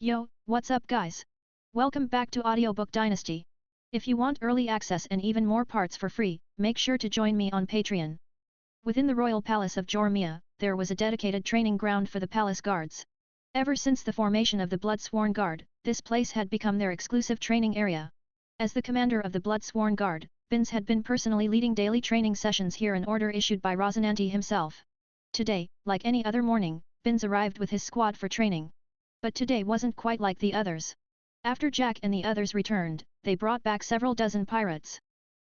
Yo, what's up guys? Welcome back to Audiobook Dynasty. If you want early access and even more parts for free, make sure to join me on Patreon. Within the royal palace of Jormia, there was a dedicated training ground for the palace guards. Ever since the formation of the Blood-Sworn Guard, this place had become their exclusive training area. As the commander of the Blood-Sworn Guard, Binns had been personally leading daily training sessions here, an order issued by Rosinante himself. Today, like any other morning, Binns arrived with his squad for training. But today wasn't quite like the others. After Jack and the others returned, they brought back several dozen pirates.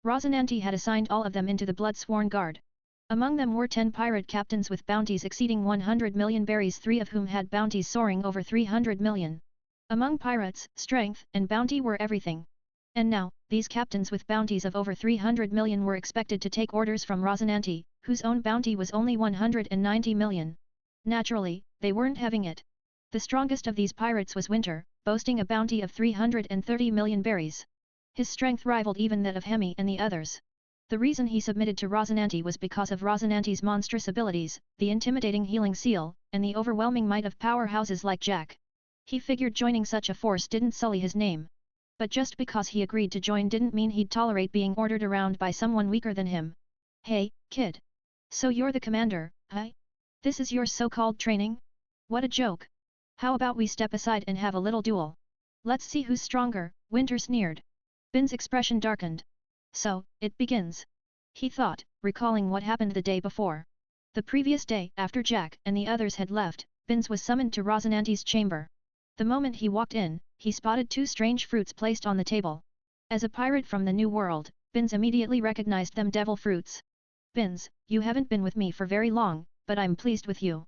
Rosinante had assigned all of them into the Blood-Sworn Guard. Among them were 10 pirate captains with bounties exceeding 100 million berries, 3 of whom had bounties soaring over 300 million. Among pirates, strength and bounty were everything. And now, these captains with bounties of over 300 million were expected to take orders from Rosinante, whose own bounty was only 190 million. Naturally, they weren't having it. The strongest of these pirates was Winter, boasting a bounty of 330 million berries. His strength rivaled even that of Hemi and the others. The reason he submitted to Rosinante was because of Rosinante's monstrous abilities, the intimidating healing seal, and the overwhelming might of powerhouses like Jack. He figured joining such a force didn't sully his name. But just because he agreed to join didn't mean he'd tolerate being ordered around by someone weaker than him. Hey, kid. So you're the commander, huh? This is your so-called training? What a joke. How about we step aside and have a little duel? Let's see who's stronger, Winter sneered. Binns' expression darkened. So, it begins. He thought, recalling what happened the day before. The previous day, after Jack and the others had left, Binns was summoned to Rosinante's chamber. The moment he walked in, he spotted 2 strange fruits placed on the table. As a pirate from the New World, Binns immediately recognized them devil fruits. Binns, you haven't been with me for very long, but I'm pleased with you.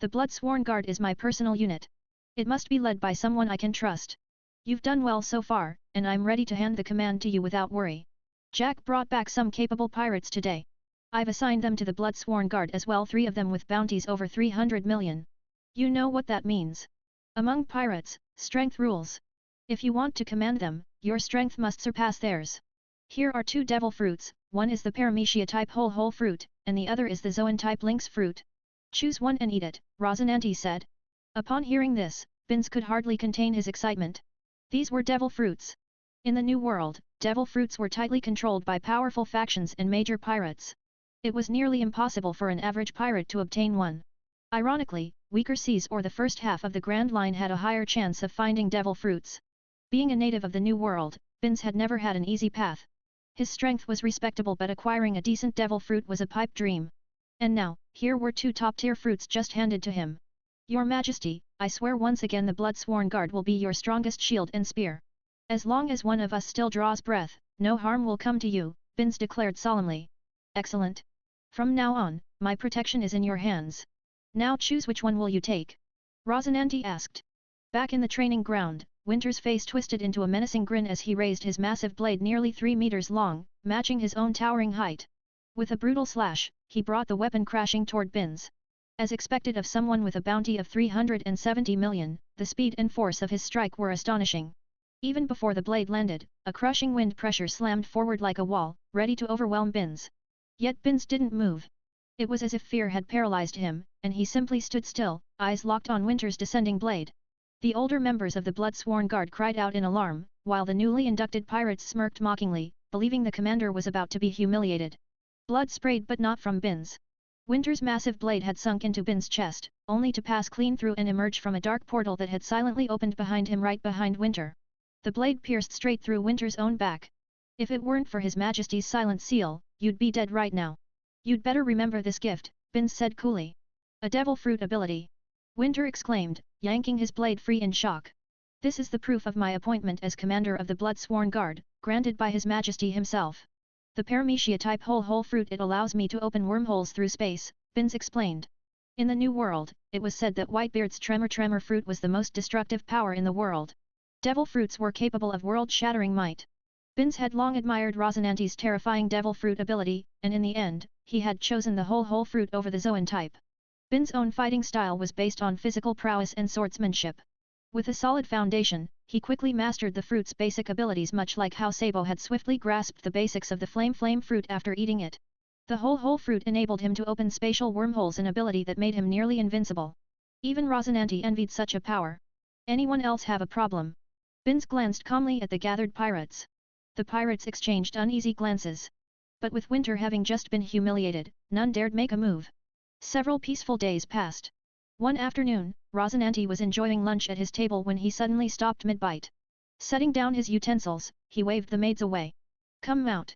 The Blood-Sworn Guard is my personal unit. It must be led by someone I can trust. You've done well so far, and I'm ready to hand the command to you without worry. Jack brought back some capable pirates today. I've assigned them to the Blood-Sworn Guard as well, 3 of them with bounties over 300 million. You know what that means. Among pirates, strength rules. If you want to command them, your strength must surpass theirs. Here are 2 devil fruits, one is the Paramecia type whole fruit, and the other is the Zoan type lynx fruit. Choose one and eat it, Rosinante said. Upon hearing this, Binns could hardly contain his excitement. These were devil fruits. In the New World, devil fruits were tightly controlled by powerful factions and major pirates. It was nearly impossible for an average pirate to obtain one. Ironically, weaker seas or the first half of the Grand Line had a higher chance of finding devil fruits. Being a native of the New World, Binns had never had an easy path. His strength was respectable, but acquiring a decent devil fruit was a pipe dream. And now, here were 2 top-tier fruits just handed to him. Your Majesty, I swear once again the Blood-Sworn Guard will be your strongest shield and spear. As long as one of us still draws breath, no harm will come to you, Binns declared solemnly. Excellent. From now on, my protection is in your hands. Now choose which one will you take? Rosinante asked. Back in the training ground, Winter's face twisted into a menacing grin as he raised his massive blade nearly 3 meters long, matching his own towering height. With a brutal slash, he brought the weapon crashing toward Binns. As expected of someone with a bounty of 370 million, the speed and force of his strike were astonishing. Even before the blade landed, a crushing wind pressure slammed forward like a wall, ready to overwhelm Binns. Yet Binns didn't move. It was as if fear had paralyzed him, and he simply stood still, eyes locked on Winter's descending blade. The older members of the Blood-Sworn Guard cried out in alarm, while the newly inducted pirates smirked mockingly, believing the commander was about to be humiliated. Blood sprayed, but not from Binns. Winter's massive blade had sunk into Binns' chest, only to pass clean through and emerge from a dark portal that had silently opened behind him, right behind Winter. The blade pierced straight through Winter's own back. If it weren't for His Majesty's silent seal, you'd be dead right now. You'd better remember this gift, Binns said coolly. A devil fruit ability. Winter exclaimed, yanking his blade free in shock. This is the proof of my appointment as commander of the Blood-Sworn Guard, granted by His Majesty himself. The Paramecia type whole fruit, it allows me to open wormholes through space, Binns explained. In the New World, it was said that Whitebeard's tremor fruit was the most destructive power in the world. Devil fruits were capable of world-shattering might. Binns had long admired Rosinante's terrifying devil fruit ability, and in the end, he had chosen the whole fruit over the Zoan type. Binns' own fighting style was based on physical prowess and swordsmanship. With a solid foundation, he quickly mastered the fruit's basic abilities, much like how Sabo had swiftly grasped the basics of the flame fruit after eating it. The whole fruit enabled him to open spatial wormholes, an ability that made him nearly invincible. Even Rosinante envied such a power. Anyone else have a problem? Binz glanced calmly at the gathered pirates. The pirates exchanged uneasy glances. But with Winter having just been humiliated, none dared make a move. Several peaceful days passed. One afternoon, Rosinante was enjoying lunch at his table when he suddenly stopped mid-bite. Setting down his utensils, he waved the maids away. Come out.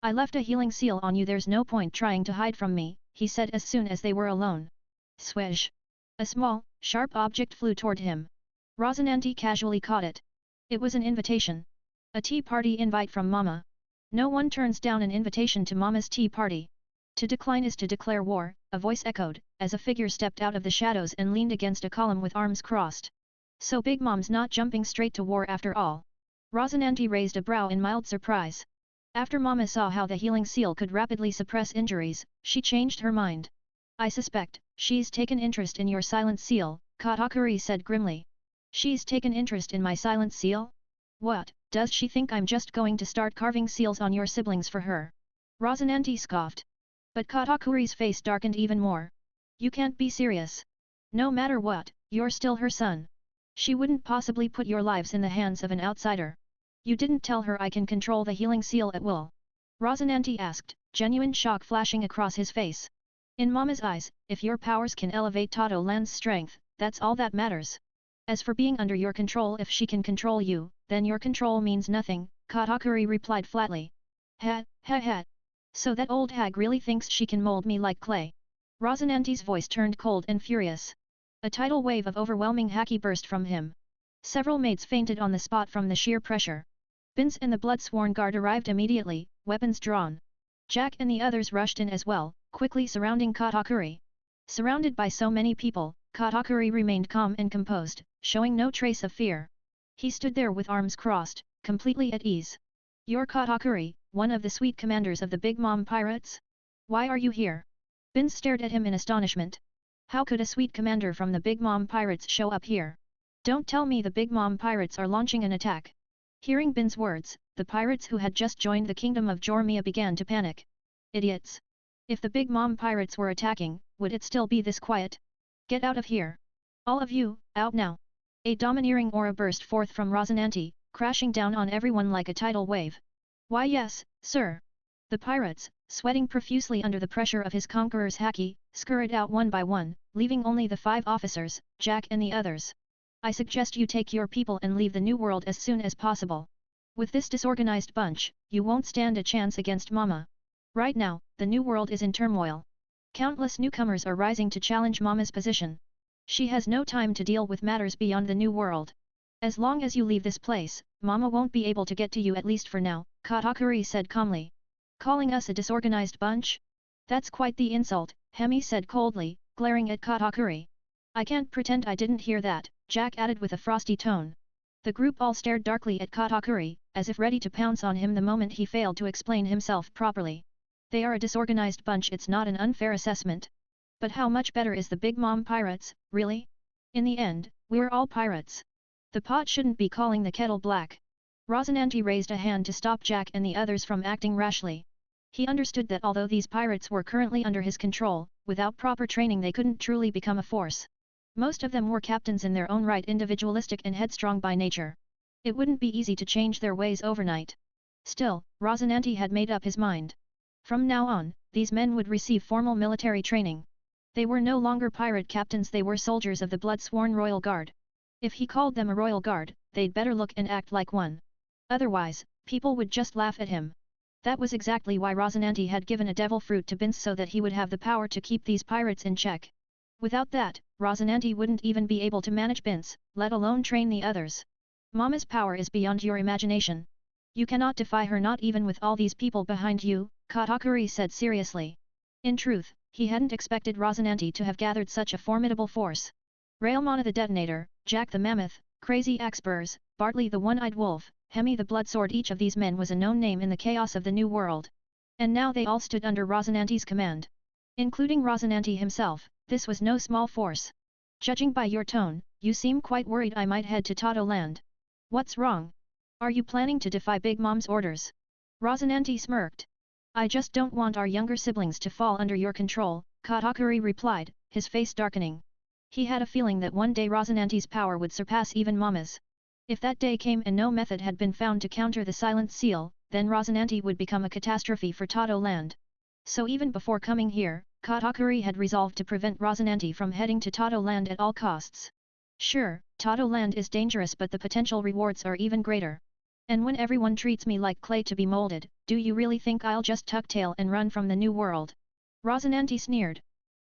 I left a healing seal on you, there's no point trying to hide from me, he said as soon as they were alone. Swish. A small, sharp object flew toward him. Rosinante casually caught it. It was an invitation. A tea party invite from Mama. No one turns down an invitation to Mama's tea party. To decline is to declare war, a voice echoed, as a figure stepped out of the shadows and leaned against a column with arms crossed. So Big Mom's not jumping straight to war after all. Rosinante raised a brow in mild surprise. After Mama saw how the healing seal could rapidly suppress injuries, she changed her mind. I suspect, she's taken interest in your silent seal, Katakuri said grimly. She's taken interest in my silent seal? What, does she think I'm just going to start carving seals on your siblings for her? Rosinante scoffed. But Katakuri's face darkened even more. You can't be serious. No matter what, you're still her son. She wouldn't possibly put your lives in the hands of an outsider. You didn't tell her I can control the healing seal at will? Rosinante asked, genuine shock flashing across his face. In Mama's eyes, if your powers can elevate Tato Land's strength, that's all that matters. As for being under your control, if she can control you, then your control means nothing, Katakuri replied flatly. Ha, ha ha. So that old hag really thinks she can mold me like clay. Rosinante's voice turned cold and furious. A tidal wave of overwhelming haki burst from him. Several maids fainted on the spot from the sheer pressure. Binz and the blood-sworn guard arrived immediately, weapons drawn. Jack and the others rushed in as well, quickly surrounding Katakuri. Surrounded by so many people, Katakuri remained calm and composed, showing no trace of fear. He stood there with arms crossed, completely at ease. You're Katakuri, one of the sweet commanders of the Big Mom pirates? Why are you here? Binz stared at him in astonishment. How could a sweet commander from the Big Mom pirates show up here? Don't tell me the Big Mom pirates are launching an attack. Hearing Bin's words, the pirates who had just joined the kingdom of Jormia began to panic. Idiots! If the Big Mom pirates were attacking, would it still be this quiet? Get out of here! All of you, out now! A domineering aura burst forth from Rosinante, crashing down on everyone like a tidal wave. Why yes, sir! The pirates, sweating profusely under the pressure of his conqueror's haki, scurried out one by one, leaving only the 5 officers, Jack and the others. I suggest you take your people and leave the New World as soon as possible. With this disorganized bunch, you won't stand a chance against Mama. Right now, the New World is in turmoil. Countless newcomers are rising to challenge Mama's position. She has no time to deal with matters beyond the New World. As long as you leave this place, Mama won't be able to get to you, at least for now, Katakuri said calmly. Calling us a disorganized bunch? That's quite the insult, Hemi said coldly, glaring at Katakuri. I can't pretend I didn't hear that, Jack added with a frosty tone. The group all stared darkly at Katakuri, as if ready to pounce on him the moment he failed to explain himself properly. They are a disorganized bunch, it's not an unfair assessment. But how much better is the Big Mom pirates, really? In the end, we're all pirates. The pot shouldn't be calling the kettle black. Rosinante raised a hand to stop Jack and the others from acting rashly. He understood that although these pirates were currently under his control, without proper training they couldn't truly become a force. Most of them were captains in their own right, individualistic and headstrong by nature. It wouldn't be easy to change their ways overnight. Still, Rosinante had made up his mind. From now on, these men would receive formal military training. They were no longer pirate captains, they were soldiers of the blood-sworn Royal Guard. If he called them a Royal Guard, they'd better look and act like one. Otherwise, people would just laugh at him. That was exactly why Rosinante had given a devil fruit to Binz, so that he would have the power to keep these pirates in check. Without that, Rosinante wouldn't even be able to manage Binz, let alone train the others. Mama's power is beyond your imagination. You cannot defy her, not even with all these people behind you, Katakuri said seriously. In truth, he hadn't expected Rosinante to have gathered such a formidable force. Railmana the Detonator, Jack the Mammoth, Crazy Axpers, Bartley the One-Eyed Wolf, Hemi the Bloodsword, each of these men was a known name in the chaos of the New World. And now they all stood under Rosinante's command. Including Rosinante himself, this was no small force. Judging by your tone, you seem quite worried I might head to Tato Land. What's wrong? Are you planning to defy Big Mom's orders? Rosinante smirked. I just don't want our younger siblings to fall under your control, Katakuri replied, his face darkening. He had a feeling that one day Rosinante's power would surpass even Mama's. If that day came and no method had been found to counter the Silent Seal, then Rosinante would become a catastrophe for Tato land. So even before coming here, Katakuri had resolved to prevent Rosinante from heading to Tato land at all costs. Sure, Tato land is dangerous but the potential rewards are even greater. And when everyone treats me like clay to be molded, do you really think I'll just tuck tail and run from the new world? Rosinante sneered.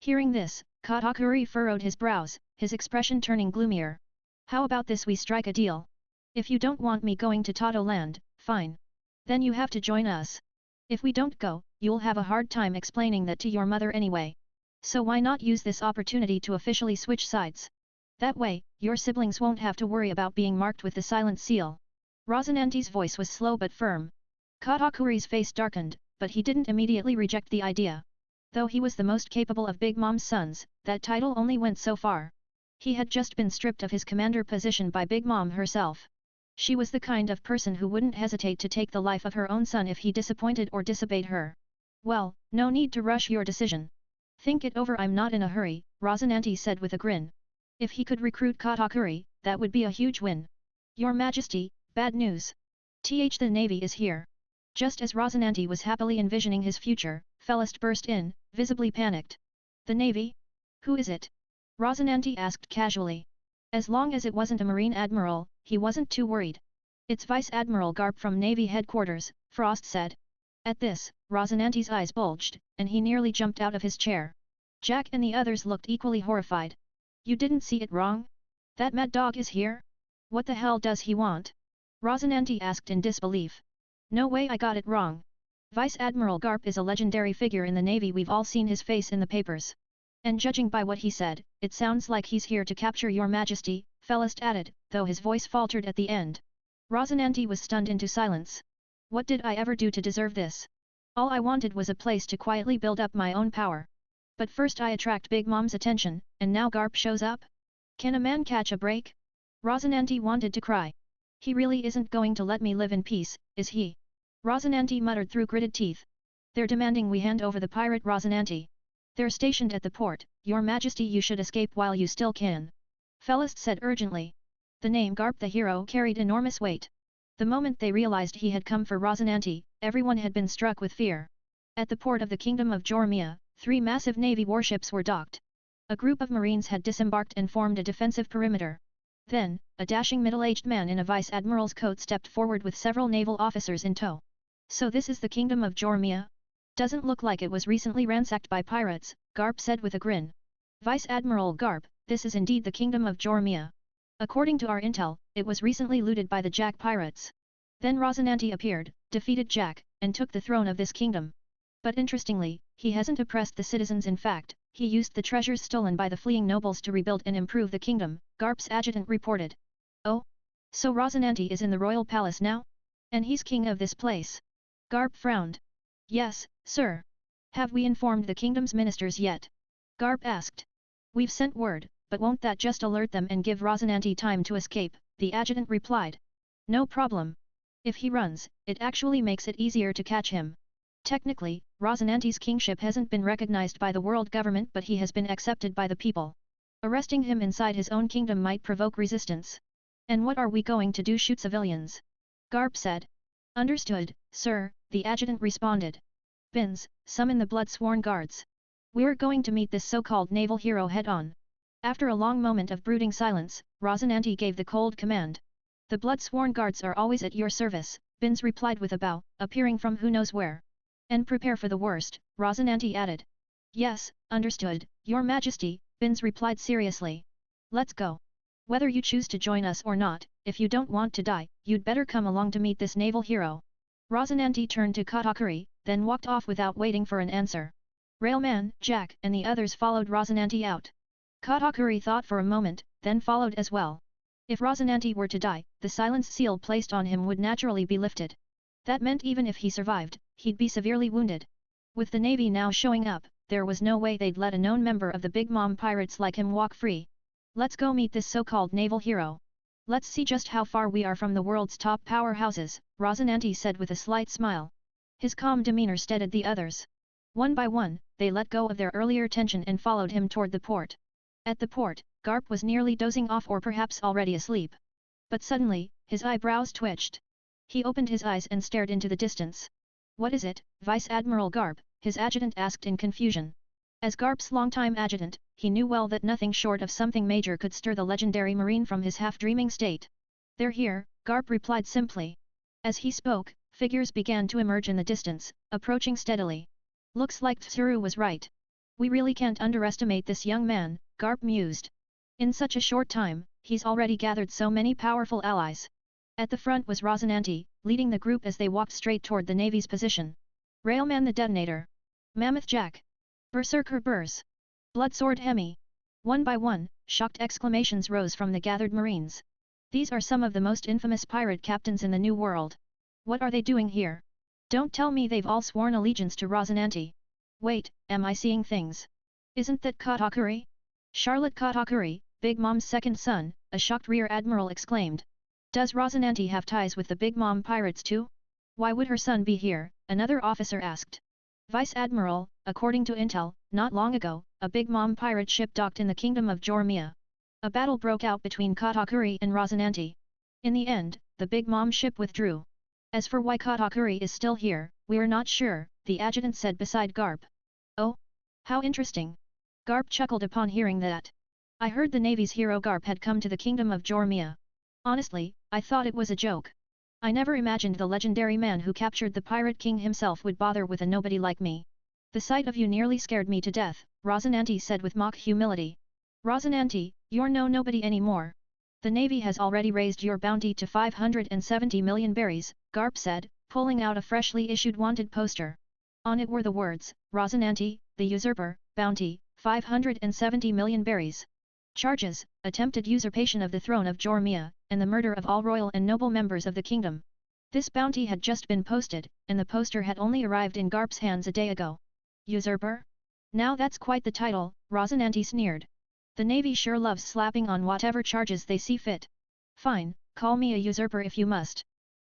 Hearing this, Katakuri furrowed his brows, his expression turning gloomier. How about this, we strike a deal? If you don't want me going to Tato land, fine. Then you have to join us. If we don't go, you'll have a hard time explaining that to your mother anyway. So why not use this opportunity to officially switch sides? That way, your siblings won't have to worry about being marked with the Silent Seal. Rosinante's voice was slow but firm. Katakuri's face darkened, but he didn't immediately reject the idea. Though he was the most capable of Big Mom's sons, that title only went so far. He had just been stripped of his commander position by Big Mom herself. She was the kind of person who wouldn't hesitate to take the life of her own son if he disappointed or disobeyed her. Well, no need to rush your decision. Think it over, I'm not in a hurry, Rosinante said with a grin. If he could recruit Katakuri, that would be a huge win. Your Majesty, bad news. The Navy is here. Just as Rosinante was happily envisioning his future, Felist burst in, visibly panicked. The Navy? Who is it? Rosinante asked casually. As long as it wasn't a Marine Admiral, he wasn't too worried. It's Vice Admiral Garp from Navy Headquarters, Frost said. At this, Rosinante's eyes bulged, and he nearly jumped out of his chair. Jack and the others looked equally horrified. You didn't see it wrong? That mad dog is here? What the hell does he want? Rosinante asked in disbelief. No way I got it wrong. Vice Admiral Garp is a legendary figure in the Navy, we've all seen his face in the papers. And judging by what he said, it sounds like he's here to capture your Majesty, Felist added, though his voice faltered at the end. Rosinante was stunned into silence. What did I ever do to deserve this? All I wanted was a place to quietly build up my own power. But first I attract Big Mom's attention, and now Garp shows up? Can a man catch a break? Rosinante wanted to cry. He really isn't going to let me live in peace, is he? Rosinante muttered through gritted teeth. They're demanding we hand over the pirate Rosinante. They're stationed at the port, Your Majesty, you should escape while you still can. Felist said urgently. The name Garp the hero carried enormous weight. The moment they realized he had come for Rosinante, everyone had been struck with fear. At the port of the Kingdom of Jormia, 3 massive navy warships were docked. A group of marines had disembarked and formed a defensive perimeter. Then, a dashing middle-aged man in a vice admiral's coat stepped forward with several naval officers in tow. So this is the Kingdom of Jormia? Doesn't look like it was recently ransacked by pirates, Garp said with a grin. Vice Admiral Garp, this is indeed the Kingdom of Jormia. According to our intel, it was recently looted by the Jack pirates. Then Rosinante appeared, defeated Jack, and took the throne of this kingdom. But interestingly, he hasn't oppressed the citizens, in fact, he used the treasures stolen by the fleeing nobles to rebuild and improve the kingdom, Garp's adjutant reported. Oh? So Rosinante is in the royal palace now? And he's king of this place? Garp frowned. Yes, sir. Have we informed the kingdom's ministers yet? Garp asked. We've sent word, but won't that just alert them and give Rosinante time to escape, the adjutant replied. No problem. If he runs, it actually makes it easier to catch him. Technically, Rosinante's kingship hasn't been recognized by the world government, but he has been accepted by the people. Arresting him inside his own kingdom might provoke resistance. And what are we going to do, shoot civilians? Garp said. Understood, sir, the adjutant responded. Bins, summon the blood-sworn guards. We're going to meet this so-called naval hero head-on. After a long moment of brooding silence, Rosinante gave the cold command. The blood-sworn guards are always at your service, Bins replied with a bow, appearing from who knows where. And prepare for the worst, Rosinante added. Yes, understood, Your Majesty, Bins replied seriously. Let's go. Whether you choose to join us or not, if you don't want to die, you'd better come along to meet this naval hero. Rosinante turned to Katakuri, then walked off without waiting for an answer. Railman, Jack, and the others followed Rosinante out. Katakuri thought for a moment, then followed as well. If Rosinante were to die, the silence seal placed on him would naturally be lifted. That meant even if he survived, he'd be severely wounded. With the Navy now showing up, there was no way they'd let a known member of the Big Mom pirates like him walk free. Let's go meet this so-called naval hero. Let's see just how far we are from the world's top powerhouses, Rosinante said with a slight smile. His calm demeanor steadied the others. One by one, they let go of their earlier tension and followed him toward the port. At the port, Garp was nearly dozing off or perhaps already asleep. But suddenly, his eyebrows twitched. He opened his eyes and stared into the distance. What is it, Vice Admiral Garp? His adjutant asked in confusion. As Garp's longtime adjutant, he knew well that nothing short of something major could stir the legendary marine from his half-dreaming state. They're here, Garp replied simply. As he spoke, figures began to emerge in the distance, approaching steadily. Looks like Tsuru was right. We really can't underestimate this young man, Garp mused. In such a short time, he's already gathered so many powerful allies. At the front was Rosinante, leading the group as they walked straight toward the Navy's position. Railman the Detonator. Mammoth Jack. Berserker Burs. Bloodsword Hemi. One by one, shocked exclamations rose from the gathered Marines. These are some of the most infamous pirate captains in the New World. What are they doing here? Don't tell me they've all sworn allegiance to Rosinante. Wait, am I seeing things? Isn't that Katakuri? Charlotte Katakuri, Big Mom's second son, a shocked Rear Admiral exclaimed. Does Rosinante have ties with the Big Mom pirates too? Why would her son be here? Another officer asked. Vice Admiral, according to intel, not long ago, a Big Mom pirate ship docked in the kingdom of Jormia. A battle broke out between Katakuri and Rosinante. In the end, the Big Mom ship withdrew. As for why Katakuri is still here, we're not sure, the adjutant said beside Garp. Oh? How interesting. Garp chuckled upon hearing that. I heard the Navy's hero Garp had come to the kingdom of Jormia. Honestly, I thought it was a joke. I never imagined the legendary man who captured the Pirate King himself would bother with a nobody like me. The sight of you nearly scared me to death, Rosinante said with mock humility. Rosinante, you're no nobody anymore. The Navy has already raised your bounty to 570 million berries, Garp said, pulling out a freshly issued wanted poster. On it were the words, Rosinante, the usurper, bounty, 570 million berries. Charges, attempted usurpation of the throne of Jormia, and the murder of all royal and noble members of the kingdom. This bounty had just been posted, and the poster had only arrived in Garp's hands a day ago. Usurper? Now that's quite the title, Rosinante sneered. The Navy sure loves slapping on whatever charges they see fit. Fine, call me a usurper if you must.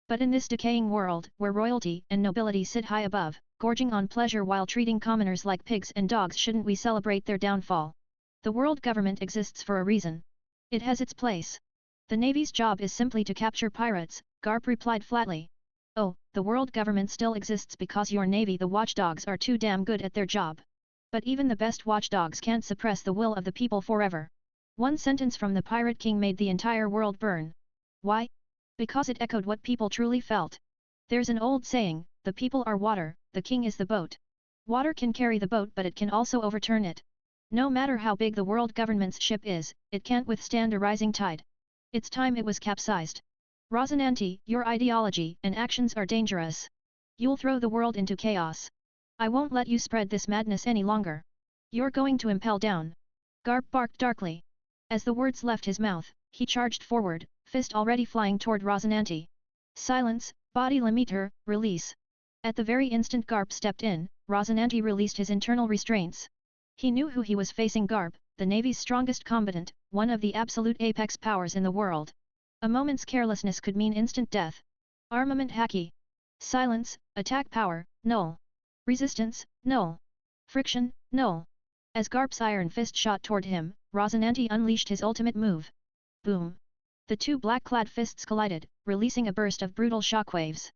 But in this decaying world, where royalty and nobility sit high above, gorging on pleasure while treating commoners like pigs and dogs, shouldn't we celebrate their downfall? The world government exists for a reason. It has its place. The Navy's job is simply to capture pirates, Garp replied flatly. Oh, the world government still exists because your Navy the watchdogs are too damn good at their job. But even the best watchdogs can't suppress the will of the people forever. One sentence from the Pirate King made the entire world burn. Why? Because it echoed what people truly felt. There's an old saying, the people are water, the king is the boat. Water can carry the boat but it can also overturn it. No matter how big the world government's ship is, it can't withstand a rising tide. It's time it was capsized. Rosinante, your ideology and actions are dangerous. You'll throw the world into chaos. I won't let you spread this madness any longer. You're going to impel down. Garp barked darkly. As the words left his mouth, he charged forward, fist already flying toward Rosinante. Silence, body limiter, release. At the very instant Garp stepped in, Rosinante released his internal restraints. He knew who he was facing. Garp, the Navy's strongest combatant, one of the absolute apex powers in the world. A moment's carelessness could mean instant death. Armament haki. Silence, attack power, null. Resistance, null. Friction, null. As Garp's iron fist shot toward him, Rosinante unleashed his ultimate move. Boom. The two black-clad fists collided, releasing a burst of brutal shockwaves.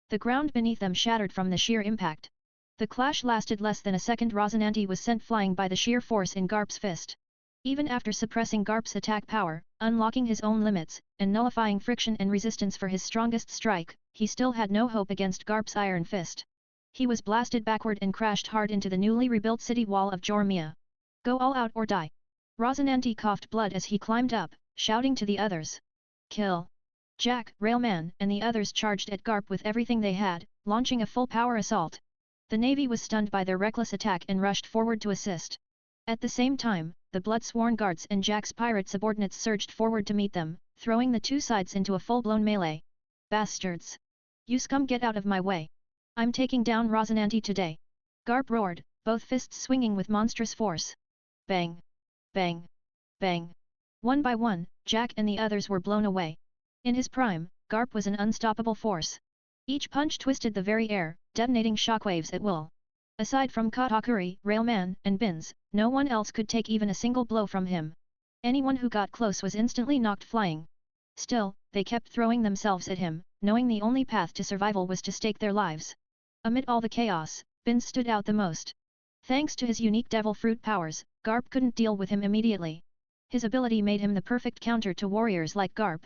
The ground beneath them shattered from the sheer impact. The clash lasted less than a second. Rosinante was sent flying by the sheer force in Garp's fist. Even after suppressing Garp's attack power, unlocking his own limits, and nullifying friction and resistance for his strongest strike, he still had no hope against Garp's iron fist. He was blasted backward and crashed hard into the newly rebuilt city wall of Jormia. Go all out or die. Rosinante coughed blood as he climbed up, shouting to the others. Kill. Jack, Railman, and the others charged at Garp with everything they had, launching a full-power assault. The Navy was stunned by their reckless attack and rushed forward to assist. At the same time, the blood-sworn guards and Jack's pirate subordinates surged forward to meet them, throwing the two sides into a full-blown melee. Bastards! You scum, get out of my way! I'm taking down Rosinante today! Garp roared, both fists swinging with monstrous force. Bang! Bang! Bang! One by one, Jack and the others were blown away. In his prime, Garp was an unstoppable force. Each punch twisted the very air, detonating shockwaves at will. Aside from Katakuri, Railman, and Bins, no one else could take even a single blow from him. Anyone who got close was instantly knocked flying. Still, they kept throwing themselves at him, knowing the only path to survival was to stake their lives. Amid all the chaos, Binz stood out the most. Thanks to his unique devil fruit powers, Garp couldn't deal with him immediately. His ability made him the perfect counter to warriors like Garp.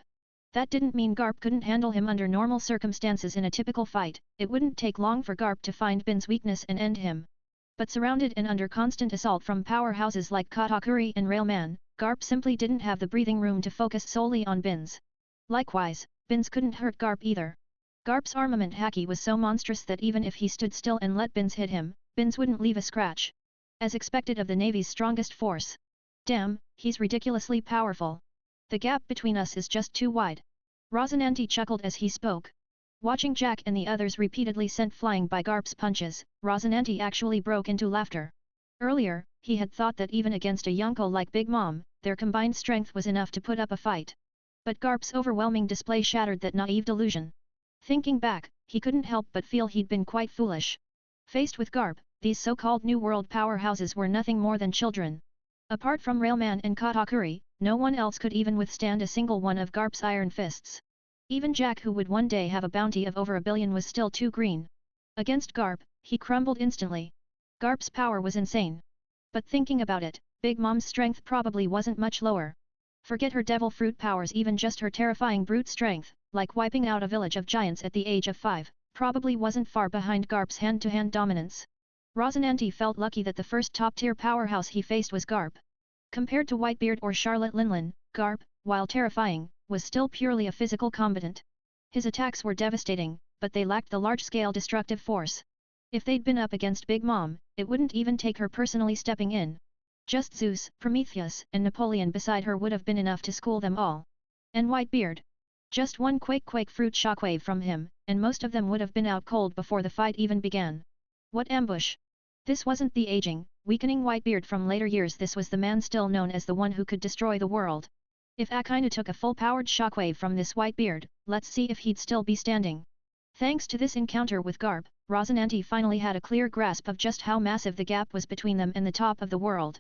That didn't mean Garp couldn't handle him under normal circumstances in a typical fight. It wouldn't take long for Garp to find Bin's weakness and end him. But surrounded and under constant assault from powerhouses like Katakuri and Railman, Garp simply didn't have the breathing room to focus solely on Binz. Likewise, Binz couldn't hurt Garp either. Garp's armament haki was so monstrous that even if he stood still and let Binz hit him, Binz wouldn't leave a scratch. As expected of the Navy's strongest force. Damn, he's ridiculously powerful. The gap between us is just too wide. Rosinante chuckled as he spoke. Watching Jack and the others repeatedly sent flying by Garp's punches, Rosinante actually broke into laughter. Earlier, he had thought that even against a Yonko like Big Mom, their combined strength was enough to put up a fight. But Garp's overwhelming display shattered that naive delusion. Thinking back, he couldn't help but feel he'd been quite foolish. Faced with Garp, these so-called New World powerhouses were nothing more than children. Apart from Railman and Katakuri, no one else could even withstand a single one of Garp's iron fists. Even Jack, who would one day have a bounty of over 1 billion, was still too green. Against Garp, he crumbled instantly. Garp's power was insane. But thinking about it, Big Mom's strength probably wasn't much lower. Forget her devil fruit powers, even just her terrifying brute strength, like wiping out a village of giants at the age of 5, probably wasn't far behind Garp's hand-to-hand dominance. Rosinante felt lucky that the first top-tier powerhouse he faced was Garp. Compared to Whitebeard or Charlotte Linlin, Garp, while terrifying, was still purely a physical combatant. His attacks were devastating, but they lacked the large-scale destructive force. If they'd been up against Big Mom, it wouldn't even take her personally stepping in. Just Zeus, Prometheus, and Napoleon beside her would have been enough to school them all. And Whitebeard? Just one quake fruit shockwave from him, and most of them would have been out cold before the fight even began. What ambush! This wasn't the aging, weakening Whitebeard from later years, this was the man still known as the one who could destroy the world. If Akainu took a full-powered shockwave from this Whitebeard, let's see if he'd still be standing. Thanks to this encounter with Garp, Rosinante finally had a clear grasp of just how massive the gap was between them and the top of the world.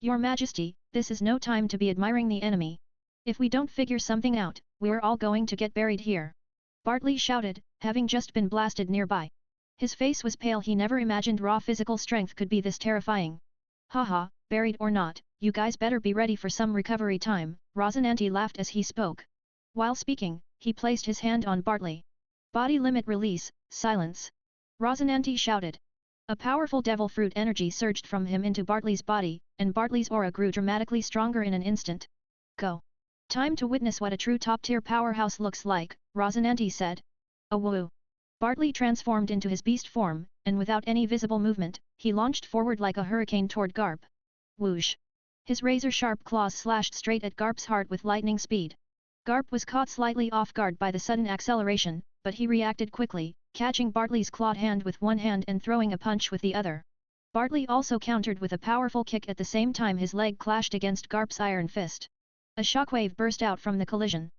Your Majesty, this is no time to be admiring the enemy. If we don't figure something out, we're all going to get buried here. Bartley shouted, having just been blasted nearby. His face was pale. He never imagined raw physical strength could be this terrifying. Haha, buried or not, you guys better be ready for some recovery time, Rosinante laughed as he spoke. While speaking, he placed his hand on Bartley. Body limit release, silence. Rosinante shouted. A powerful devil fruit energy surged from him into Bartley's body, and Bartley's aura grew dramatically stronger in an instant. Go. Time to witness what a true top-tier powerhouse looks like, Rosinante said. Awoo. Bartley transformed into his beast form, and without any visible movement, he launched forward like a hurricane toward Garp. Whoosh! His razor-sharp claws slashed straight at Garp's heart with lightning speed. Garp was caught slightly off guard by the sudden acceleration, but he reacted quickly, catching Bartley's clawed hand with one hand and throwing a punch with the other. Bartley also countered with a powerful kick. At the same time his leg clashed against Garp's iron fist. A shockwave burst out from the collision.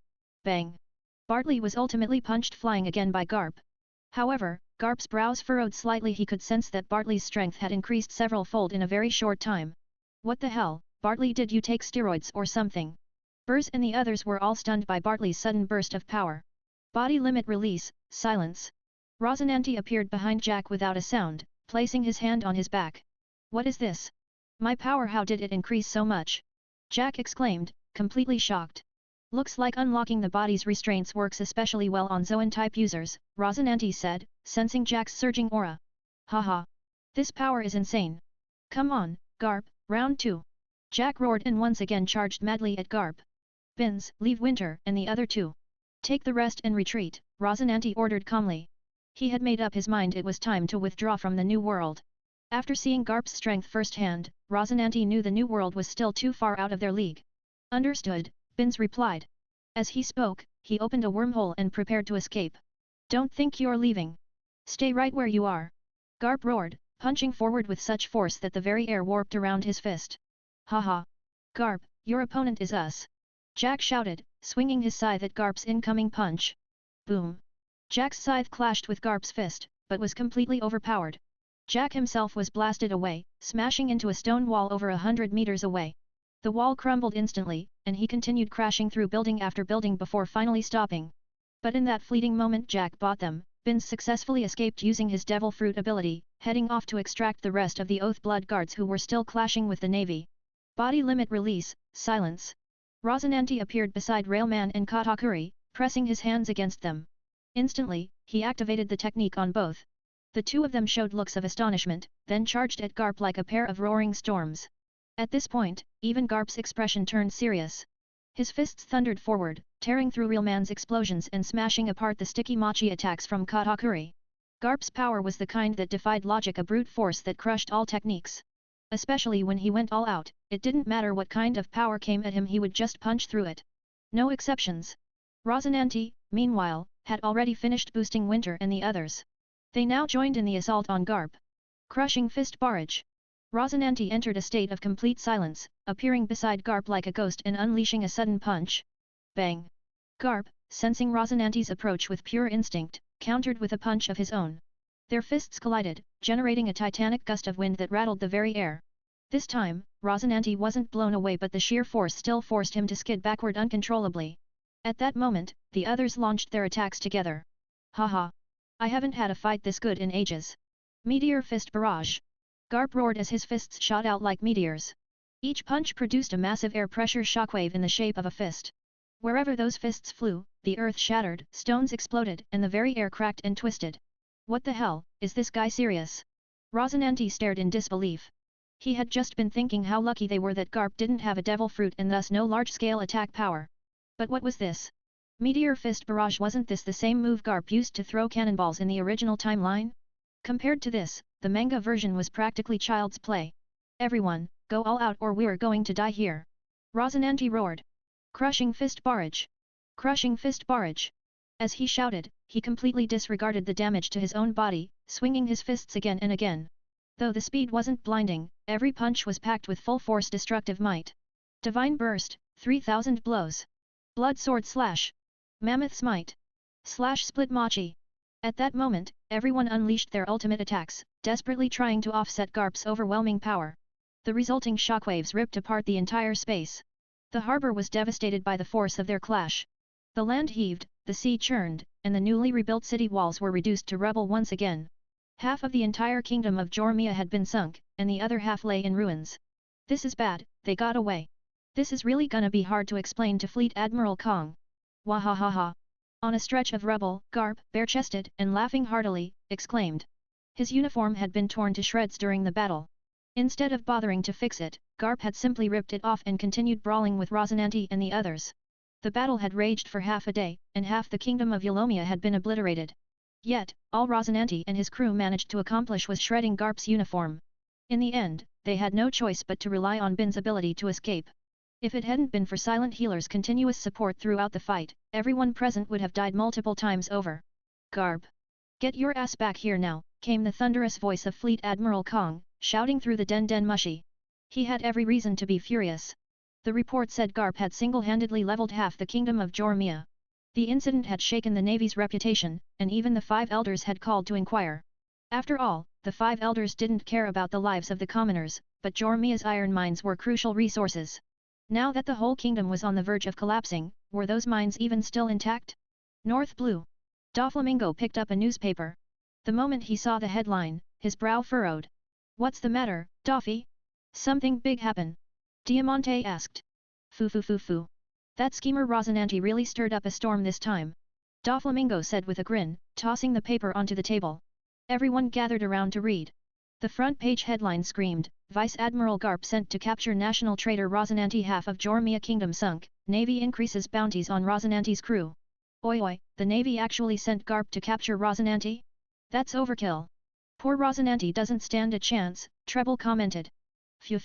Bang! Bartley was ultimately punched flying again by Garp. However, Garp's brows furrowed slightly. He could sense that Bartley's strength had increased several-fold in a very short time. What the hell, Bartley, did you take steroids or something? Burz and the others were all stunned by Bartley's sudden burst of power. Body limit release, silence. Rosinante appeared behind Jack without a sound, placing his hand on his back. What is this? My power, how did it increase so much? Jack exclaimed, completely shocked. Looks like unlocking the body's restraints works especially well on Zoan-type users, Rosinante said, sensing Jack's surging aura. Haha. This power is insane. Come on, Garp, round 2. Jack roared and once again charged madly at Garp. Binz, leave Winter and the other two. Take the rest and retreat, Rosinante ordered calmly. He had made up his mind it was time to withdraw from the New World. After seeing Garp's strength firsthand, Rosinante knew the New World was still too far out of their league. Understood, Binz replied. As he spoke, he opened a wormhole and prepared to escape. Don't think you're leaving. Stay right where you are. Garp roared, punching forward with such force that the very air warped around his fist. Haha. Garp, your opponent is us. Jack shouted, swinging his scythe at Garp's incoming punch. Boom. Jack's scythe clashed with Garp's fist, but was completely overpowered. Jack himself was blasted away, smashing into a stone wall over 100 meters away. The wall crumbled instantly, and he continued crashing through building after building before finally stopping. But in that fleeting moment Jack bought them, Binns successfully escaped using his devil fruit ability, heading off to extract the rest of the Oath Blood guards who were still clashing with the Navy. Body limit release, silence. Rosinante appeared beside Railman and Katakuri, pressing his hands against them. Instantly, he activated the technique on both. The two of them showed looks of astonishment, then charged at Garp like a pair of roaring storms. At this point, even Garp's expression turned serious. His fists thundered forward, tearing through Railman's explosions and smashing apart the sticky mochi attacks from Katakuri. Garp's power was the kind that defied logic, a brute force that crushed all techniques. Especially when he went all out, it didn't matter what kind of power came at him, he would just punch through it. No exceptions. Rosinante, meanwhile, had already finished boosting Winter and the others. They now joined in the assault on Garp. Crushing fist barrage. Rosinante entered a state of complete silence, appearing beside Garp like a ghost and unleashing a sudden punch. Bang! Garp, sensing Rosinante's approach with pure instinct, countered with a punch of his own. Their fists collided, generating a titanic gust of wind that rattled the very air. This time, Rosinante wasn't blown away, but the sheer force still forced him to skid backward uncontrollably. At that moment, the others launched their attacks together. Haha! I haven't had a fight this good in ages. Meteor Fist Barrage! Garp roared as his fists shot out like meteors. Each punch produced a massive air pressure shockwave in the shape of a fist. Wherever those fists flew, the earth shattered, stones exploded, and the very air cracked and twisted. What the hell, is this guy serious? Rosinante stared in disbelief. He had just been thinking how lucky they were that Garp didn't have a devil fruit and thus no large-scale attack power. But what was this? Meteor Fist Barrage, wasn't this the same move Garp used to throw cannonballs in the original timeline? Compared to this, the manga version was practically child's play. Everyone, go all out or we're going to die here. Rosinante roared. Crushing Fist Barrage! Crushing Fist Barrage! As he shouted, he completely disregarded the damage to his own body, swinging his fists again and again. Though the speed wasn't blinding, every punch was packed with full-force destructive might. Divine Burst, 3000 blows. Blood Sword Slash. Mammoth Smite. Slash Split Mochi. At that moment, everyone unleashed their ultimate attacks, desperately trying to offset Garp's overwhelming power. The resulting shockwaves ripped apart the entire space. The harbor was devastated by the force of their clash. The land heaved, the sea churned, and the newly rebuilt city walls were reduced to rubble once again. Half of the entire kingdom of Jormia had been sunk, and the other half lay in ruins. This is bad, they got away. This is really gonna be hard to explain to Fleet Admiral Kong. Wahahaha. On a stretch of rubble, Garp, bare-chested and laughing heartily, exclaimed. His uniform had been torn to shreds during the battle. Instead of bothering to fix it, Garp had simply ripped it off and continued brawling with Rosinante and the others. The battle had raged for half a day, and half the kingdom of Yolomia had been obliterated. Yet, all Rosinante and his crew managed to accomplish was shredding Garp's uniform. In the end, they had no choice but to rely on Binns' ability to escape. If it hadn't been for Silent Healer's continuous support throughout the fight, everyone present would have died multiple times over. Garp! Get your ass back here now, came the thunderous voice of Fleet Admiral Kong, shouting through the den mushi. He had every reason to be furious. The report said Garp had single-handedly leveled half the kingdom of Jormia. The incident had shaken the Navy's reputation, and even the 5 elders had called to inquire. After all, the 5 elders didn't care about the lives of the commoners, but Jormia's iron mines were crucial resources. Now that the whole kingdom was on the verge of collapsing, were those mines even still intact? North Blue. Doflamingo picked up a newspaper. The moment he saw the headline, his brow furrowed. What's the matter, Doffy? Something big happen? Diamante asked. Foo. That schemer Rosinante really stirred up a storm this time. Doflamingo said with a grin, tossing the paper onto the table. Everyone gathered around to read. The front page headline screamed, Vice Admiral Garp sent to capture national traitor Rosinante, half of Jormia kingdom sunk, Navy increases bounties on Rosinante's crew. Oi, the Navy actually sent Garp to capture Rosinante? That's overkill. Poor Rosinante doesn't stand a chance, Treble commented. Phew.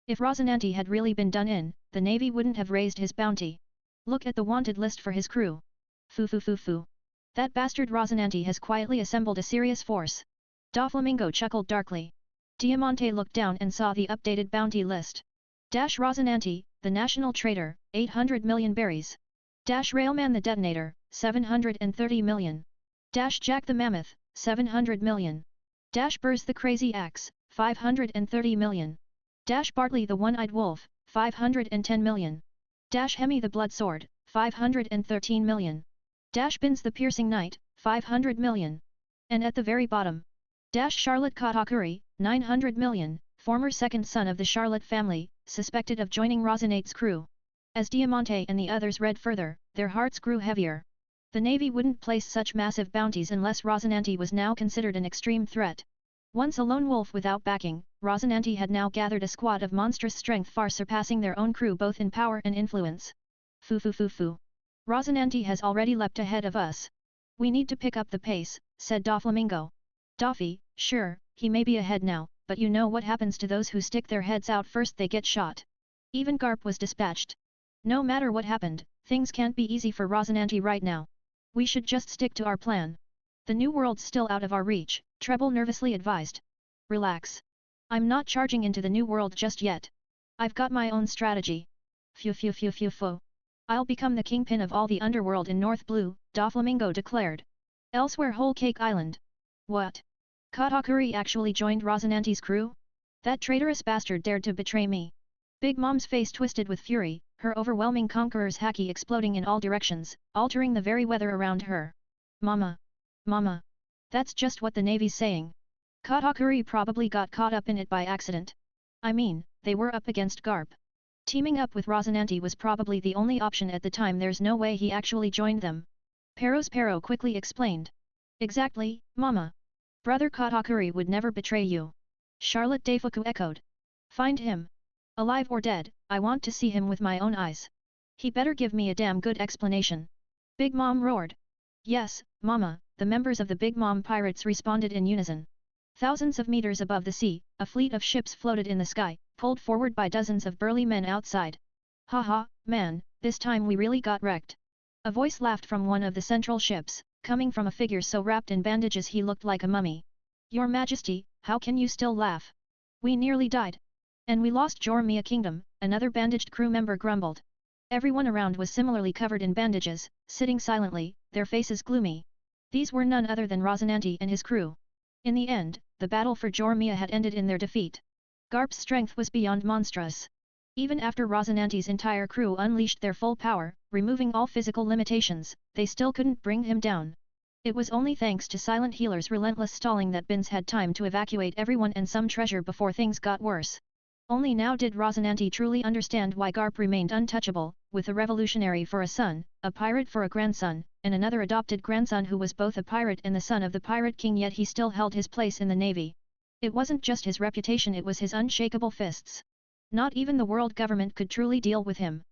If Rosinante had really been done in, the Navy wouldn't have raised his bounty. Look at the wanted list for his crew. Foo. That bastard Rosinante has quietly assembled a serious force. Doflamingo chuckled darkly. Diamante looked down and saw the updated bounty list. Rosinante, the national traitor, 800 million berries. Railman the detonator, 730 million. Jack the mammoth, 700 million. Burrs the crazy axe, 530 million. Dash Bartley the One-Eyed Wolf, 510 million. Dash Hemi the Blood Sword, 513 million. Dash Bins the Piercing Knight, 500 million. And at the very bottom, Dash Charlotte Katakuri, 900 million, former second son of the Charlotte family, suspected of joining Rosinate's crew. As Diamante and the others read further, their hearts grew heavier. The Navy wouldn't place such massive bounties unless Rosinante was now considered an extreme threat. Once a lone wolf without backing, Rosinante had now gathered a squad of monstrous strength far surpassing their own crew both in power and influence. Foo. Rosinante has already leapt ahead of us. We need to pick up the pace, said Doflamingo. Doffy, sure, he may be ahead now, but you know what happens to those who stick their heads out first, they get shot. Even Garp was dispatched. No matter what happened, things can't be easy for Rosinante right now. We should just stick to our plan. The new world's still out of our reach, Treble nervously advised. Relax. I'm not charging into the new world just yet. I've got my own strategy. Phew. I'll become the kingpin of all the underworld in North Blue, Doflamingo declared. Elsewhere Whole Cake Island. What? Katakuri actually joined Rosinante's crew? That traitorous bastard dared to betray me. Big Mom's face twisted with fury, her overwhelming conqueror's haki exploding in all directions, altering the very weather around her. Mama. That's just what the Navy's saying. Katakuri probably got caught up in it by accident. I mean, they were up against Garp. Teaming up with Rosinante was probably the only option at the time. There's no way he actually joined them. Pero quickly explained. Exactly, Mama. Brother Katakuri would never betray you. Charlotte Deifuku echoed. Find him. Alive or dead, I want to see him with my own eyes. He better give me a damn good explanation. Big Mom roared. Yes, Mama, the members of the Big Mom pirates responded in unison. Thousands of meters above the sea, a fleet of ships floated in the sky, pulled forward by dozens of burly men outside. Ha, man, this time we really got wrecked. A voice laughed from one of the central ships, coming from a figure so wrapped in bandages he looked like a mummy. Your Majesty, how can you still laugh? We nearly died. And we lost Jormia Kingdom, another bandaged crew member grumbled. Everyone around was similarly covered in bandages, sitting silently, their faces gloomy. These were none other than Rosinante and his crew. In the end, the battle for Jormia had ended in their defeat. Garp's strength was beyond monstrous. Even after Rosinante's entire crew unleashed their full power, removing all physical limitations, they still couldn't bring him down. It was only thanks to Silent Healer's relentless stalling that Bins had time to evacuate everyone and some treasure before things got worse. Only now did Rosinante truly understand why Garp remained untouchable, with a revolutionary for a son, a pirate for a grandson, and another adopted grandson who was both a pirate and the son of the Pirate King, yet he still held his place in the Navy. It wasn't just his reputation, it was his unshakable fists. Not even the world government could truly deal with him.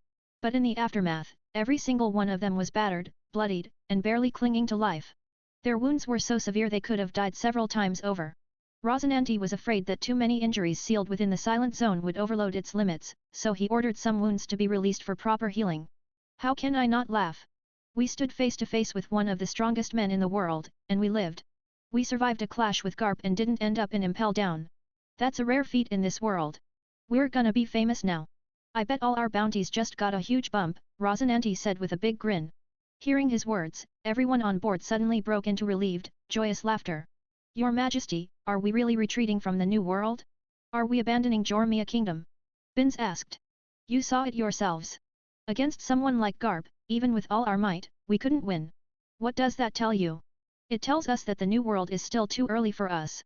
But in the aftermath, every single one of them was battered, bloodied, and barely clinging to life. Their wounds were so severe they could have died several times over. Rosinante was afraid that too many injuries sealed within the silent zone would overload its limits, so he ordered some wounds to be released for proper healing. How can I not laugh? We stood face to face with one of the strongest men in the world, and we lived. We survived a clash with Garp and didn't end up in Impel Down. That's a rare feat in this world. We're gonna be famous now. I bet all our bounties just got a huge bump, Rosinante said with a big grin. Hearing his words, everyone on board suddenly broke into relieved, joyous laughter. Your Majesty, are we really retreating from the New World? Are we abandoning Jormia Kingdom? Bins asked. You saw it yourselves. Against someone like Garp, even with all our might, we couldn't win. What does that tell you? It tells us that the New World is still too early for us.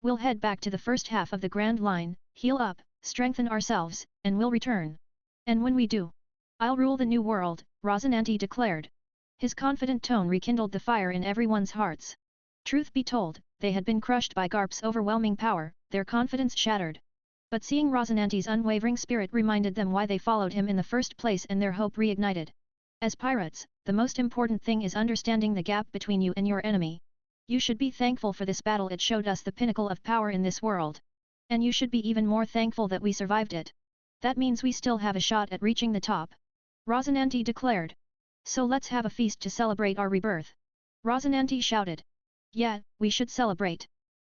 We'll head back to the first half of the Grand Line, heal up, strengthen ourselves, and we'll return. And when we do, I'll rule the New World, Rosinante declared. His confident tone rekindled the fire in everyone's hearts. Truth be told, they had been crushed by Garp's overwhelming power, their confidence shattered. But seeing Rosinante's unwavering spirit reminded them why they followed him in the first place, and their hope reignited. As pirates, the most important thing is understanding the gap between you and your enemy. You should be thankful for this battle, it showed us the pinnacle of power in this world. And you should be even more thankful that we survived it. That means we still have a shot at reaching the top. Rosinante declared. So let's have a feast to celebrate our rebirth. Rosinante shouted. Yeah, we should celebrate.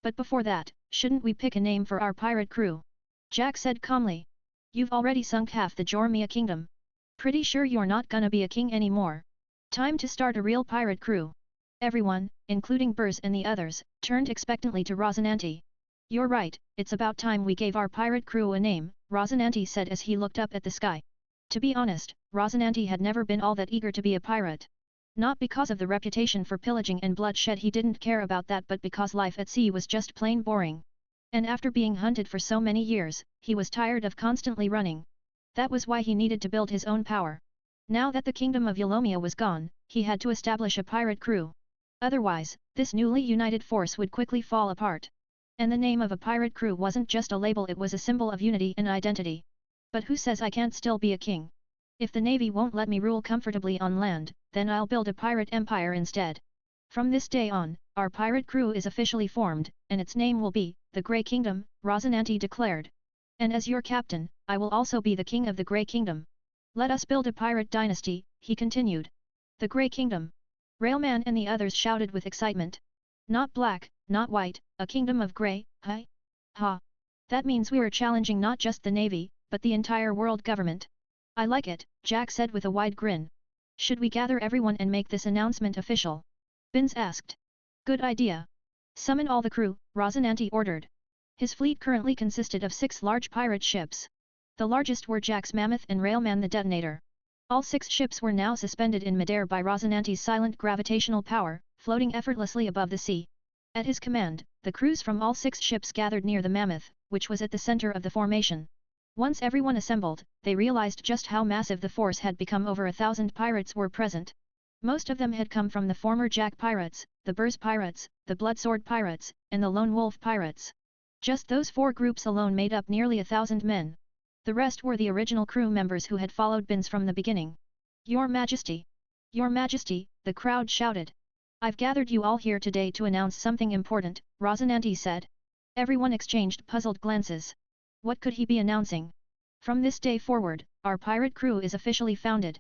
But before that, shouldn't we pick a name for our pirate crew? Jack said calmly. You've already sunk half the Jormia Kingdom. Pretty sure you're not gonna be a king anymore. Time to start a real pirate crew. Everyone, including Burrs and the others, turned expectantly to Rosinante. You're right, it's about time we gave our pirate crew a name, Rosinante said as he looked up at the sky. To be honest, Rosinante had never been all that eager to be a pirate. Not because of the reputation for pillaging and bloodshed, he didn't care about that, but because life at sea was just plain boring. And after being hunted for so many years, he was tired of constantly running. That was why he needed to build his own power. Now that the kingdom of Eulomia was gone, he had to establish a pirate crew. Otherwise, this newly united force would quickly fall apart. And the name of a pirate crew wasn't just a label, it was a symbol of unity and identity. But who says I can't still be a king? If the navy won't let me rule comfortably on land, then I'll build a pirate empire instead. From this day on, our pirate crew is officially formed, and its name will be, the Grey Kingdom, Rosinante declared. And as your captain, I will also be the king of the Grey Kingdom. Let us build a pirate dynasty, he continued. The Grey Kingdom. Railman and the others shouted with excitement. Not black, not white, a kingdom of grey, huh? Ha! That means we are challenging not just the navy, but the entire world government. I like it, Jack said with a wide grin. Should we gather everyone and make this announcement official? Binns asked. Good idea. Summon all the crew, Rosinante ordered. His fleet currently consisted of 6 large pirate ships. The largest were Jack's Mammoth and Railman the Detonator. All 6 ships were now suspended in midair by Rosinante's silent gravitational power, floating effortlessly above the sea. At his command, the crews from all 6 ships gathered near the Mammoth, which was at the center of the formation. Once everyone assembled, they realized just how massive the force had become. Over 1,000 pirates were present. Most of them had come from the former Jack Pirates, the Burrs Pirates, the Bloodsword Pirates, and the Lone Wolf Pirates. Just those 4 groups alone made up nearly 1,000 men. The rest were the original crew members who had followed Binns from the beginning. Your Majesty! Your Majesty! The crowd shouted. I've gathered you all here today to announce something important, Rosinante said. Everyone exchanged puzzled glances. What could he be announcing? From this day forward, our pirate crew is officially founded.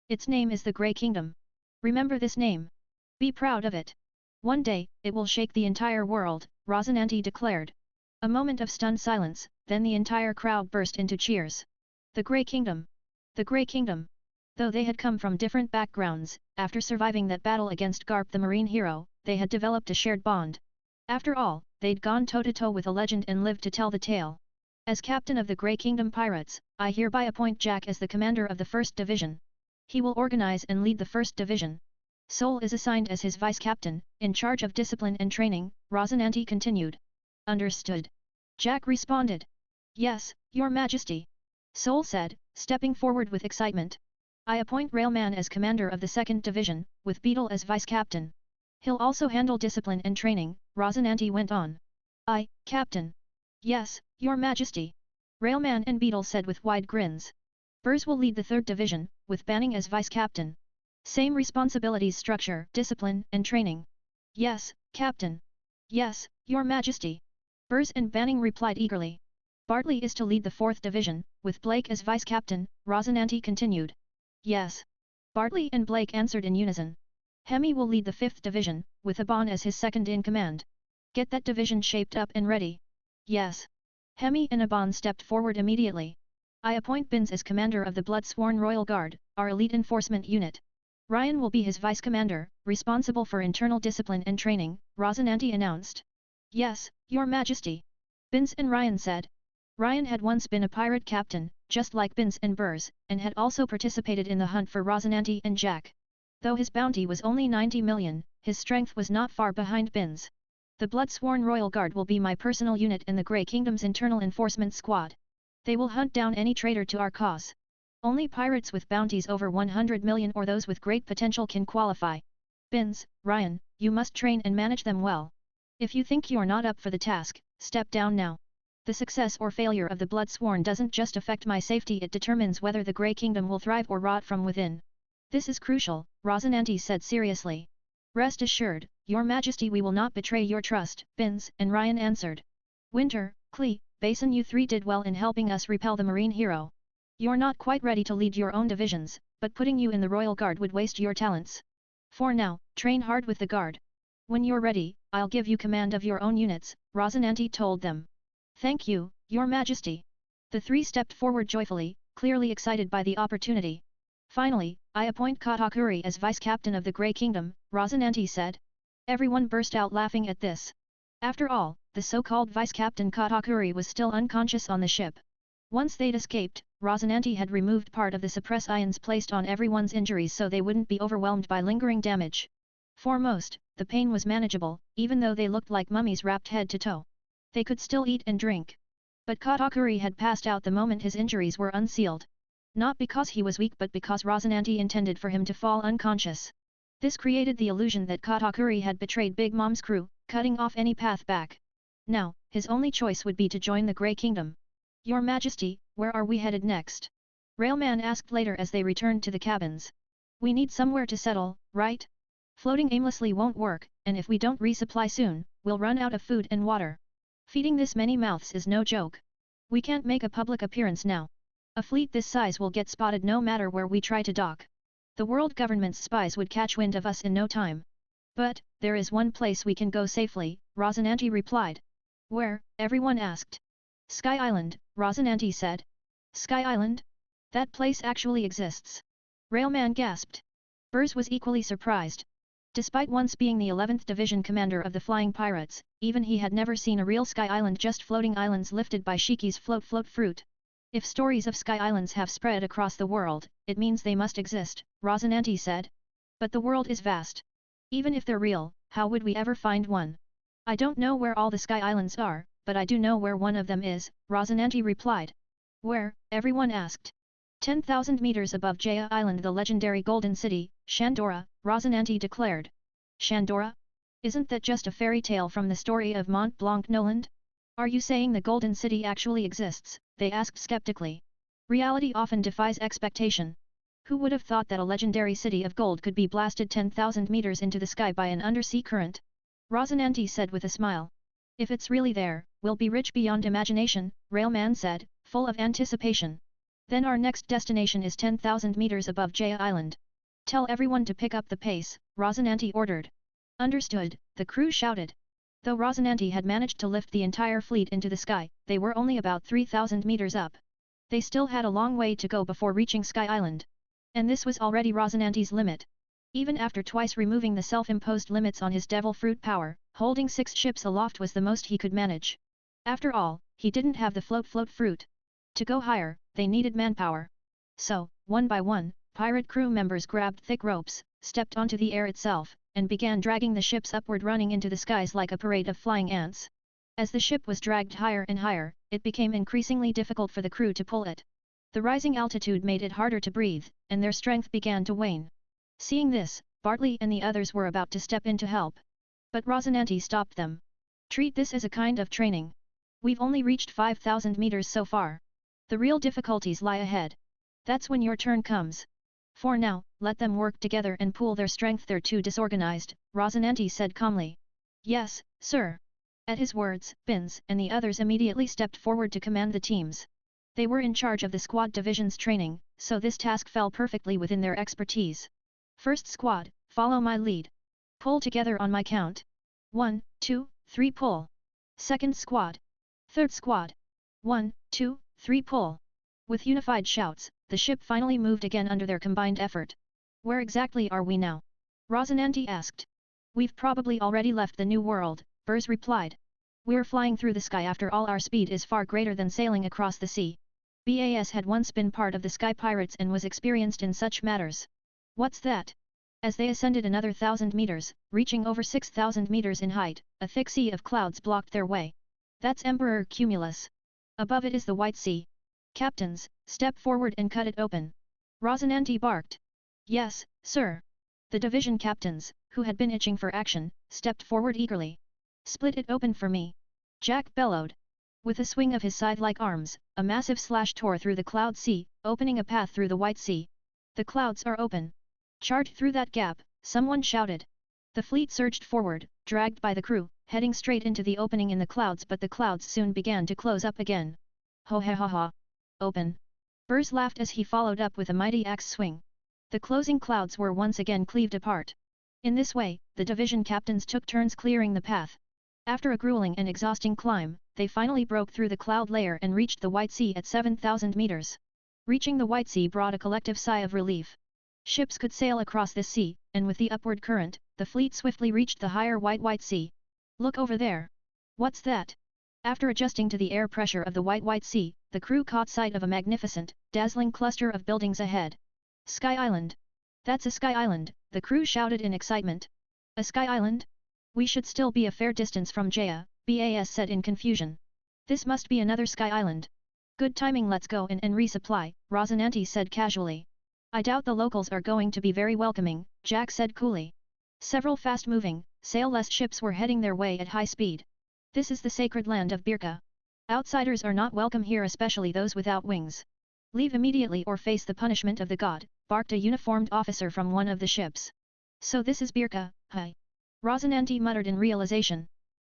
Its name is the Grey Kingdom. Remember this name. Be proud of it. One day, it will shake the entire world, Rosinante declared. A moment of stunned silence, then the entire crowd burst into cheers. The Grey Kingdom! The Grey Kingdom! Though they had come from different backgrounds, after surviving that battle against Garp the marine hero, they had developed a shared bond. After all, they'd gone toe-to-toe with a legend and lived to tell the tale. As captain of the Grey Kingdom Pirates, I hereby appoint Jack as the commander of the 1st Division. He will organize and lead the 1st Division. Sol is assigned as his vice-captain, in charge of discipline and training, Rosinante continued. Understood. Jack responded. Yes, Your Majesty. Sol said, stepping forward with excitement. I appoint Railman as commander of the 2nd Division, with Beetle as vice-captain. He'll also handle discipline and training, Rosinante went on. Captain. Yes, Your Majesty. Railman and Beetle said with wide grins. Burrs will lead the 3rd Division, with Banning as vice-captain. Same responsibilities, structure, discipline, and training. Yes, Captain. Yes, Your Majesty. Burrs and Banning replied eagerly. Bartley is to lead the 4th Division, with Blake as vice-captain, Rosinante continued. Yes. Bartley and Blake answered in unison. Hemi will lead the 5th Division, with Aban as his second-in-command. Get that division shaped up and ready. Yes. Hemi and Aban stepped forward immediately. I appoint Binns as commander of the Blood-Sworn Royal Guard, our elite enforcement unit. Ryan will be his vice-commander, responsible for internal discipline and training, Rosinante announced. Yes, Your Majesty. Binns and Ryan said. Ryan had once been a pirate captain, just like Binns and Burrs, and had also participated in the hunt for Rosinante and Jack. Though his bounty was only 90 million, his strength was not far behind Binns. The Blood-Sworn Royal Guard will be my personal unit in the Grey Kingdom's internal enforcement squad. They will hunt down any traitor to our cause. Only pirates with bounties over 100 million or those with great potential can qualify. Binns, Ryan, you must train and manage them well. If you think you're not up for the task, step down now. The success or failure of the Bloodsworn doesn't just affect my safety, it determines whether the Grey Kingdom will thrive or rot from within. This is crucial, Rosinante said seriously. Rest assured, Your Majesty, we will not betray your trust, Binns and Ryan answered. Winter, Klee, Basin, you 3 did well in helping us repel the marine hero. You're not quite ready to lead your own divisions, but putting you in the Royal Guard would waste your talents. For now, train hard with the Guard. When you're ready, I'll give you command of your own units, Rosinante told them. Thank you, Your Majesty. The 3 stepped forward joyfully, clearly excited by the opportunity. Finally, I appoint Katakuri as vice-captain of the Grey Kingdom, Rosinante said. Everyone burst out laughing at this. After all, the so-called vice-captain Katakuri was still unconscious on the ship. Once they'd escaped, Rosinante had removed part of the suppress ions placed on everyone's injuries so they wouldn't be overwhelmed by lingering damage. For most, the pain was manageable, even though they looked like mummies wrapped head to toe. They could still eat and drink. But Katakuri had passed out the moment his injuries were unsealed. Not because he was weak but because Rosinante intended for him to fall unconscious. This created the illusion that Katakuri had betrayed Big Mom's crew, cutting off any path back. Now, his only choice would be to join the Grey Kingdom. Your Majesty, where are we headed next? Railman asked later as they returned to the cabins. We need somewhere to settle, right? Floating aimlessly won't work, and if we don't resupply soon, we'll run out of food and water. Feeding this many mouths is no joke. We can't make a public appearance now. A fleet this size will get spotted no matter where we try to dock. The world government's spies would catch wind of us in no time. But, there is one place we can go safely, Rosinante replied. Where? Everyone asked. Sky Island, Rosinante said. Sky Island? That place actually exists. Railman gasped. Burs was equally surprised. Despite once being the 11th Division commander of the Flying Pirates, even he had never seen a real Sky Island, just floating islands lifted by Shiki's float fruit. If stories of Sky Islands have spread across the world, it means they must exist, Rosinante said. But the world is vast. Even if they're real, how would we ever find one? I don't know where all the Sky Islands are, but I do know where one of them is, Rosinante replied. Where? Everyone asked. 10,000 meters above Jaya Island, the legendary Golden City, Shandora, Rosinante declared. Shandora? Isn't that just a fairy tale from the story of Mont Blanc Noland? Are you saying the Golden City actually exists? They asked skeptically. Reality often defies expectation. Who would have thought that a legendary city of gold could be blasted 10,000 meters into the sky by an undersea current? Rosinante said with a smile. If it's really there, we'll be rich beyond imagination, Railman said, full of anticipation. Then our next destination is 10,000 meters above Jaya Island. Tell everyone to pick up the pace, Rosinante ordered. Understood, the crew shouted. Though Rosinante had managed to lift the entire fleet into the sky, they were only about 3,000 meters up. They still had a long way to go before reaching Sky Island. And this was already Rosinante's limit. Even after twice removing the self-imposed limits on his devil fruit power, holding 6 ships aloft was the most he could manage. After all, he didn't have the float fruit. To go higher, they needed manpower. So, one by one, pirate crew members grabbed thick ropes, stepped onto the air itself, and began dragging the ships upward, running into the skies like a parade of flying ants. As the ship was dragged higher and higher, it became increasingly difficult for the crew to pull it. The rising altitude made it harder to breathe, and their strength began to wane. Seeing this, Bartley and the others were about to step in to help. But Rosinante stopped them. Treat this as a kind of training. We've only reached 5,000 meters so far. The real difficulties lie ahead. That's when your turn comes. For now, let them work together and pool their strength. They're too disorganized, Rosinante said calmly. Yes, sir. At his words, Bins and the others immediately stepped forward to command the teams. They were in charge of the squad division's training, so this task fell perfectly within their expertise. First squad, follow my lead. Pull together on my count. 1, 2, 3 pull. Second squad. Third squad. 1, 2, 3 pull. With unified shouts, the ship finally moved again under their combined effort. Where exactly are we now? Rosinante asked. We've probably already left the New World, Burs replied. We're flying through the sky. After all, our speed is far greater than sailing across the sea. BAS had once been part of the Sky Pirates and was experienced in such matters. What's that? As they ascended another 1,000 meters, reaching over 6,000 meters in height, a thick sea of clouds blocked their way. That's Emperor Cumulus. Above it is the White Sea. Captains, step forward and cut it open. Rosinante barked. Yes, sir. The division captains, who had been itching for action, stepped forward eagerly. Split it open for me. Jack bellowed. With a swing of his scythe-like arms, a massive slash tore through the cloud sea, opening a path through the White Sea. The clouds are open. Charge through that gap, someone shouted. The fleet surged forward, dragged by the crew, heading straight into the opening in the clouds, but the clouds soon began to close up again. Ho ha ha ha. Open. Burs laughed as he followed up with a mighty axe swing. The closing clouds were once again cleaved apart. In this way, the division captains took turns clearing the path. After a grueling and exhausting climb, they finally broke through the cloud layer and reached the White Sea at 7,000 meters. Reaching the White Sea brought a collective sigh of relief. Ships could sail across this sea, and with the upward current, the fleet swiftly reached the higher White Sea. Look over there. What's that? After adjusting to the air pressure of the white sea, the crew caught sight of a magnificent, dazzling cluster of buildings ahead. Sky Island! That's a sky island, the crew shouted in excitement. A sky island? We should still be a fair distance from Jaya, Bas said in confusion. This must be another sky island. Good timing, let's go in and resupply, Rosinante said casually. I doubt the locals are going to be very welcoming, Jack said coolly. Several fast-moving, sailless ships were heading their way at high speed. This is the sacred land of Birka. Outsiders are not welcome here, especially those without wings. Leave immediately or face the punishment of the god, barked a uniformed officer from one of the ships. So this is Birka, huh? Rosinante muttered in realization.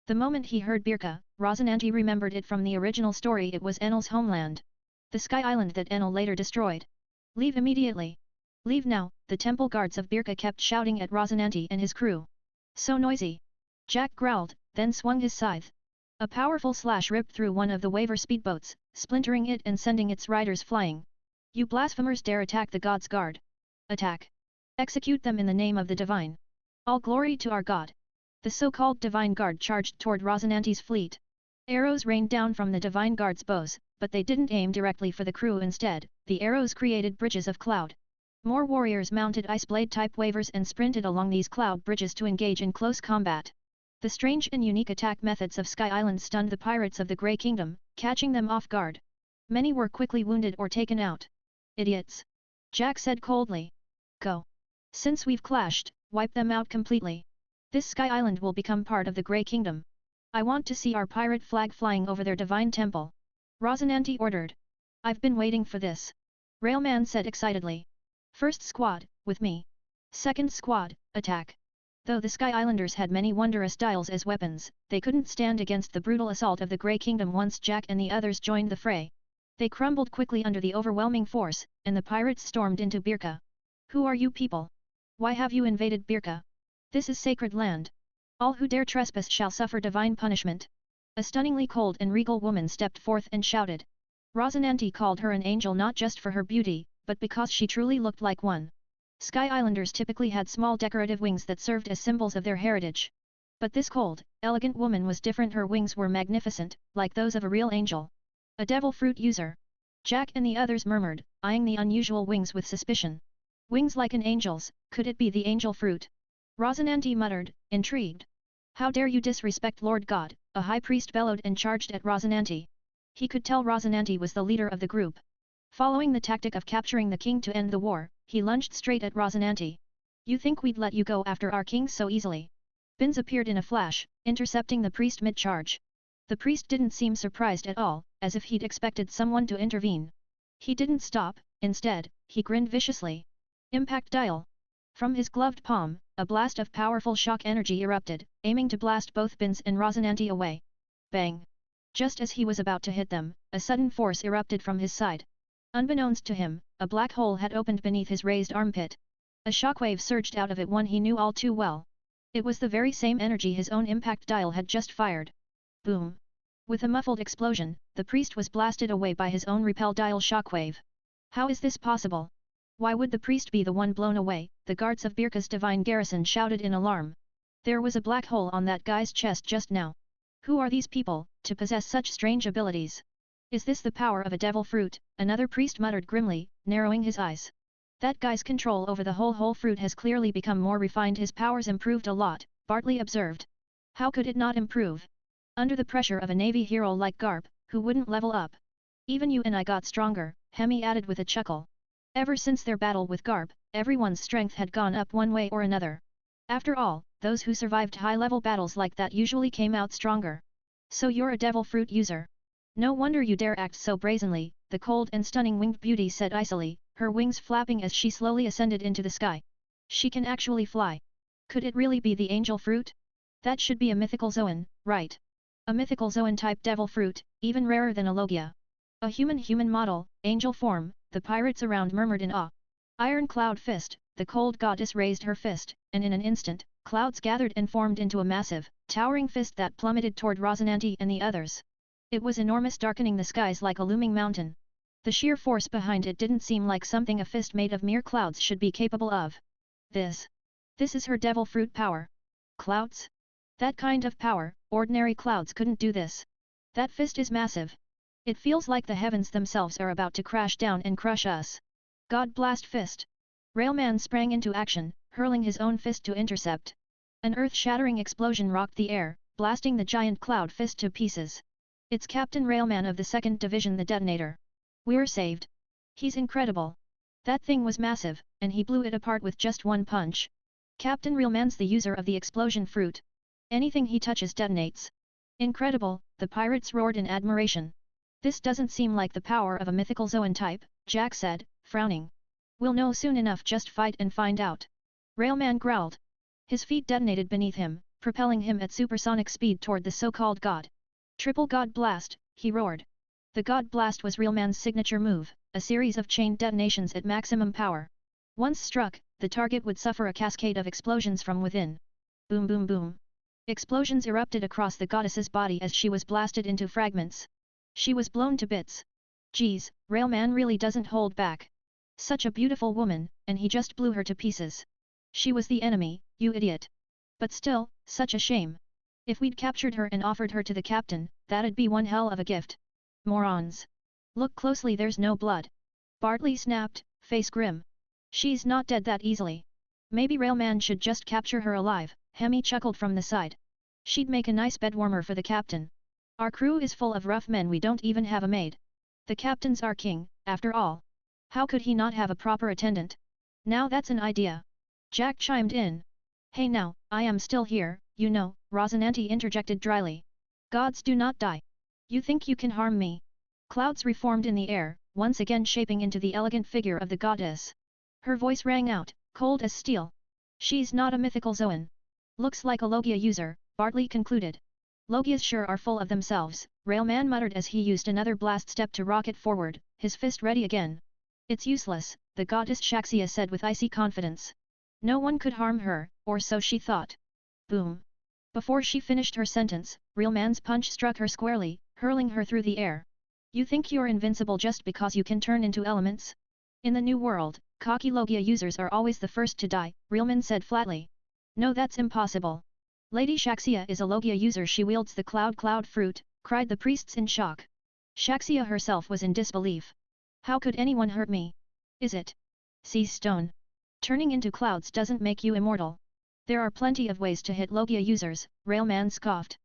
The moment he heard Birka, Rosinante remembered it from the original story. It was Enel's homeland. The sky island that Enel later destroyed. Leave immediately. Leave now, the temple guards of Birka kept shouting at Rosinante and his crew. So noisy. Jack growled, then swung his scythe. A powerful slash ripped through one of the waver speedboats, splintering it and sending its riders flying. You blasphemers dare attack the god's guard. Attack. Execute them in the name of the divine. All glory to our god. The so-called divine guard charged toward Rosinante's fleet. Arrows rained down from the divine guard's bows, but they didn't aim directly for the crew. Instead, the arrows created bridges of cloud. More warriors mounted ice blade-type wavers and sprinted along these cloud bridges to engage in close combat. The strange and unique attack methods of Sky Island stunned the pirates of the Grey Kingdom, catching them off guard. Many were quickly wounded or taken out. Idiots! Jack said coldly. Go. Since we've clashed, wipe them out completely. This Sky Island will become part of the Grey Kingdom. I want to see our pirate flag flying over their divine temple. Rosinante ordered. I've been waiting for this. Railman said excitedly. First squad, with me. Second squad, attack. Though the Sky Islanders had many wondrous dials as weapons, they couldn't stand against the brutal assault of the Grey Kingdom once Jack and the others joined the fray. They crumbled quickly under the overwhelming force, and the pirates stormed into Birka. Who are you people? Why have you invaded Birka? This is sacred land. All who dare trespass shall suffer divine punishment. A stunningly cold and regal woman stepped forth and shouted. Rosinante called her an angel not just for her beauty, but because she truly looked like one. Sky Islanders typically had small decorative wings that served as symbols of their heritage. But this cold, elegant woman was different. Her wings were magnificent, like those of a real angel. A devil fruit user. Jack and the others murmured, eyeing the unusual wings with suspicion. Wings like an angel's, could it be the angel fruit? Rosinante muttered, intrigued. How dare you disrespect Lord God, a high priest bellowed and charged at Rosinante. He could tell Rosinante was the leader of the group. Following the tactic of capturing the king to end the war, he lunged straight at Rosinante. You think we'd let you go after our king so easily? Bins appeared in a flash, intercepting the priest mid-charge. The priest didn't seem surprised at all, as if he'd expected someone to intervene. He didn't stop, instead, he grinned viciously. Impact dial. From his gloved palm, a blast of powerful shock energy erupted, aiming to blast both Bins and Rosinante away. Bang! Just as he was about to hit them, a sudden force erupted from his side. Unbeknownst to him, a black hole had opened beneath his raised armpit. A shockwave surged out of it, one he knew all too well. It was the very same energy his own impact dial had just fired. Boom! With a muffled explosion, the priest was blasted away by his own repel dial shockwave. How is this possible? Why would the priest be the one blown away? The guards of Birka's divine garrison shouted in alarm. There was a black hole on that guy's chest just now. Who are these people, to possess such strange abilities? Is this the power of a devil fruit? Another priest muttered grimly, narrowing his eyes. That guy's control over the whole fruit has clearly become more refined. His powers improved a lot, Bartley observed. How could it not improve? Under the pressure of a navy hero like Garp, who wouldn't level up. Even you and I got stronger, Hemi added with a chuckle. Ever since their battle with Garp, everyone's strength had gone up one way or another. After all, those who survived high-level battles like that usually came out stronger. So you're a devil fruit user. No wonder you dare act so brazenly, the cold and stunning winged beauty said icily, her wings flapping as she slowly ascended into the sky. She can actually fly. Could it really be the angel fruit? That should be a mythical zoan, right? A mythical zoan-type devil fruit, even rarer than a logia. A human model, angel form, the pirates around murmured in awe. Iron Cloud Fist, the cold goddess raised her fist, and in an instant, clouds gathered and formed into a massive, towering fist that plummeted toward Rosinante and the others. It was enormous, darkening the skies like a looming mountain. The sheer force behind it didn't seem like something a fist made of mere clouds should be capable of. This is her devil fruit power. Clouds? That kind of power, ordinary clouds couldn't do this. That fist is massive. It feels like the heavens themselves are about to crash down and crush us. God blast fist! Railman sprang into action, hurling his own fist to intercept. An earth-shattering explosion rocked the air, blasting the giant cloud fist to pieces. It's Captain Railman of the 2nd Division, the detonator. We're saved. He's incredible. That thing was massive, and he blew it apart with just one punch. Captain Railman's the user of the explosion fruit. Anything he touches detonates. Incredible, the pirates roared in admiration. This doesn't seem like the power of a mythical Zoan type, Jack said, frowning. We'll know soon enough, just fight and find out. Railman growled. His feet detonated beneath him, propelling him at supersonic speed toward the so-called god. Triple God Blast, he roared. The God Blast was Railman's signature move, a series of chain detonations at maximum power. Once struck, the target would suffer a cascade of explosions from within. Boom boom boom. Explosions erupted across the goddess's body as she was blasted into fragments. She was blown to bits. Geez, Railman really doesn't hold back. Such a beautiful woman, and he just blew her to pieces. She was the enemy, you idiot. But still, such a shame. If we'd captured her and offered her to the captain, that'd be one hell of a gift. Morons. Look closely, there's no blood. Bartley snapped, face grim. She's not dead that easily. Maybe Railman should just capture her alive, Hemi chuckled from the side. She'd make a nice bedwarmer for the captain. Our crew is full of rough men, we don't even have a maid. The captain's our king, after all. How could he not have a proper attendant? Now that's an idea. Jack chimed in. Hey now, I am still here, you know, Rosinante interjected dryly. Gods do not die. You think you can harm me? Clouds reformed in the air, once again shaping into the elegant figure of the goddess. Her voice rang out, cold as steel. She's not a mythical Zoan. Looks like a Logia user, Bartley concluded. Logias sure are full of themselves, Railman muttered as he used another blast step to rocket forward, his fist ready again. It's useless, the goddess Shaxia said with icy confidence. No one could harm her, or so she thought. Boom. Before she finished her sentence, Railman's punch struck her squarely, hurling her through the air. You think you're invincible just because you can turn into elements? In the new world, cocky Logia users are always the first to die, Railman said flatly. No, that's impossible. Lady Shaxia is a Logia user, she wields the cloud fruit, cried the priests in shock. Shaxia herself was in disbelief. How could anyone hurt me? Is it? Seize stone. Turning into clouds doesn't make you immortal. There are plenty of ways to hit Logia users, Railman scoffed.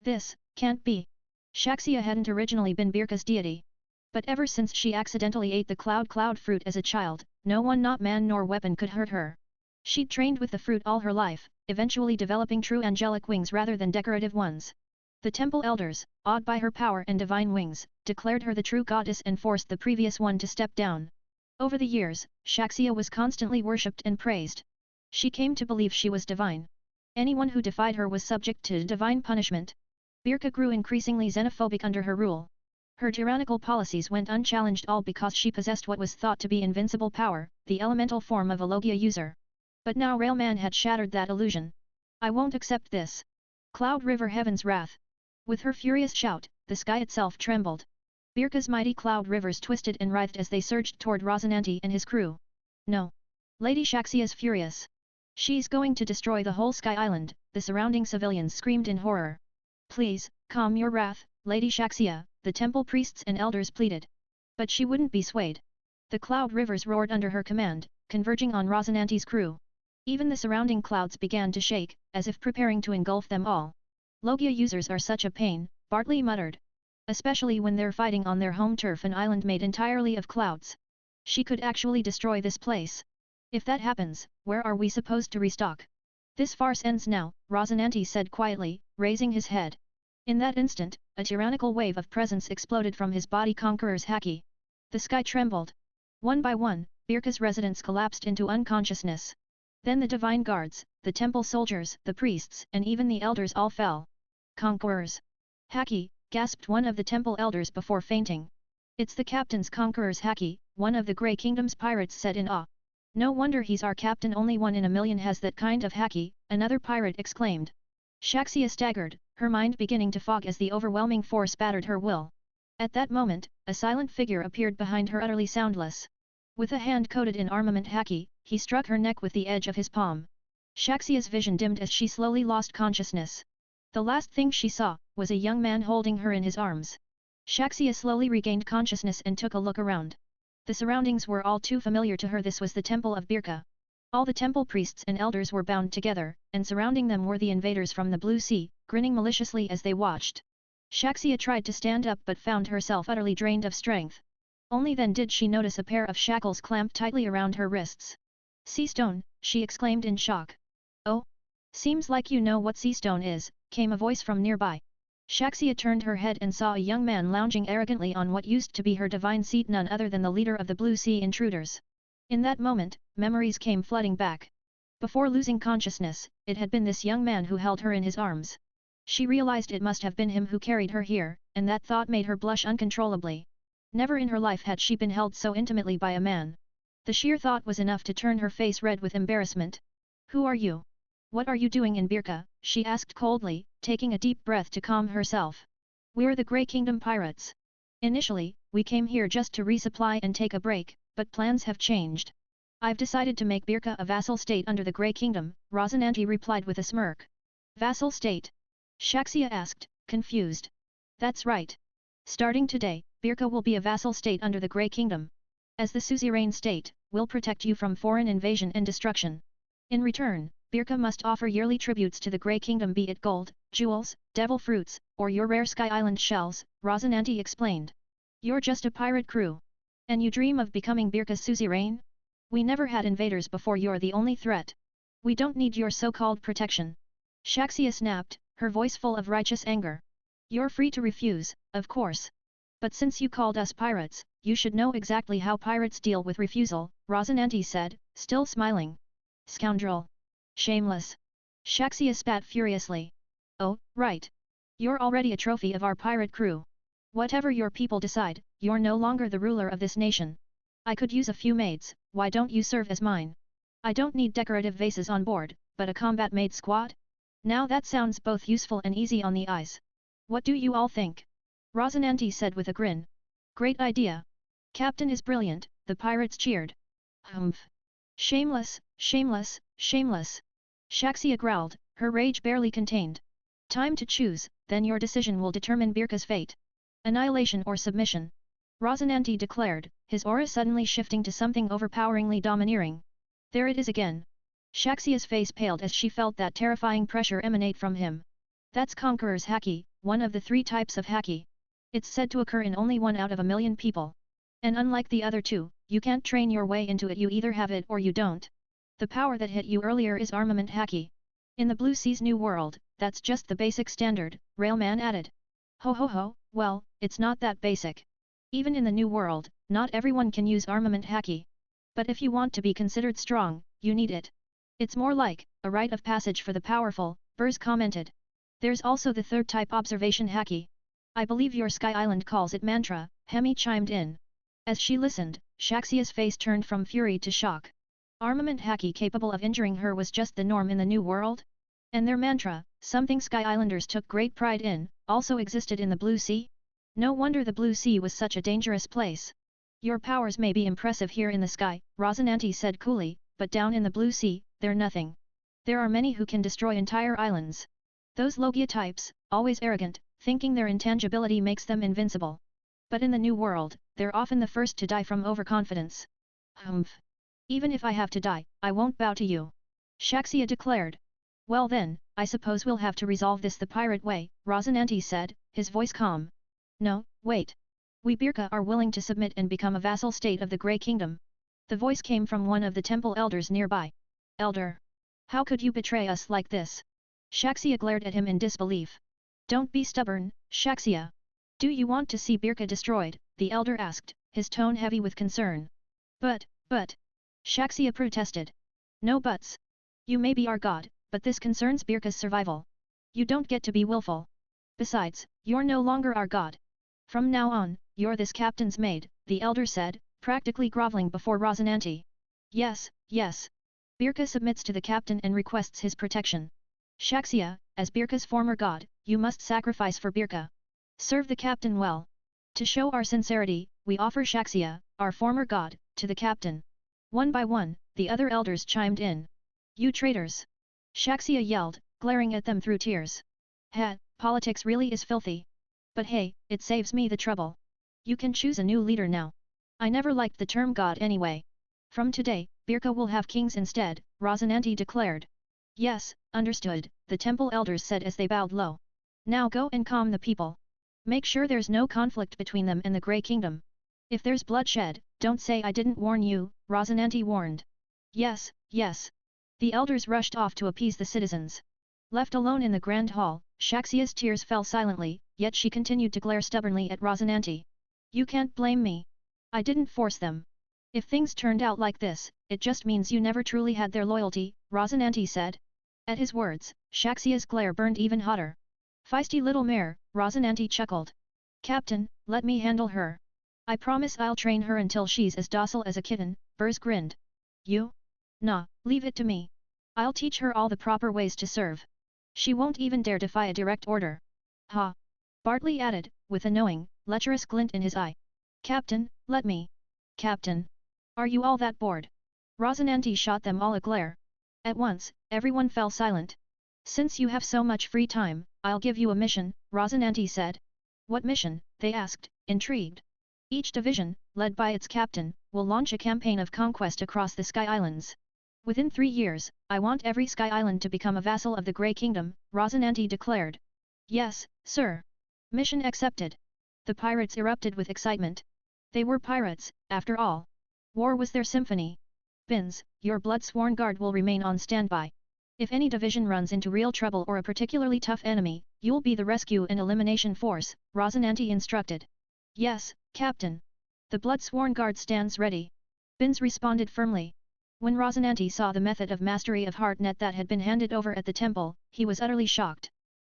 This can't be. Shaxia hadn't originally been Birka's deity. But ever since she accidentally ate the cloud fruit as a child, no one, not man nor weapon, could hurt her. She'd trained with the fruit all her life, eventually developing true angelic wings rather than decorative ones. The temple elders, awed by her power and divine wings, declared her the true goddess and forced the previous one to step down. Over the years, Shaxia was constantly worshipped and praised. She came to believe she was divine. Anyone who defied her was subject to divine punishment. Birka grew increasingly xenophobic under her rule. Her tyrannical policies went unchallenged, all because she possessed what was thought to be invincible power, the elemental form of a Logia user. But now Railman had shattered that illusion. I won't accept this. Cloud River Heaven's wrath. With her furious shout, the sky itself trembled. Birka's mighty cloud rivers twisted and writhed as they surged toward Rosinante and his crew. No. Lady Shaxia's furious. She's going to destroy the whole Sky Island, the surrounding civilians screamed in horror. Please, calm your wrath, Lady Shaxia, the temple priests and elders pleaded. But she wouldn't be swayed. The cloud rivers roared under her command, converging on Rosinante's crew. Even the surrounding clouds began to shake, as if preparing to engulf them all. Logia users are such a pain, Bartley muttered. Especially when they're fighting on their home turf, an island made entirely of clouds. She could actually destroy this place. If that happens, where are we supposed to restock? This farce ends now, Rosinante said quietly, raising his head. In that instant, a tyrannical wave of presence exploded from his body, Conqueror's haki. The sky trembled. One by one, Birka's residents collapsed into unconsciousness. Then the divine guards, the temple soldiers, the priests, and even the elders all fell. Conquerors. Haki, gasped one of the temple elders before fainting. It's the captain's Conqueror's haki, one of the Grey Kingdom's pirates said in awe. No wonder he's our captain, only one in a million has that kind of haki, another pirate exclaimed. Shaxia staggered, her mind beginning to fog as the overwhelming force battered her will. At that moment, a silent figure appeared behind her, utterly soundless. With a hand coated in armament haki, he struck her neck with the edge of his palm. Shaxia's vision dimmed as she slowly lost consciousness. The last thing she saw was a young man holding her in his arms. Shaxia slowly regained consciousness and took a look around. The surroundings were all too familiar to her. This was the temple of Birka. All the temple priests and elders were bound together, and surrounding them were the invaders from the Blue Sea, grinning maliciously as they watched. Shaxia tried to stand up but found herself utterly drained of strength. Only then did she notice a pair of shackles clamped tightly around her wrists. Sea stone, she exclaimed in shock. Oh? Seems like you know what sea stone is, came a voice from nearby. Shaxia turned her head and saw a young man lounging arrogantly on what used to be her divine seat, none other than the leader of the Blue Sea intruders. In that moment, memories came flooding back. Before losing consciousness, it had been this young man who held her in his arms. She realized it must have been him who carried her here, and that thought made her blush uncontrollably. Never in her life had she been held so intimately by a man. The sheer thought was enough to turn her face red with embarrassment. Who are you? What are you doing in Birka? She asked coldly, taking a deep breath to calm herself. We're the Grey Kingdom pirates. Initially, we came here just to resupply and take a break, but plans have changed. I've decided to make Birka a vassal state under the Grey Kingdom, Rosinante replied with a smirk. Vassal state? Shaxia asked, confused. That's right. Starting today, Birka will be a vassal state under the Grey Kingdom. As the suzerain state, we'll protect you from foreign invasion and destruction. In return, Birka must offer yearly tributes to the Grey Kingdom, be it gold, jewels, devil fruits, or your rare Sky Island shells, Rosinante explained. You're just a pirate crew. And you dream of becoming Birka's suzerain? We never had invaders before, you're the only threat. We don't need your so-called protection. Shaxia snapped, her voice full of righteous anger. You're free to refuse, of course. But since you called us pirates, you should know exactly how pirates deal with refusal, Rosinante said, still smiling. Scoundrel! Shameless! Shaxia spat furiously. Oh, right. You're already a trophy of our pirate crew. Whatever your people decide, you're no longer the ruler of this nation. I could use a few maids, why don't you serve as mine? I don't need decorative vases on board, but a combat maid squad? Now that sounds both useful and easy on the eyes. What do you all think? Rosinante said with a grin. Great idea. Captain is brilliant, the pirates cheered. Humph. Shameless, shameless, shameless. Shaxia growled, her rage barely contained. Time to choose, then your decision will determine Birka's fate. Annihilation or submission. Rosinante declared, his aura suddenly shifting to something overpoweringly domineering. There it is again. Shaxia's face paled as she felt that terrifying pressure emanate from him. That's Conqueror's Haki, one of the 3 types of Haki. It's said to occur in only 1 out of a million people. And unlike the other 2, you can't train your way into it, you either have it or you don't. The power that hit you earlier is armament Haki. In the Blue Sea's new world, that's just the basic standard, Railman added. Ho ho ho, well, it's not that basic. Even in the new world, not everyone can use armament Haki. But if you want to be considered strong, you need it. It's more like a rite of passage for the powerful, Burz commented. There's also the 3rd type, observation Haki. I believe your Sky Island calls it mantra, Hemi chimed in. As she listened, Shaxia's face turned from fury to shock. Armament Haki capable of injuring her was just the norm in the new world? And their mantra, something Sky Islanders took great pride in, also existed in the Blue Sea? No wonder the Blue Sea was such a dangerous place. Your powers may be impressive here in the sky, Rosinante said coolly, but down in the Blue Sea, they're nothing. There are many who can destroy entire islands. Those Logia types, always arrogant, thinking their intangibility makes them invincible. But in the new world, they're often the first to die from overconfidence. Humph. Even if I have to die, I won't bow to you. Shaxia declared. Well then, I suppose we'll have to resolve this the pirate way, Rosinante said, his voice calm. No, wait. We Birka are willing to submit and become a vassal state of the Grey Kingdom. The voice came from one of the temple elders nearby. Elder. How could you betray us like this? Shaxia glared at him in disbelief. Don't be stubborn, Shaxia. Do you want to see Birka destroyed? The elder asked, his tone heavy with concern. But. Shaxia protested. No buts. You may be our god, but this concerns Birka's survival. You don't get to be willful. Besides, you're no longer our god. From now on, you're this captain's maid, the elder said, practically groveling before Rosinante. Yes. Birka submits to the captain and requests his protection. Shaxia, as Birka's former god, you must sacrifice for Birka. Serve the captain well. To show our sincerity, we offer Shaxia, our former god, to the captain. One by one, the other elders chimed in. You traitors! Shaxia yelled, glaring at them through tears. Politics really is filthy. But hey, it saves me the trouble. You can choose a new leader now. I never liked the term god anyway. From today, Birka will have kings instead, Rosinante declared. Yes, understood, the temple elders said as they bowed low. Now go and calm the people. Make sure there's no conflict between them and the Grey Kingdom. If there's bloodshed, don't say I didn't warn you, Rosinante warned. Yes, yes. The elders rushed off to appease the citizens. Left alone in the grand hall, Shaxia's tears fell silently, yet she continued to glare stubbornly at Rosinante. You can't blame me. I didn't force them. If things turned out like this, it just means you never truly had their loyalty, Rosinante said. At his words, Shaxia's glare burned even hotter. Feisty little mare, Rosinante chuckled. Captain, let me handle her. I promise I'll train her until she's as docile as a kitten, Burz grinned. You? Nah, leave it to me. I'll teach her all the proper ways to serve. She won't even dare defy a direct order. Ha! Bartley added, with a knowing, lecherous glint in his eye. Captain, let me. Captain. Are you all that bored? Rosinante shot them all a glare. At once, everyone fell silent. Since you have so much free time, I'll give you a mission, Rosinante said. What mission? They asked, intrigued. Each division, led by its captain, will launch a campaign of conquest across the Sky Islands. Within 3 years, I want every Sky Island to become a vassal of the Grey Kingdom, Rosinante declared. Yes, sir. Mission accepted. The pirates erupted with excitement. They were pirates, after all. War was their symphony. Binz, your blood-sworn guard will remain on standby. If any division runs into real trouble or a particularly tough enemy, you'll be the rescue and elimination force, Rosinante instructed. Yes, Captain. The blood-sworn guard stands ready. Binz responded firmly. When Rosinante saw the method of mastery of Heartnet that had been handed over at the temple, he was utterly shocked.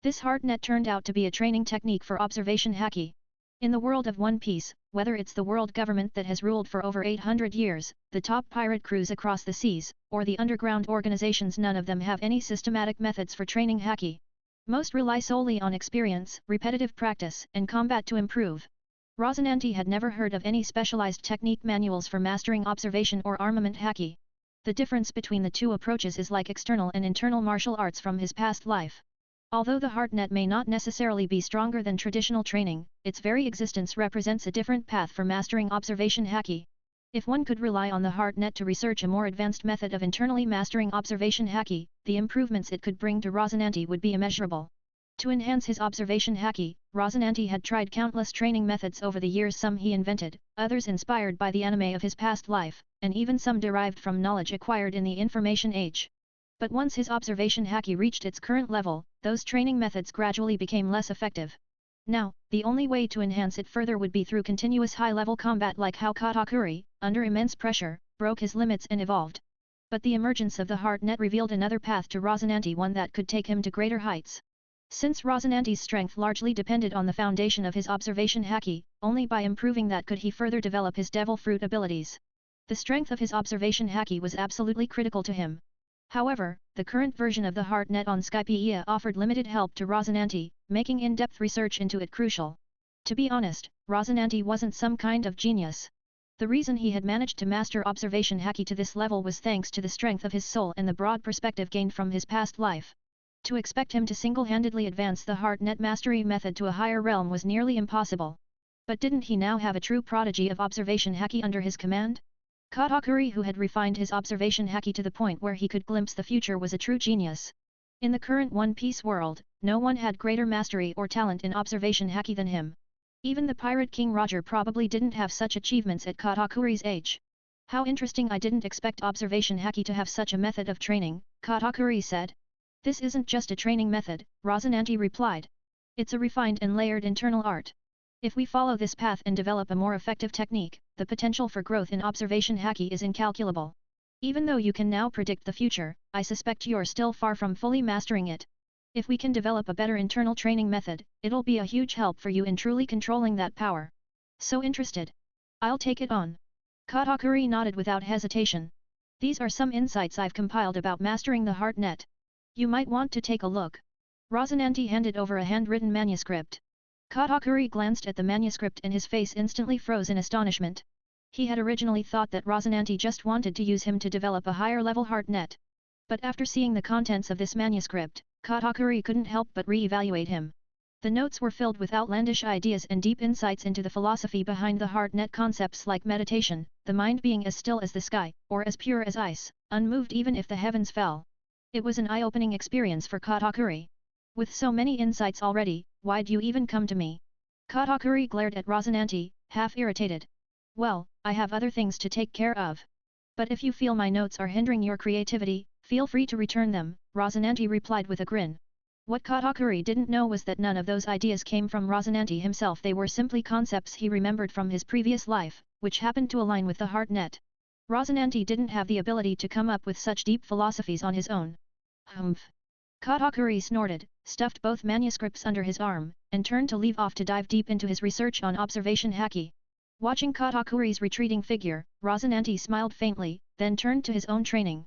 This Heartnet turned out to be a training technique for observation haki. In the world of One Piece, whether it's the world government that has ruled for over 800 years, the top pirate crews across the seas, or the underground organizations, none of them have any systematic methods for training haki. Most rely solely on experience, repetitive practice, and combat to improve. Rosinante had never heard of any specialized technique manuals for mastering observation or armament haki. The difference between the two approaches is like external and internal martial arts from his past life. Although the Heartnet may not necessarily be stronger than traditional training, its very existence represents a different path for mastering observation haki. If one could rely on the Heartnet to research a more advanced method of internally mastering observation haki, the improvements it could bring to Rosinante would be immeasurable. To enhance his observation haki, Rosinante had tried countless training methods over the years, some he invented, others inspired by the anime of his past life, and even some derived from knowledge acquired in the information age. But once his observation haki reached its current level, those training methods gradually became less effective. Now, the only way to enhance it further would be through continuous high-level combat, like how Katakuri, under immense pressure, broke his limits and evolved. But the emergence of the Heartnet revealed another path to Rosinante, one that could take him to greater heights. Since Rosinante's strength largely depended on the foundation of his observation haki, only by improving that could he further develop his devil fruit abilities. The strength of his observation haki was absolutely critical to him. However, the current version of the Heartnet on Skypiea offered limited help to Rosinante, making in-depth research into it crucial. To be honest, Rosinante wasn't some kind of genius. The reason he had managed to master observation haki to this level was thanks to the strength of his soul and the broad perspective gained from his past life. To expect him to single-handedly advance the Heartnet mastery method to a higher realm was nearly impossible. But didn't he now have a true prodigy of observation haki under his command? Katakuri, who had refined his observation haki to the point where he could glimpse the future, was a true genius. In the current One Piece world, no one had greater mastery or talent in observation haki than him. Even the Pirate King Roger probably didn't have such achievements at Katakuri's age. How interesting, I didn't expect observation haki to have such a method of training, Katakuri said. This isn't just a training method, Rosinante replied. It's a refined and layered internal art. If we follow this path and develop a more effective technique, the potential for growth in observation haki is incalculable. Even though you can now predict the future, I suspect you're still far from fully mastering it. If we can develop a better internal training method, it'll be a huge help for you in truly controlling that power. So interested? I'll take it on. Katakuri nodded without hesitation. These are some insights I've compiled about mastering the Heartnet. You might want to take a look. Rosinante handed over a handwritten manuscript. Katakuri glanced at the manuscript and his face instantly froze in astonishment. He had originally thought that Rosinante just wanted to use him to develop a higher-level Heartnet. But after seeing the contents of this manuscript, Katakuri couldn't help but re-evaluate him. The notes were filled with outlandish ideas and deep insights into the philosophy behind the heart net concepts like meditation, the mind being as still as the sky, or as pure as ice, unmoved even if the heavens fell. It was an eye-opening experience for Katakuri. With so many insights already, why'd you even come to me? Katakuri glared at Rosinante, half irritated. Well, I have other things to take care of. But if you feel my notes are hindering your creativity, feel free to return them, Rosinante replied with a grin. What Katakuri didn't know was that none of those ideas came from Rosinante himself, they were simply concepts he remembered from his previous life, which happened to align with the heart net. Rosinante didn't have the ability to come up with such deep philosophies on his own. Humph. Katakuri snorted, stuffed both manuscripts under his arm, and turned to leave off to dive deep into his research on observation haki. Watching Katakuri's retreating figure, Rosinante smiled faintly, then turned to his own training.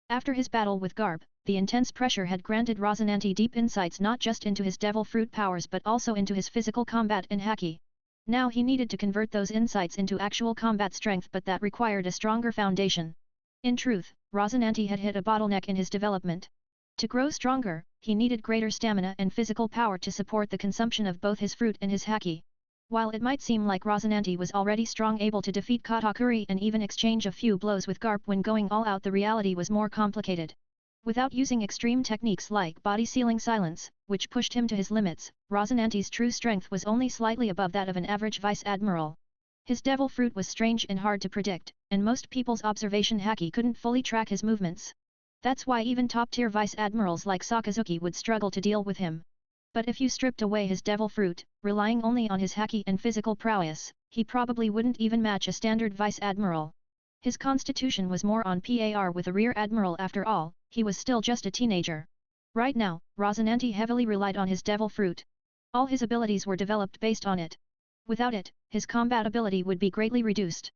After his battle with Garb, the intense pressure had granted Rosinante deep insights not just into his devil fruit powers but also into his physical combat and haki. Now he needed to convert those insights into actual combat strength, but that required a stronger foundation. In truth, Rosinante had hit a bottleneck in his development. To grow stronger, he needed greater stamina and physical power to support the consumption of both his fruit and his haki. While it might seem like Rosinante was already strong, able to defeat Katakuri and even exchange a few blows with Garp when going all out, the reality was more complicated. Without using extreme techniques like body sealing silence, which pushed him to his limits, Rosinante's true strength was only slightly above that of an average vice admiral. His devil fruit was strange and hard to predict, and most people's observation haki couldn't fully track his movements. That's why even top-tier vice admirals like Sakazuki would struggle to deal with him. But if you stripped away his devil fruit, relying only on his haki and physical prowess, he probably wouldn't even match a standard vice admiral. His constitution was more on par with a rear admiral. After all, he was still just a teenager. Right now, Rosinante heavily relied on his devil fruit. All his abilities were developed based on it. Without it, his combat ability would be greatly reduced.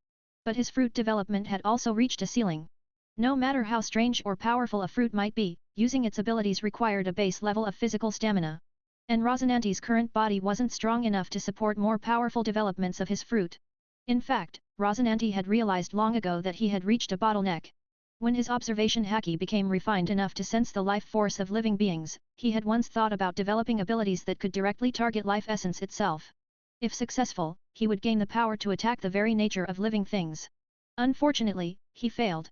But his fruit development had also reached a ceiling. No matter how strange or powerful a fruit might be, using its abilities required a base level of physical stamina. And Rosinante's current body wasn't strong enough to support more powerful developments of his fruit. In fact, Rosinante had realized long ago that he had reached a bottleneck. When his observation haki became refined enough to sense the life force of living beings, he had once thought about developing abilities that could directly target life essence itself. If successful, he would gain the power to attack the very nature of living things. Unfortunately, he failed.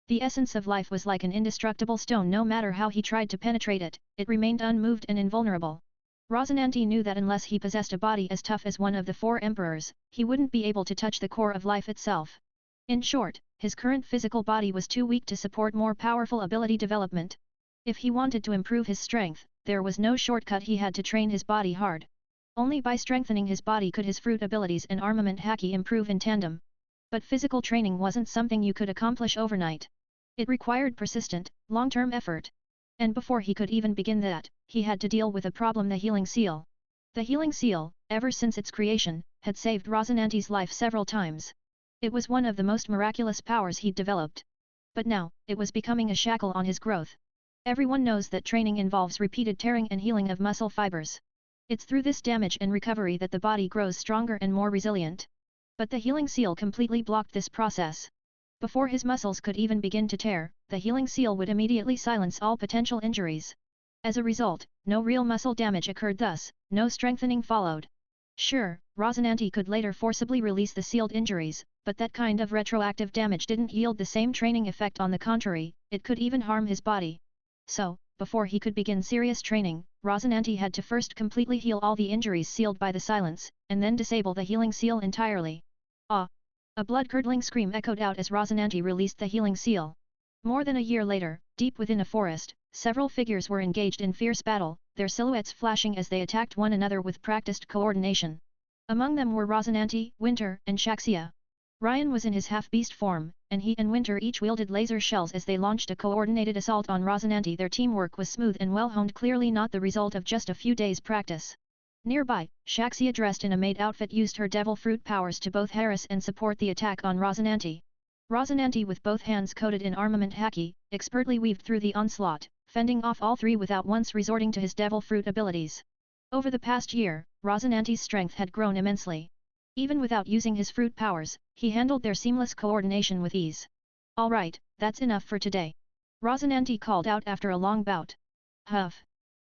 The essence of life was like an indestructible stone. No matter how he tried to penetrate it, it remained unmoved and invulnerable. Rosinante knew that unless he possessed a body as tough as one of the four emperors, he wouldn't be able to touch the core of life itself. In short, his current physical body was too weak to support more powerful ability development. If he wanted to improve his strength, there was no shortcut. He had to train his body hard. Only by strengthening his body could his fruit abilities and armament haki improve in tandem. But physical training wasn't something you could accomplish overnight. It required persistent, long-term effort. And before he could even begin that, he had to deal with a problem: the healing seal. The healing seal, ever since its creation, had saved Rosinante's life several times. It was one of the most miraculous powers he'd developed. But now, it was becoming a shackle on his growth. Everyone knows that training involves repeated tearing and healing of muscle fibers. It's through this damage and recovery that the body grows stronger and more resilient. But the healing seal completely blocked this process. Before his muscles could even begin to tear, the healing seal would immediately silence all potential injuries. As a result, no real muscle damage occurred, thus, no strengthening followed. Sure, Rosinante could later forcibly release the sealed injuries, but that kind of retroactive damage didn't yield the same training effect. On the contrary, it could even harm his body. So, before he could begin serious training, Rosinante had to first completely heal all the injuries sealed by the silence, and then disable the healing seal entirely. Ah! A blood-curdling scream echoed out as Rosinante released the healing seal. More than a year later, deep within a forest, several figures were engaged in fierce battle, their silhouettes flashing as they attacked one another with practiced coordination. Among them were Rosinante, Winter, and Shaxia. Ryan was in his half-beast form, and he and Winter each wielded laser shells as they launched a coordinated assault on Rosinante. Their teamwork was smooth and well-honed, clearly not the result of just a few days' practice. Nearby, Shaxia, dressed in a maid outfit, used her devil fruit powers to both harass and support the attack on Rosinante. Rosinante, with both hands coated in armament haki, expertly weaved through the onslaught, fending off all three without once resorting to his devil fruit abilities. Over the past year, Rosinante's strength had grown immensely. Even without using his fruit powers, he handled their seamless coordination with ease. "Alright, that's enough for today," Rosinante called out after a long bout. "Huff!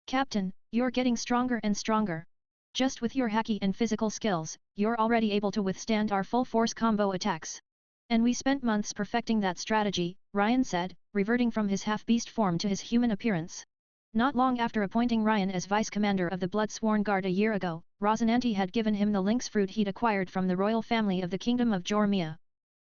Captain, you're getting stronger and stronger. Just with your haki and physical skills, you're already able to withstand our full-force combo attacks. And we spent months perfecting that strategy, Ryan said, reverting from his half-beast form to his human appearance. Not long after appointing Ryan as vice-commander of the Blood-Sworn Guard a year ago, Rosinante had given him the lynx fruit he'd acquired from the royal family of the Kingdom of Jormia.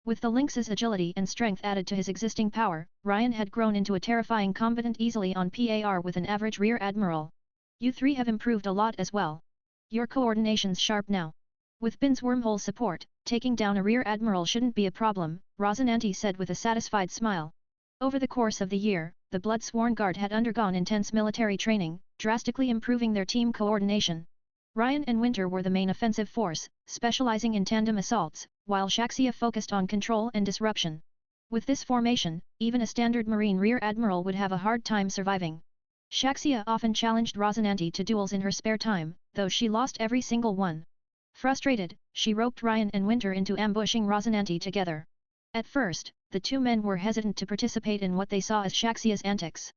With the lynx's agility and strength added to his existing power, Ryan had grown into a terrifying combatant easily on par with an average rear admiral. You three have improved a lot as well. Your coordination's sharp now. With Bin's wormhole support, taking down a rear admiral shouldn't be a problem, Rosinante said with a satisfied smile. Over the course of the year, the Blood-Sworn Guard had undergone intense military training, drastically improving their team coordination. Ryan and Winter were the main offensive force, specializing in tandem assaults, while Shaxia focused on control and disruption. With this formation, even a standard marine rear admiral would have a hard time surviving. Shaxia often challenged Rosinante to duels in her spare time, though she lost every single one. Frustrated, she roped Ryan and Winter into ambushing Rosinante together. At first, the two men were hesitant to participate in what they saw as Shaxia's antics.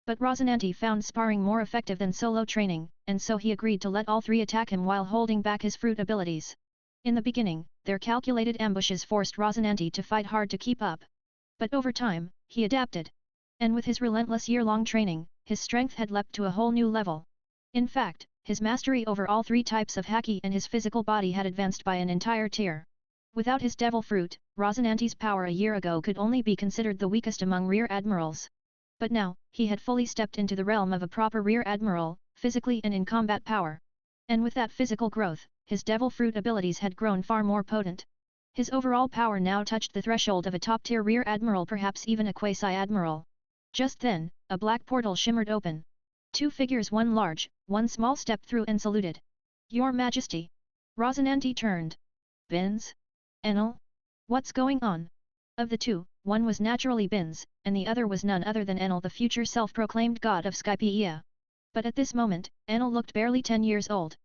But Rosinante found sparring more effective than solo training, and so he agreed to let all three attack him while holding back his fruit abilities. In the beginning, their calculated ambushes forced Rosinante to fight hard to keep up. But over time, he adapted. And with his relentless year-long training, his strength had leapt to a whole new level. In fact, his mastery over all three types of haki and his physical body had advanced by an entire tier. Without his devil fruit, Rosinante's power a year ago could only be considered the weakest among rear admirals. But now, he had fully stepped into the realm of a proper rear admiral, physically and in combat power. And with that physical growth, his devil fruit abilities had grown far more potent. His overall power now touched the threshold of a top-tier rear admiral, perhaps even a quasi-admiral. Just then, a black portal shimmered open. Two figures, one large, one small, stepped through and saluted. Your Majesty. Rosinante turned. Bins? Enel? What's going on? Of the two, one was naturally Bins, and the other was none other than Enel, the future self-proclaimed god of Skypiea. But at this moment, Enel looked barely 10 years old.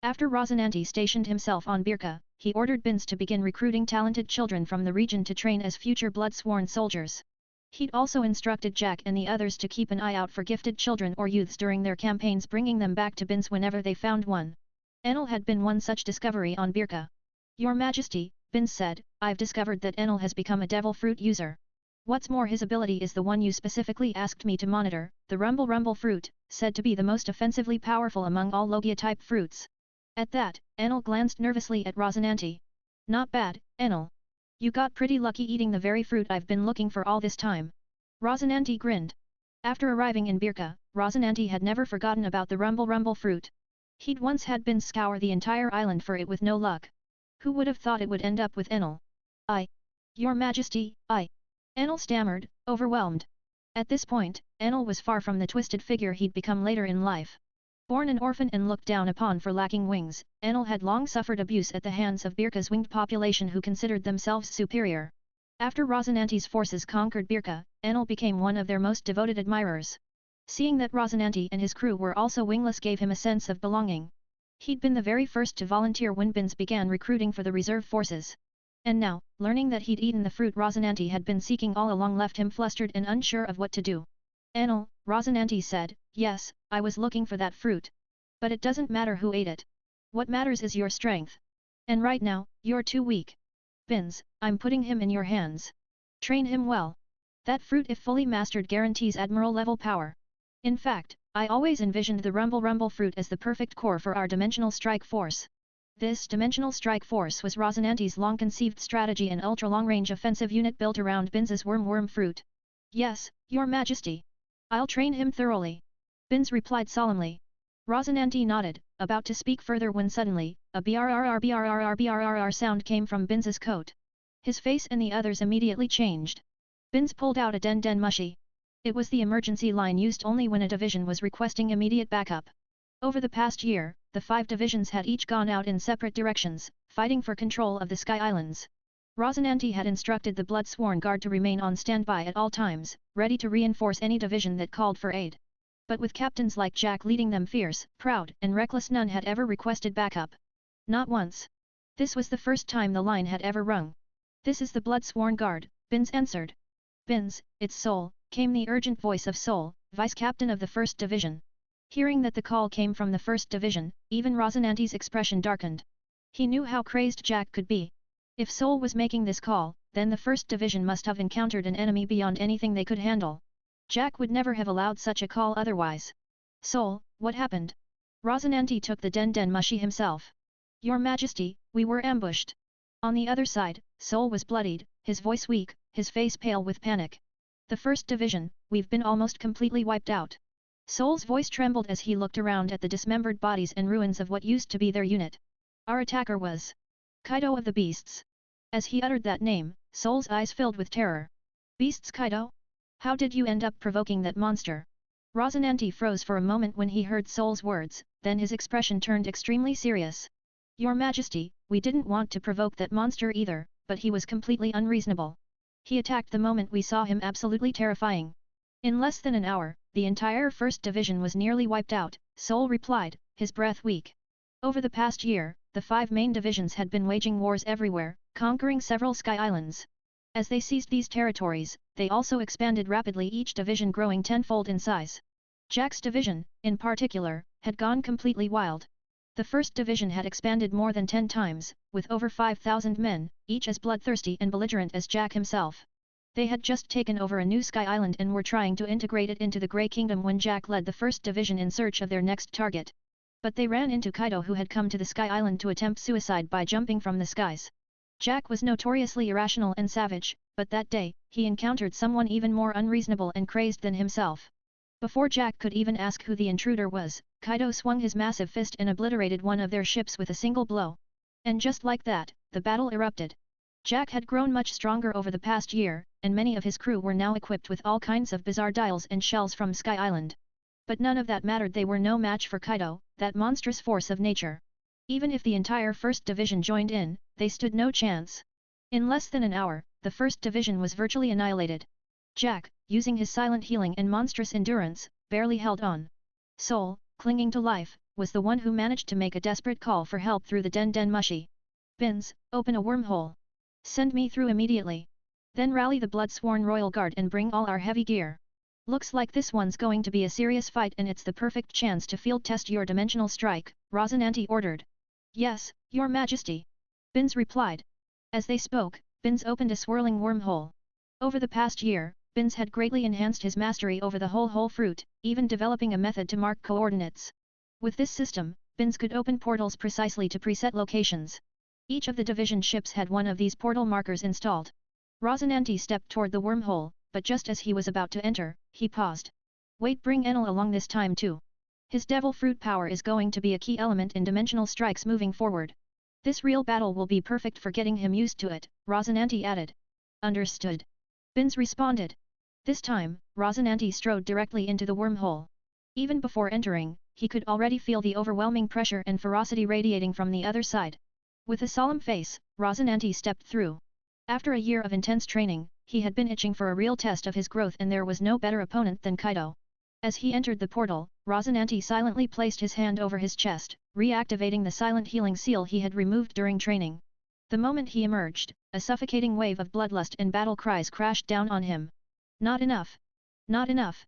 After Rosinante stationed himself on Birka, he ordered Bins to begin recruiting talented children from the region to train as future blood-sworn soldiers. He'd also instructed Jack and the others to keep an eye out for gifted children or youths during their campaigns, bringing them back to Bins whenever they found one. Enel had been one such discovery on Birka. Your Majesty, Bins said, I've discovered that Enel has become a devil fruit user. What's more, his ability is the one you specifically asked me to monitor, the rumble fruit, said to be the most offensively powerful among all Logia-type fruits. At that, Enel glanced nervously at Rosinante. Not bad, Enel. You got pretty lucky eating the very fruit I've been looking for all this time. Rosinante grinned. After arriving in Birka, Rosinante had never forgotten about the rumble fruit. He'd once had Bins scour the entire island for it with no luck. Who would have thought it would end up with Enel? Your Majesty, Enel stammered, overwhelmed. At this point, Enel was far from the twisted figure he'd become later in life. Born an orphan and looked down upon for lacking wings, Enel had long suffered abuse at the hands of Birka's winged population, who considered themselves superior. After Rosinante's forces conquered Birka, Enel became one of their most devoted admirers. Seeing that Rosinante and his crew were also wingless gave him a sense of belonging. He'd been the very first to volunteer when Bins began recruiting for the reserve forces. And now, learning that he'd eaten the fruit Rosinante had been seeking all along left him flustered and unsure of what to do. Enel, Rosinante said, yes, I was looking for that fruit. But it doesn't matter who ate it. What matters is your strength. And right now, you're too weak. Bins, I'm putting him in your hands. Train him well. That fruit, if fully mastered, guarantees admiral-level power. In fact, I always envisioned the rumble fruit as the perfect core for our dimensional strike force. This dimensional strike force was Rosinante's long-conceived strategy, an ultra-long-range offensive unit built around Bins's worm fruit. Yes, Your Majesty. I'll train him thoroughly. Bins replied solemnly. Rosinante nodded, about to speak further when suddenly, a brrrr sound came from Bins's coat. His face and the others immediately changed. Bins pulled out a den mushi. It was the emergency line used only when a division was requesting immediate backup. Over the past year, the 5 divisions had each gone out in separate directions, fighting for control of the Sky Islands. Rosinante had instructed the Blood-Sworn Guard to remain on standby at all times, ready to reinforce any division that called for aid. But with captains like Jack leading them, fierce, proud, and reckless, none had ever requested backup. Not once. This was the first time the line had ever rung. This is the Blood-Sworn Guard, Bins answered. Bins, it's Sol, came the urgent voice of Sol, vice-captain of the 1st Division. Hearing that the call came from the first division, even Rosinante's expression darkened. He knew how crazed Jack could be. If Soul was making this call, then the first division must have encountered an enemy beyond anything they could handle. Jack would never have allowed such a call otherwise. Soul, what happened? Rosinante took the den mushi himself. Your Majesty, we were ambushed. On the other side, Soul was bloodied, his voice weak, his face pale with panic. The first division, we've been almost completely wiped out. Soul's voice trembled as he looked around at the dismembered bodies and ruins of what used to be their unit. Our attacker was Kaido of the Beasts. As he uttered that name, Soul's eyes filled with terror. Beasts Kaido? How did you end up provoking that monster? Rosinante froze for a moment when he heard Soul's words, then his expression turned extremely serious. Your Majesty, we didn't want to provoke that monster either, but he was completely unreasonable. He attacked the moment we saw him, absolutely terrifying. In less than an hour, the entire first division was nearly wiped out, Soul replied, his breath weak. Over the past year, the 5 main divisions had been waging wars everywhere, conquering several sky islands. As they seized these territories, they also expanded rapidly, each division growing tenfold in size. Jack's division, in particular, had gone completely wild. The first division had expanded more than 10 times, with over 5,000 men, each as bloodthirsty and belligerent as Jack himself. They had just taken over a new sky island and were trying to integrate it into the Grey Kingdom when Jack led the first division in search of their next target. But they ran into Kaido, who had come to the Sky Island to attempt suicide by jumping from the skies. Jack was notoriously irrational and savage, but that day, he encountered someone even more unreasonable and crazed than himself. Before Jack could even ask who the intruder was, Kaido swung his massive fist and obliterated one of their ships with a single blow. And just like that, the battle erupted. Jack had grown much stronger over the past year, and many of his crew were now equipped with all kinds of bizarre dials and shells from Sky Island. But none of that mattered, they were no match for Kaido, that monstrous force of nature. Even if the entire first division joined in, they stood no chance. In less than an hour, the first division was virtually annihilated. Jack, using his silent healing and monstrous endurance, barely held on. Soul, clinging to life, was the one who managed to make a desperate call for help through the den mushi. Bins, open a wormhole. Send me through immediately. Then rally the blood-sworn royal guard and bring all our heavy gear. Looks like this one's going to be a serious fight, and it's the perfect chance to field test your dimensional strike, Rosinante ordered. Yes, Your Majesty. Bins replied. As they spoke, Bins opened a swirling wormhole. Over the past year, Bins had greatly enhanced his mastery over the whole fruit, even developing a method to mark coordinates. With this system, Bins could open portals precisely to preset locations. Each of the division ships had one of these portal markers installed. Rosinante stepped toward the wormhole, but just as he was about to enter, he paused. Wait, bring Enel along this time too. His devil fruit power is going to be a key element in dimensional strikes moving forward. This real battle will be perfect for getting him used to it, Rosinante added. Understood. Bins responded. This time, Rosinante strode directly into the wormhole. Even before entering, he could already feel the overwhelming pressure and ferocity radiating from the other side. With a solemn face, Rosinante stepped through. After a year of intense training, he had been itching for a real test of his growth, and there was no better opponent than Kaido. As he entered the portal, Rosinante silently placed his hand over his chest, reactivating the silent healing seal he had removed during training. The moment he emerged, a suffocating wave of bloodlust and battle cries crashed down on him. Not enough! Not enough!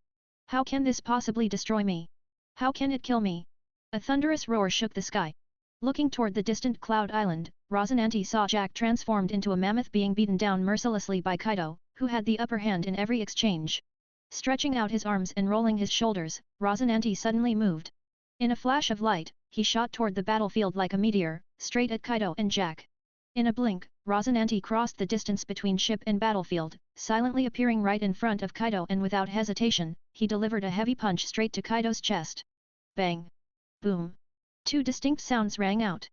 How can this possibly destroy me? How can it kill me? A thunderous roar shook the sky. Looking toward the distant Cloud Island, Rosinante saw Jack transformed into a mammoth being beaten down mercilessly by Kaido, who had the upper hand in every exchange. Stretching out his arms and rolling his shoulders, Rosinante suddenly moved. In a flash of light, he shot toward the battlefield like a meteor, straight at Kaido and Jack. In a blink, Rosinante crossed the distance between ship and battlefield, silently appearing right in front of Kaido, and without hesitation, he delivered a heavy punch straight to Kaido's chest. Bang! Boom! Two distinct sounds rang out.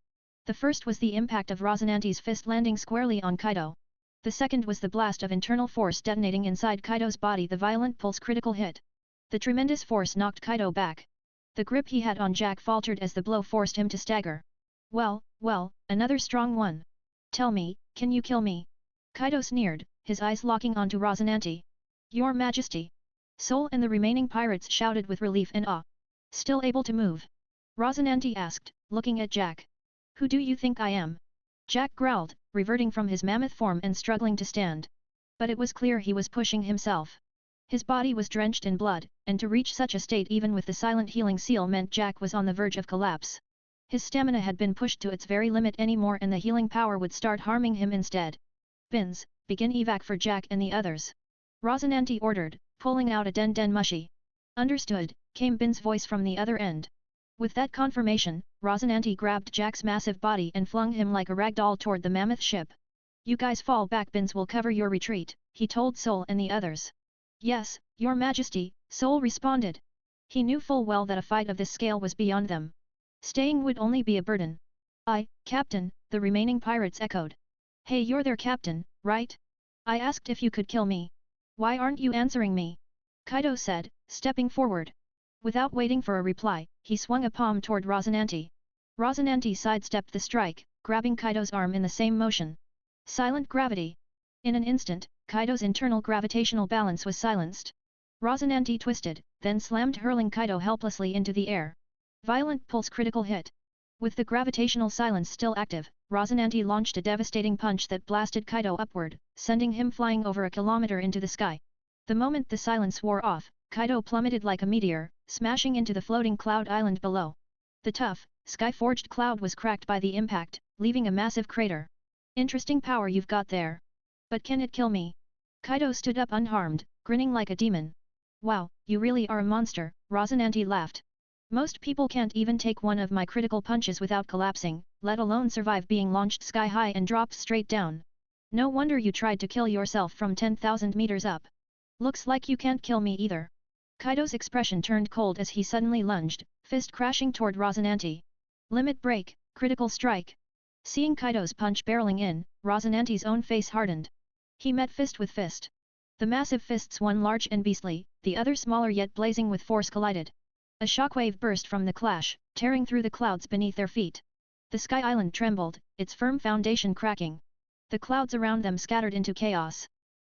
The first was the impact of Rosinante's fist landing squarely on Kaido. The second was the blast of internal force detonating inside Kaido's body, the violent pulse critical hit. The tremendous force knocked Kaido back. The grip he had on Jack faltered as the blow forced him to stagger. Well, another strong one. Tell me, can you kill me? Kaido sneered, his eyes locking onto Rosinante. Your Majesty! Soul and the remaining pirates shouted with relief and awe. Still able to move? Rosinante asked, looking at Jack. Who do you think I am? Jack growled, reverting from his mammoth form and struggling to stand. But it was clear he was pushing himself. His body was drenched in blood, and to reach such a state even with the silent healing seal meant Jack was on the verge of collapse. His stamina had been pushed to its very limit anymore and the healing power would start harming him instead. Bins, begin evac for Jack and the others. Rosinante ordered, pulling out a den mushy. Understood, came Bin's voice from the other end. With that confirmation, Rosinante grabbed Jack's massive body and flung him like a rag doll toward the mammoth ship. You guys fall back, Bins will cover your retreat, he told Sol and the others. Yes, your majesty, Sol responded. He knew full well that a fight of this scale was beyond them. Staying would only be a burden. Captain, the remaining pirates echoed. Hey, you're their captain, right? I asked if you could kill me. Why aren't you answering me? Kaido said, stepping forward. Without waiting for a reply, he swung a palm toward Rosinante. Rosinante sidestepped the strike, grabbing Kaido's arm in the same motion. Silent gravity. In an instant, Kaido's internal gravitational balance was silenced. Rosinante twisted, then slammed hurling Kaido helplessly into the air. Violent pulse critical hit. With the gravitational silence still active, Rosinante launched a devastating punch that blasted Kaido upward, sending him flying over a kilometer into the sky. The moment the silence wore off, Kaido plummeted like a meteor, smashing into the floating cloud island below. The tough, sky-forged cloud was cracked by the impact, leaving a massive crater. Interesting power you've got there. But can it kill me? Kaido stood up unharmed, grinning like a demon. Wow, you really are a monster, Rosinante laughed. Most people can't even take one of my critical punches without collapsing, let alone survive being launched sky-high and dropped straight down. No wonder you tried to kill yourself from 10,000 meters up. Looks like you can't kill me either. Kaido's expression turned cold as he suddenly lunged, fist crashing toward Rosinante. Limit break, critical strike. Seeing Kaido's punch barreling in, Rosinante's own face hardened. He met fist with fist. The massive fists, one large and beastly, the other smaller yet blazing with force, collided. A shockwave burst from the clash, tearing through the clouds beneath their feet. The sky island trembled, its firm foundation cracking. The clouds around them scattered into chaos.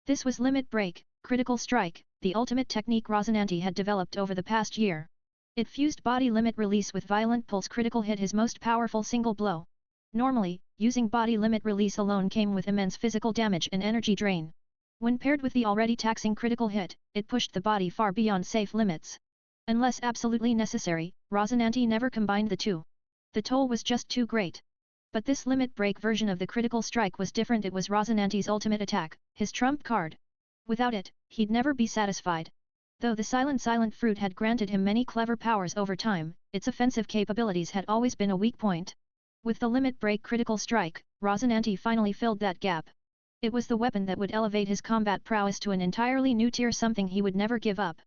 This was limit break, critical strike, the ultimate technique Rosinante had developed over the past year. It fused body limit release with violent pulse critical hit, his most powerful single blow. Normally, using body limit release alone came with immense physical damage and energy drain. When paired with the already taxing critical hit, it pushed the body far beyond safe limits. Unless absolutely necessary, Rosinante never combined the two. The toll was just too great. But this limit break version of the critical strike was different. It was Rosinante's ultimate attack, his trump card. Without it, he'd never be satisfied. Though the silent fruit had granted him many clever powers over time, its offensive capabilities had always been a weak point. With the limit break critical strike, Rosinante finally filled that gap. It was the weapon that would elevate his combat prowess to an entirely new tier, something he would never give up.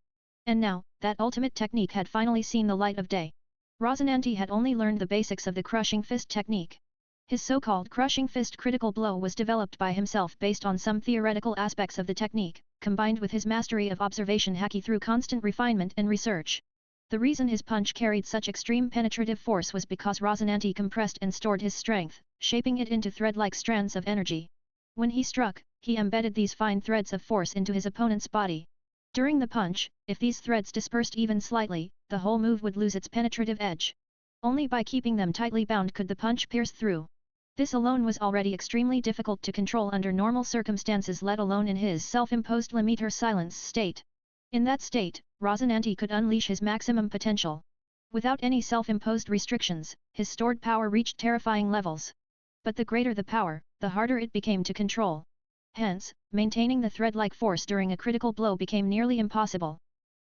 And now, that ultimate technique had finally seen the light of day. Rosinante had only learned the basics of the crushing fist technique. His so-called crushing fist critical blow was developed by himself based on some theoretical aspects of the technique, combined with his mastery of observation haki through constant refinement and research. The reason his punch carried such extreme penetrative force was because Rosinante compressed and stored his strength, shaping it into thread-like strands of energy. When he struck, he embedded these fine threads of force into his opponent's body. During the punch, if these threads dispersed even slightly, the whole move would lose its penetrative edge. Only by keeping them tightly bound could the punch pierce through. This alone was already extremely difficult to control under normal circumstances, let alone in his self-imposed limiter silence state. In that state, Rosinante could unleash his maximum potential. Without any self-imposed restrictions, his stored power reached terrifying levels. But the greater the power, the harder it became to control. Hence, maintaining the thread-like force during a critical blow became nearly impossible.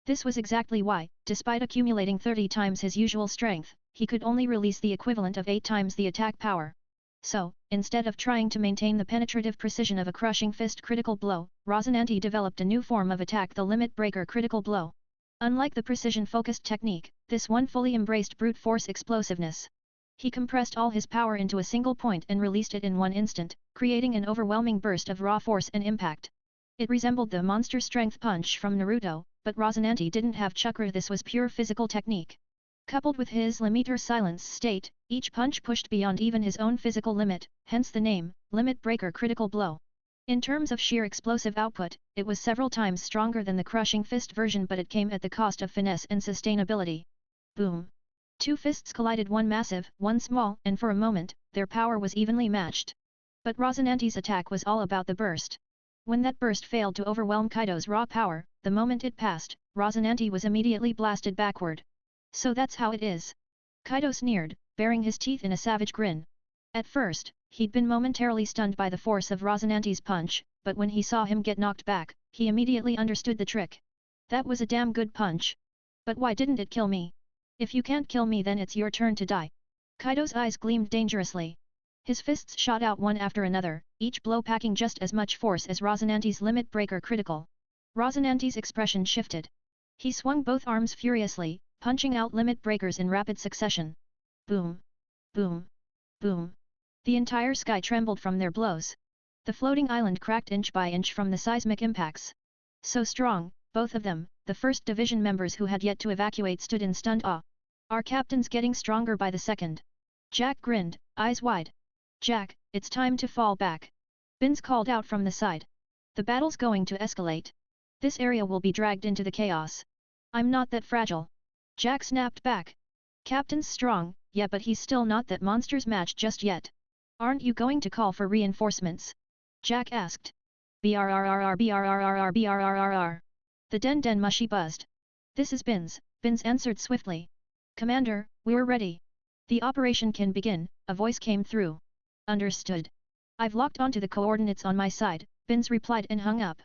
This was exactly why, despite accumulating 30 times his usual strength, he could only release the equivalent of 8 times the attack power. So, instead of trying to maintain the penetrative precision of a crushing fist critical blow, Rosinante developed a new form of attack, the limit breaker critical blow. Unlike the precision-focused technique, this one fully embraced brute force explosiveness. He compressed all his power into a single point and released it in one instant, creating an overwhelming burst of raw force and impact. It resembled the monster strength punch from Naruto, but Rosinante didn't have chakra. This was pure physical technique. Coupled with his limiter silence state, each punch pushed beyond even his own physical limit, hence the name, limit breaker critical blow. In terms of sheer explosive output, it was several times stronger than the crushing fist version, but it came at the cost of finesse and sustainability. Boom! 2 fists collided, one massive, one small, and for a moment, their power was evenly matched. But Rosinante's attack was all about the burst. When that burst failed to overwhelm Kaido's raw power, the moment it passed, Rosinante was immediately blasted backward. So that's how it is. Kaido sneered, baring his teeth in a savage grin. At first, he'd been momentarily stunned by the force of Rosinante's punch, but when he saw him get knocked back, he immediately understood the trick. That was a damn good punch. But why didn't it kill me? If you can't kill me then it's your turn to die. Kaido's eyes gleamed dangerously. His fists shot out one after another, each blow packing just as much force as Rosinante's limit breaker critical. Rosinante's expression shifted. He swung both arms furiously, punching out limit breakers in rapid succession. Boom! Boom! Boom! The entire sky trembled from their blows. The floating island cracked inch by inch from the seismic impacts. So strong, both of them, the first division members who had yet to evacuate stood in stunned awe. Our captain's getting stronger by the second. Jack grinned, eyes wide. Jack, it's time to fall back. Binz called out from the side. The battle's going to escalate. This area will be dragged into the chaos. I'm not that fragile. Jack snapped back. Captain's strong, yeah, but he's still not that monster's match just yet. Aren't you going to call for reinforcements? Jack asked. Brrrr. The den mushy buzzed. This is Binz, Binz answered swiftly. Commander, we're ready. The operation can begin, a voice came through. Understood. I've locked onto the coordinates on my side, Binz replied and hung up.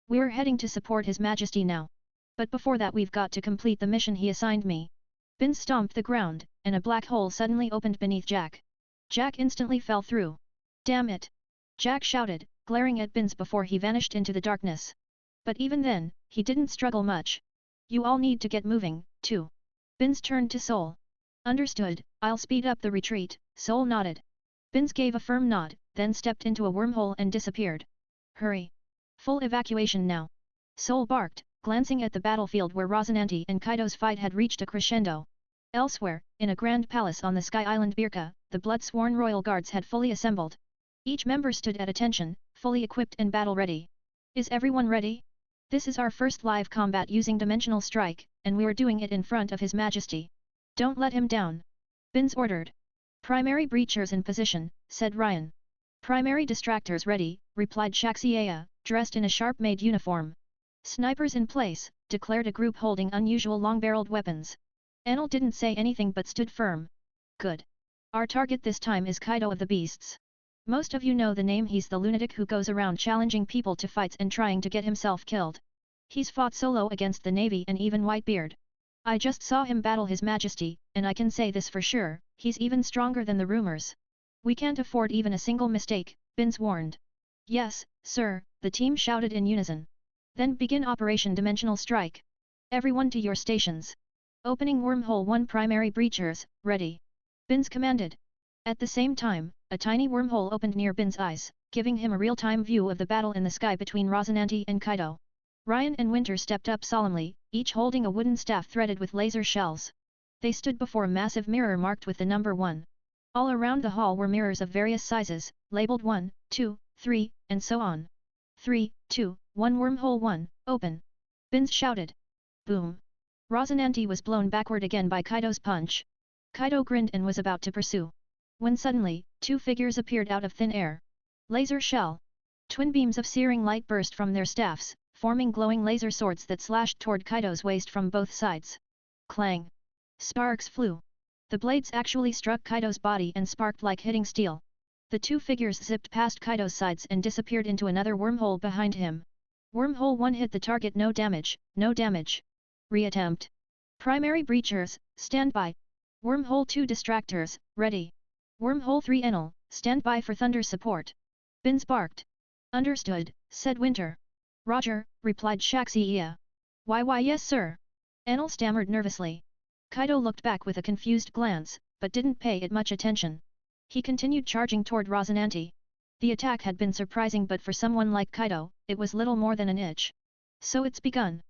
We're heading to support His Majesty now. But before that we've got to complete the mission he assigned me. Binz stomped the ground, and a black hole suddenly opened beneath Jack. Jack instantly fell through. Damn it! Jack shouted, glaring at Binz before he vanished into the darkness. But even then, he didn't struggle much. You all need to get moving, too. Binz turned to Soul. Understood, I'll speed up the retreat, Soul nodded. Binz gave a firm nod, then stepped into a wormhole and disappeared. Hurry! Full evacuation now! Soul barked, glancing at the battlefield where Rosinante and Kaido's fight had reached a crescendo. Elsewhere, in a grand palace on the Sky Island Birka, the blood-sworn royal guards had fully assembled. Each member stood at attention, fully equipped and battle-ready. Is everyone ready? This is our first live combat using Dimensional Strike, and we're doing it in front of His Majesty. Don't let him down. Binz ordered. Primary breachers in position, said Ryan. Primary distractors ready, replied Shaxiea, dressed in a sharp-made uniform. Snipers in place, declared a group holding unusual long-barreled weapons. Enel didn't say anything but stood firm. Good. Our target this time is Kaido of the Beasts. Most of you know the name. He's the lunatic who goes around challenging people to fights and trying to get himself killed. He's fought solo against the Navy and even Whitebeard. I just saw him battle His Majesty, and I can say this for sure, he's even stronger than the rumors. We can't afford even a single mistake, Binz warned. Yes, sir, the team shouted in unison. Then begin Operation Dimensional Strike. Everyone to your stations. Opening Wormhole 1 primary breachers, ready. Binz commanded. At the same time, a tiny wormhole opened near Bin's eyes, giving him a real-time view of the battle in the sky between Rosinante and Kaido. Ryan and Winter stepped up solemnly, each holding a wooden staff threaded with laser shells. They stood before a massive mirror marked with the number 1. All around the hall were mirrors of various sizes, labeled 1, 2, 3, and so on. 3, 2, 1 Wormhole 1, open! Binz shouted. Boom! Rosinante was blown backward again by Kaido's punch. Kaido grinned and was about to pursue. When suddenly, 2 figures appeared out of thin air. Laser shell! Twin beams of searing light burst from their staffs, forming glowing laser swords that slashed toward Kaido's waist from both sides. Clang! Sparks flew. The blades actually struck Kaido's body and sparked like hitting steel. The 2 figures zipped past Kaido's sides and disappeared into another wormhole behind him. Wormhole 1 hit the target. No damage, no damage. Reattempt. Primary breachers, stand by. Wormhole 2 distractors, ready. Wormhole 3 Enel, stand by for thunder support. Binz barked. Understood, said Winter. Roger, replied Shaxiea. Why yes sir. Enel stammered nervously. Kaido looked back with a confused glance, but didn't pay it much attention. He continued charging toward Rosinante. The attack had been surprising, but for someone like Kaido, it was little more than an itch. So it's begun.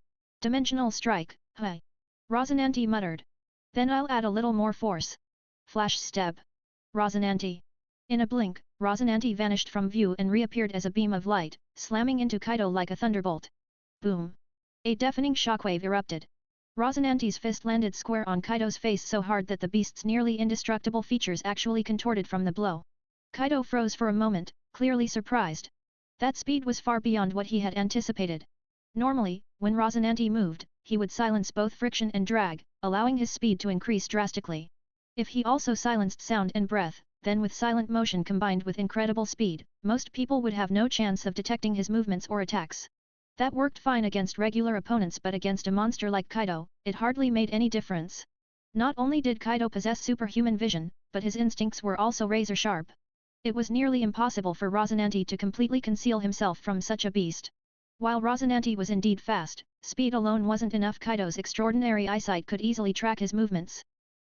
Dimensional strike, hi. Rosinante muttered. Then I'll add a little more force. Flash step. Rosinante. In a blink, Rosinante vanished from view and reappeared as a beam of light, slamming into Kaido like a thunderbolt. Boom! A deafening shockwave erupted. Rosinante's fist landed square on Kaido's face so hard that the beast's nearly indestructible features actually contorted from the blow. Kaido froze for a moment, clearly surprised. That speed was far beyond what he had anticipated. Normally, when Rosinante moved, he would silence both friction and drag, allowing his speed to increase drastically. If he also silenced sound and breath, then with silent motion combined with incredible speed, most people would have no chance of detecting his movements or attacks. That worked fine against regular opponents, but against a monster like Kaido, it hardly made any difference. Not only did Kaido possess superhuman vision, but his instincts were also razor sharp. It was nearly impossible for Rosinante to completely conceal himself from such a beast. While Rosinante was indeed fast, speed alone wasn't enough. Kaido's extraordinary eyesight could easily track his movements.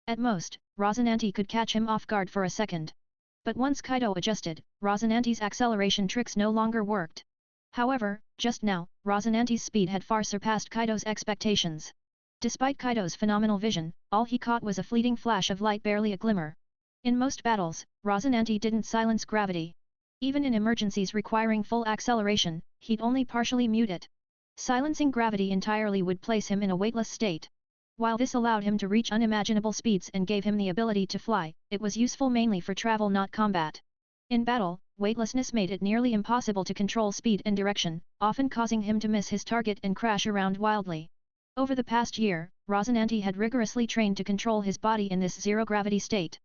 At most, Rosinante could catch him off guard for a second. But once Kaido adjusted, Rosinante's acceleration tricks no longer worked. However, just now, Rosinante's speed had far surpassed Kaido's expectations. Despite Kaido's phenomenal vision, all he caught was a fleeting flash of light, barely a glimmer. In most battles, Rosinante didn't silence gravity. Even in emergencies requiring full acceleration, he'd only partially mute it. Silencing gravity entirely would place him in a weightless state. While this allowed him to reach unimaginable speeds and gave him the ability to fly, it was useful mainly for travel, not combat. In battle, weightlessness made it nearly impossible to control speed and direction, often causing him to miss his target and crash around wildly. Over the past year, Rosinante had rigorously trained to control his body in this zero-gravity state.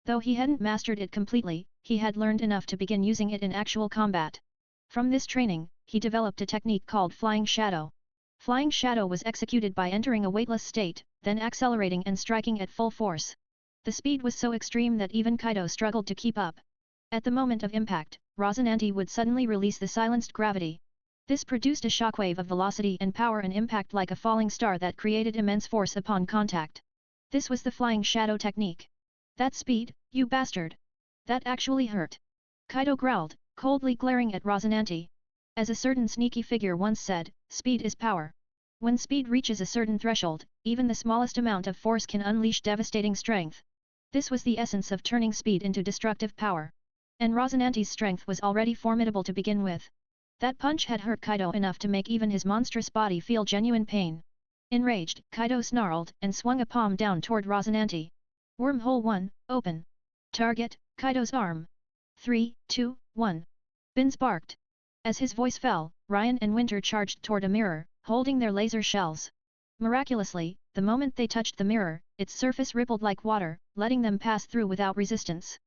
Though he hadn't mastered it completely, he had learned enough to begin using it in actual combat. From this training, he developed a technique called Flying Shadow. Flying Shadow was executed by entering a weightless state, then accelerating and striking at full force. The speed was so extreme that even Kaido struggled to keep up. At the moment of impact, Rosinante would suddenly release the silenced gravity. This produced a shockwave of velocity and power and impact like a falling star that created immense force upon contact. This was the Flying Shadow technique. That speed, you bastard! That actually hurt! Kaido growled, coldly glaring at Rosinante. As a certain sneaky figure once said, speed is power. When speed reaches a certain threshold, even the smallest amount of force can unleash devastating strength. This was the essence of turning speed into destructive power. And Rosinante's strength was already formidable to begin with. That punch had hurt Kaido enough to make even his monstrous body feel genuine pain. Enraged, Kaido snarled and swung a palm down toward Rosinante. Wormhole 1, open. Target, Kaido's arm. 3, 2, 1. Bins barked. As his voice fell, Ryan and Winter charged toward a mirror, holding their laser shells. Miraculously, the moment they touched the mirror, its surface rippled like water, letting them pass through without resistance.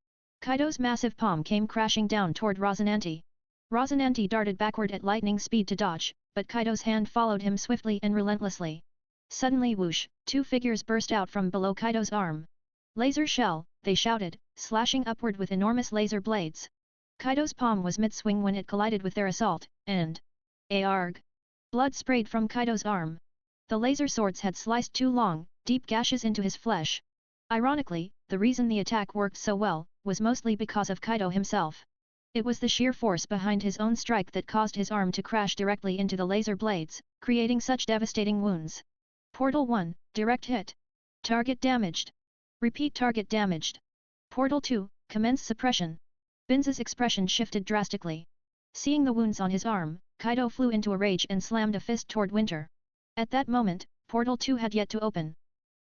Kaido's massive palm came crashing down toward Rosinante. Rosinante darted backward at lightning speed to dodge, but Kaido's hand followed him swiftly and relentlessly. Suddenly whoosh, two figures burst out from below Kaido's arm. Laser shell, they shouted, slashing upward with enormous laser blades. Kaido's palm was mid-swing when it collided with their assault, and... Arg! Blood sprayed from Kaido's arm. The laser swords had sliced two long, deep gashes into his flesh. Ironically, the reason the attack worked so well, was mostly because of Kaido himself. It was the sheer force behind his own strike that caused his arm to crash directly into the laser blades, creating such devastating wounds. Portal 1, direct hit. Target damaged. Repeat, target damaged. Portal 2, commence suppression. Bins's expression shifted drastically. Seeing the wounds on his arm, Kaido flew into a rage and slammed a fist toward Winter. At that moment, Portal 2 had yet to open.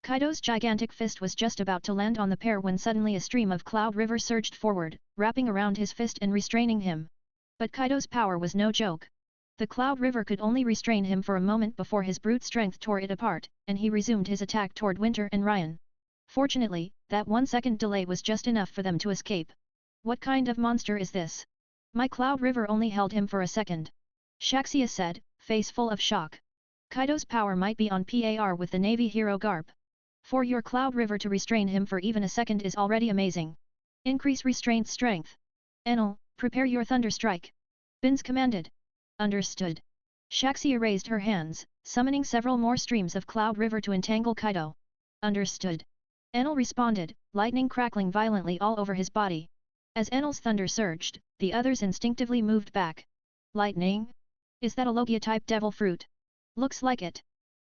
Kaido's gigantic fist was just about to land on the pair when suddenly a stream of Cloud River surged forward, wrapping around his fist and restraining him. But Kaido's power was no joke. The Cloud River could only restrain him for a moment before his brute strength tore it apart, and he resumed his attack toward Winter and Ryan. Fortunately, that 1-second delay was just enough for them to escape. What kind of monster is this? My Cloud River only held him for a second. Shaxia said, face full of shock. Kaido's power might be on par with the Navy hero garb. For your Cloud River to restrain him for even a second is already amazing. Increase restraint strength. Enel, prepare your thunder strike. Bins commanded. Understood. Shaxia raised her hands, summoning several more streams of Cloud River to entangle Kaido. Understood. Enel responded, lightning crackling violently all over his body. As Enel's thunder surged, the others instinctively moved back. Lightning? Is that a Logia-type devil fruit? Looks like it.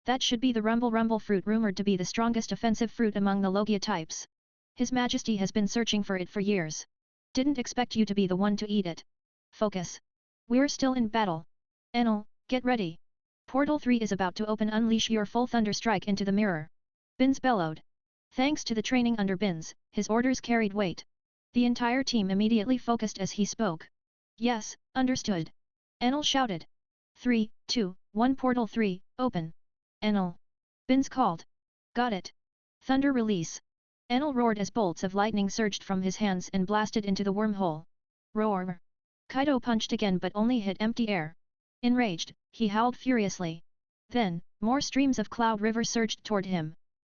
That should be the Rumble fruit, rumored to be the strongest offensive fruit among the Logia types. His Majesty has been searching for it for years. Didn't expect you to be the one to eat it. Focus. We're still in battle. Enel, get ready. Portal 3 is about to open. Unleash your full thunder strike into the mirror. Bins bellowed. Thanks to the training under Bins, his orders carried weight. The entire team immediately focused as he spoke. Yes, understood. Enel shouted. 3, 2, 1 Portal 3, open. Enel. Binz called. Got it. Thunder release. Enel roared as bolts of lightning surged from his hands and blasted into the wormhole. Roar. Kaido punched again but only hit empty air. Enraged, he howled furiously. Then, more streams of cloud river surged toward him.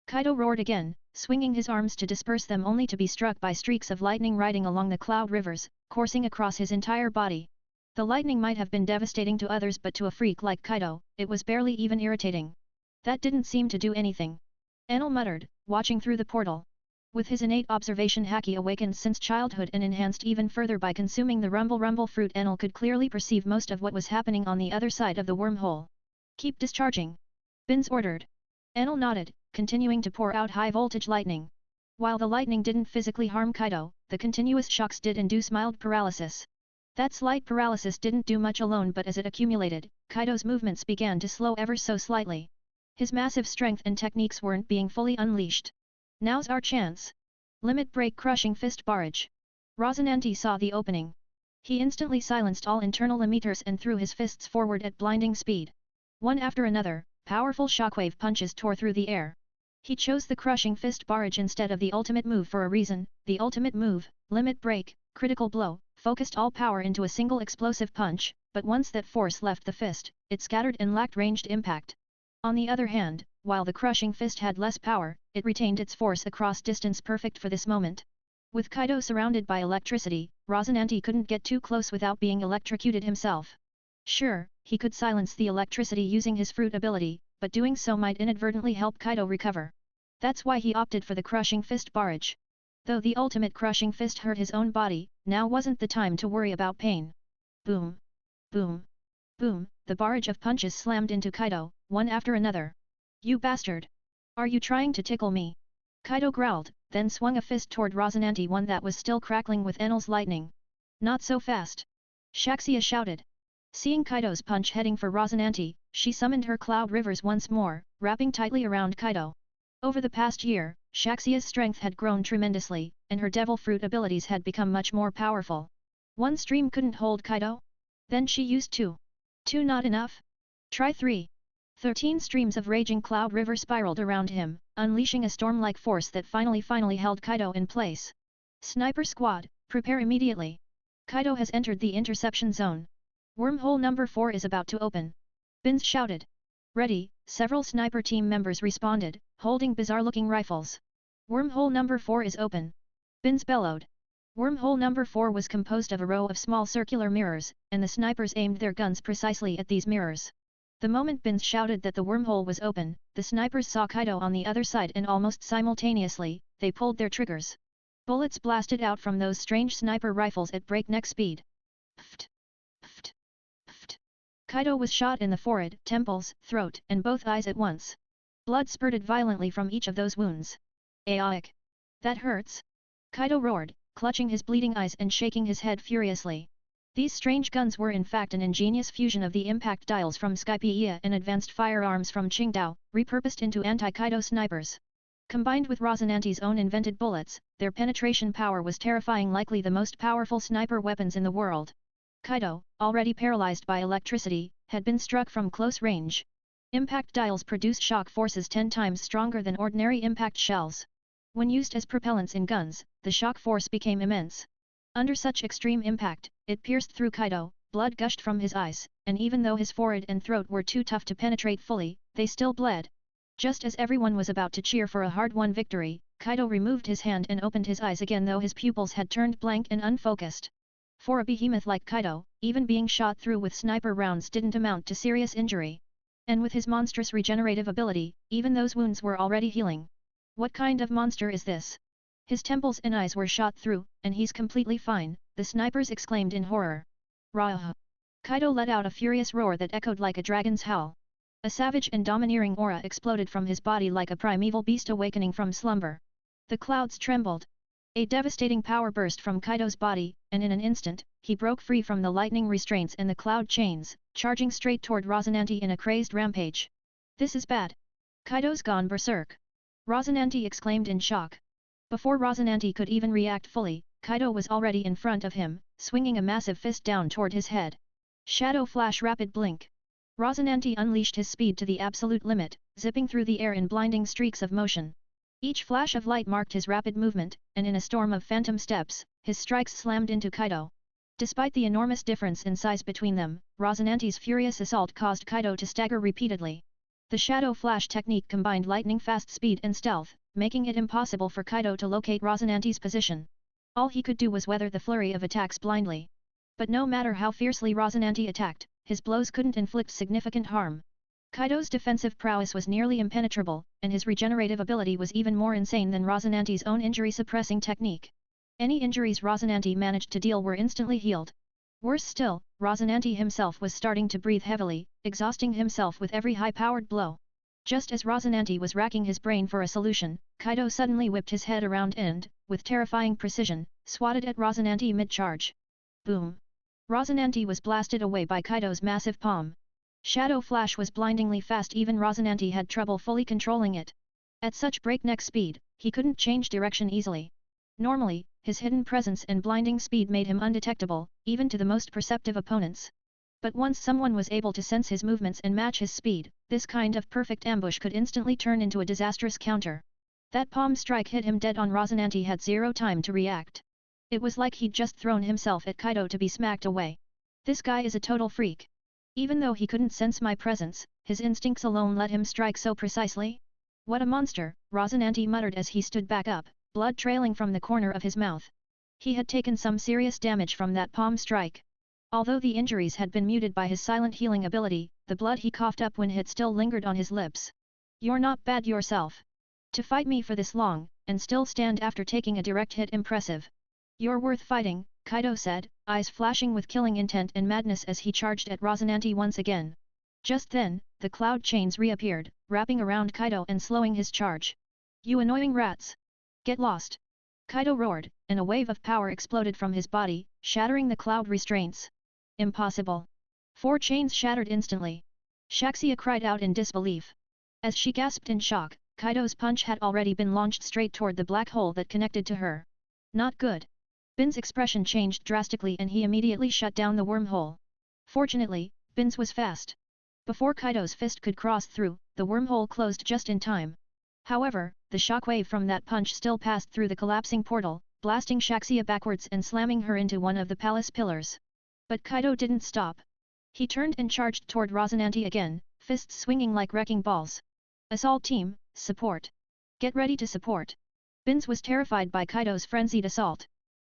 Kaido roared again, swinging his arms to disperse them only to be struck by streaks of lightning riding along the cloud rivers, coursing across his entire body. The lightning might have been devastating to others but to a freak like Kaido, it was barely even irritating. That didn't seem to do anything. Enel muttered, watching through the portal. With his innate observation haki awakened since childhood and enhanced even further by consuming the rumble fruit, Enel could clearly perceive most of what was happening on the other side of the wormhole. Keep discharging. Binz ordered. Enel nodded, continuing to pour out high-voltage lightning. While the lightning didn't physically harm Kaido, the continuous shocks did induce mild paralysis. That slight paralysis didn't do much alone, but as it accumulated, Kaido's movements began to slow ever so slightly. His massive strength and techniques weren't being fully unleashed. Now's our chance. Limit break crushing fist barrage. Rosinante saw the opening. He instantly silenced all internal emitters and threw his fists forward at blinding speed. One after another, powerful shockwave punches tore through the air. He chose the crushing fist barrage instead of the ultimate move for a reason. The ultimate move, limit break, critical blow, focused all power into a single explosive punch, but once that force left the fist, it scattered and lacked ranged impact. On the other hand, while the crushing fist had less power, it retained its force across distance perfect for this moment. With Kaido surrounded by electricity, Rosinante couldn't get too close without being electrocuted himself. Sure, he could silence the electricity using his fruit ability, but doing so might inadvertently help Kaido recover. That's why he opted for the crushing fist barrage. Though the ultimate crushing fist hurt his own body, now wasn't the time to worry about pain. Boom. Boom. Boom, the barrage of punches slammed into Kaido, one after another. You bastard! Are you trying to tickle me? Kaido growled, then swung a fist toward Rosinante, one that was still crackling with Enel's lightning. Not so fast! Shaxia shouted. Seeing Kaido's punch heading for Rosinante, she summoned her cloud rivers once more, wrapping tightly around Kaido. Over the past year, Shaxia's strength had grown tremendously, and her devil fruit abilities had become much more powerful. One stream couldn't hold Kaido? Then she used two. Two not enough? Try 3. 13 streams of raging cloud river spiraled around him, unleashing a storm-like force that finally held Kaido in place. Sniper squad, prepare immediately. Kaido has entered the interception zone. Wormhole number 4 is about to open. Binz shouted. Ready, several sniper team members responded, holding bizarre-looking rifles. Wormhole number 4 is open. Binz bellowed. Wormhole number 4 was composed of a row of small circular mirrors, and the snipers aimed their guns precisely at these mirrors. The moment Binz shouted that the wormhole was open, the snipers saw Kaido on the other side and almost simultaneously, they pulled their triggers. Bullets blasted out from those strange sniper rifles at breakneck speed. Pft! Pft! Pft! Kaido was shot in the forehead, temples, throat, and both eyes at once. Blood spurted violently from each of those wounds. Aioic! That hurts! Kaido roared, clutching his bleeding eyes and shaking his head furiously. These strange guns were in fact an ingenious fusion of the impact dials from Skypiea and advanced firearms from Qingdao, repurposed into anti-Kaido snipers. Combined with Rosinante's own invented bullets, their penetration power was terrifying, likely the most powerful sniper weapons in the world. Kaido, already paralyzed by electricity, had been struck from close range. Impact dials produce shock forces 10 times stronger than ordinary impact shells. When used as propellants in guns, the shock force became immense. Under such extreme impact, it pierced through Kaido, blood gushed from his eyes, and even though his forehead and throat were too tough to penetrate fully, they still bled. Just as everyone was about to cheer for a hard-won victory, Kaido removed his hand and opened his eyes again, though his pupils had turned blank and unfocused. For a behemoth like Kaido, even being shot through with sniper rounds didn't amount to serious injury. And with his monstrous regenerative ability, even those wounds were already healing. What kind of monster is this? His temples and eyes were shot through, and he's completely fine, the snipers exclaimed in horror. Rah! Kaido let out a furious roar that echoed like a dragon's howl. A savage and domineering aura exploded from his body like a primeval beast awakening from slumber. The clouds trembled. A devastating power burst from Kaido's body, and in an instant, he broke free from the lightning restraints and the cloud chains, charging straight toward Rosinante in a crazed rampage. This is bad. Kaido's gone berserk. Rosinante exclaimed in shock. Before Rosinante could even react fully, Kaido was already in front of him, swinging a massive fist down toward his head. Shadow flash rapid blink. Rosinante unleashed his speed to the absolute limit, zipping through the air in blinding streaks of motion. Each flash of light marked his rapid movement, and in a storm of phantom steps, his strikes slammed into Kaido. Despite the enormous difference in size between them, Rosinante's furious assault caused Kaido to stagger repeatedly. The Shadow Flash technique combined lightning-fast speed and stealth, making it impossible for Kaido to locate Rosinante's position. All he could do was weather the flurry of attacks blindly. But no matter how fiercely Rosinante attacked, his blows couldn't inflict significant harm. Kaido's defensive prowess was nearly impenetrable, and his regenerative ability was even more insane than Rosinante's own injury-suppressing technique. Any injuries Rosinante managed to deal were instantly healed. Worse still, Rosinante himself was starting to breathe heavily, exhausting himself with every high-powered blow. Just as Rosinante was racking his brain for a solution, Kaido suddenly whipped his head around and, with terrifying precision, swatted at Rosinante mid-charge. Boom! Rosinante was blasted away by Kaido's massive palm. Shadow Flash was blindingly fast, even Rosinante had trouble fully controlling it. At such breakneck speed, he couldn't change direction easily. Normally, his hidden presence and blinding speed made him undetectable, even to the most perceptive opponents. But once someone was able to sense his movements and match his speed, this kind of perfect ambush could instantly turn into a disastrous counter. That palm strike hit him dead on. Rosinante had zero time to react. It was like he'd just thrown himself at Kaido to be smacked away. This guy is a total freak. Even though he couldn't sense my presence, his instincts alone let him strike so precisely. What a monster, Rosinante muttered as he stood back up, blood trailing from the corner of his mouth. He had taken some serious damage from that palm strike. Although the injuries had been muted by his silent healing ability, the blood he coughed up when hit still lingered on his lips. You're not bad yourself. To fight me for this long, and still stand after taking a direct hit, impressive. You're worth fighting, Kaido said, eyes flashing with killing intent and madness as he charged at Rosinante once again. Just then, the cloud chains reappeared, wrapping around Kaido and slowing his charge. You annoying rats! Get lost! Kaido roared, and a wave of power exploded from his body, shattering the cloud restraints. Impossible! 4 chains shattered instantly. Shaxia cried out in disbelief. As she gasped in shock, Kaido's punch had already been launched straight toward the black hole that connected to her. Not good. Bin's expression changed drastically and he immediately shut down the wormhole. Fortunately, Bin's was fast. Before Kaido's fist could cross through, the wormhole closed just in time. However, the shockwave from that punch still passed through the collapsing portal, blasting Shaxia backwards and slamming her into one of the palace pillars. But Kaido didn't stop. He turned and charged toward Rosinante again, fists swinging like wrecking balls. Assault team, support. Get ready to support. Bin's was terrified by Kaido's frenzied assault.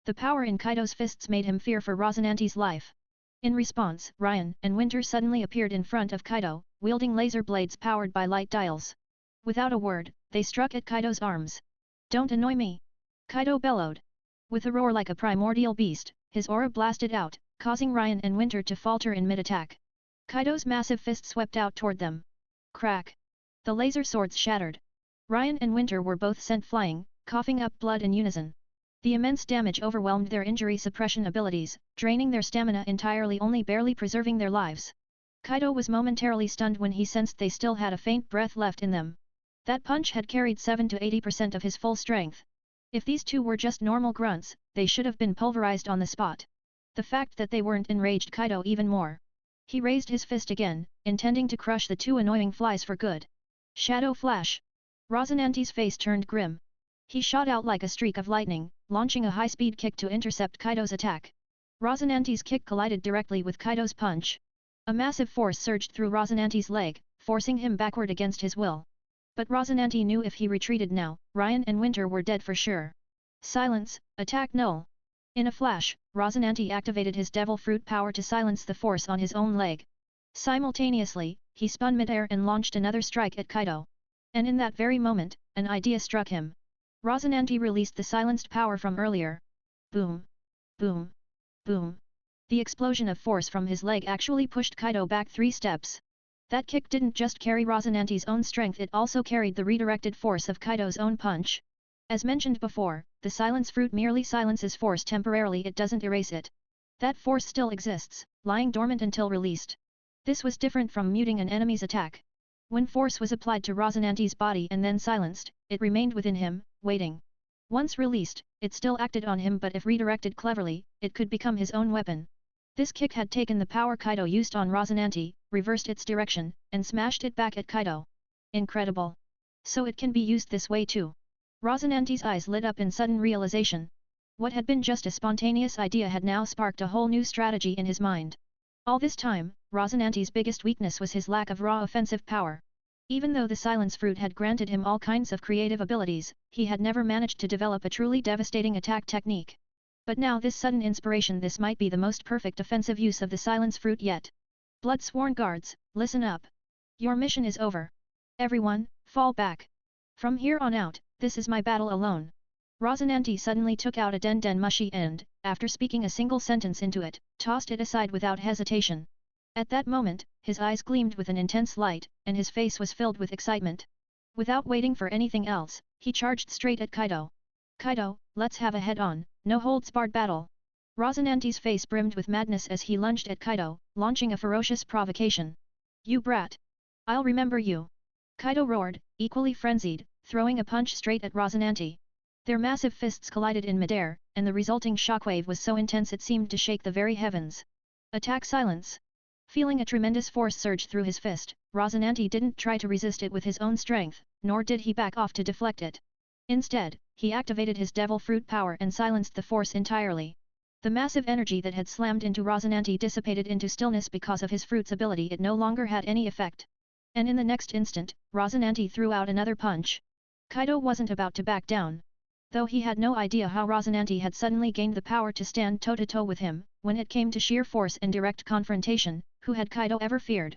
The power in Kaido's fists made him fear for Rosinante's life. In response, Ryan and Winter suddenly appeared in front of Kaido, wielding laser blades powered by light dials. Without a word, they struck at Kaido's arms. Don't annoy me! Kaido bellowed. With a roar like a primordial beast, his aura blasted out, causing Ryan and Winter to falter in mid-attack. Kaido's massive fist swept out toward them. Crack! The laser swords shattered. Ryan and Winter were both sent flying, coughing up blood in unison. The immense damage overwhelmed their injury suppression abilities, draining their stamina entirely, only barely preserving their lives. Kaido was momentarily stunned when he sensed they still had a faint breath left in them. That punch had carried 7 to 80% of his full strength. If these two were just normal grunts, they should have been pulverized on the spot. The fact that they weren't enraged Kaido even more. He raised his fist again, intending to crush the two annoying flies for good. Shadow Flash! Rosinante's face turned grim. He shot out like a streak of lightning, launching a high-speed kick to intercept Kaido's attack. Rosinante's kick collided directly with Kaido's punch. A massive force surged through Rosinante's leg, forcing him backward against his will. But Rosinante knew if he retreated now, Ryan and Winter were dead for sure. Silence, attack null! In a flash, Rosinante activated his devil fruit power to silence the force on his own leg. Simultaneously, he spun mid-air and launched another strike at Kaido. And in that very moment, an idea struck him. Rosinante released the silenced power from earlier. Boom! Boom! Boom! The explosion of force from his leg actually pushed Kaido back 3 steps. That kick didn't just carry Rosinante's own strength, it also carried the redirected force of Kaido's own punch. As mentioned before, the silence fruit merely silences force temporarily, it doesn't erase it. That force still exists, lying dormant until released. This was different from muting an enemy's attack. When force was applied to Rosinante's body and then silenced, it remained within him, waiting. Once released, it still acted on him, but if redirected cleverly, it could become his own weapon. This kick had taken the power Kaido used on Rosinante, reversed its direction, and smashed it back at Kaido. Incredible! So it can be used this way too. Rosinante's eyes lit up in sudden realization. What had been just a spontaneous idea had now sparked a whole new strategy in his mind. All this time, Rosinante's biggest weakness was his lack of raw offensive power. Even though the Silence Fruit had granted him all kinds of creative abilities, he had never managed to develop a truly devastating attack technique. But now this sudden inspiration, this might be the most perfect offensive use of the Silence Fruit yet. Blood-sworn guards, listen up. Your mission is over. Everyone, fall back. From here on out, this is my battle alone. Rosinante suddenly took out a den mushi and, after speaking a single sentence into it, tossed it aside without hesitation. At that moment, his eyes gleamed with an intense light, and his face was filled with excitement. Without waiting for anything else, he charged straight at Kaido. Kaido, let's have a head-on, no-holds-barred battle. Rosinante's face brimmed with madness as he lunged at Kaido, launching a ferocious provocation. You brat! I'll remember you! Kaido roared, equally frenzied, throwing a punch straight at Rosinante. Their massive fists collided in midair, and the resulting shockwave was so intense it seemed to shake the very heavens. Attack silence! Feeling a tremendous force surge through his fist, Rosinante didn't try to resist it with his own strength, nor did he back off to deflect it. Instead, he activated his devil fruit power and silenced the force entirely. The massive energy that had slammed into Rosinante dissipated into stillness because of his fruit's ability. It no longer had any effect. And in the next instant, Rosinante threw out another punch. Kaido wasn't about to back down. Though he had no idea how Rosinante had suddenly gained the power to stand toe-to-toe with him, when it came to sheer force and direct confrontation, who had Kaido ever feared?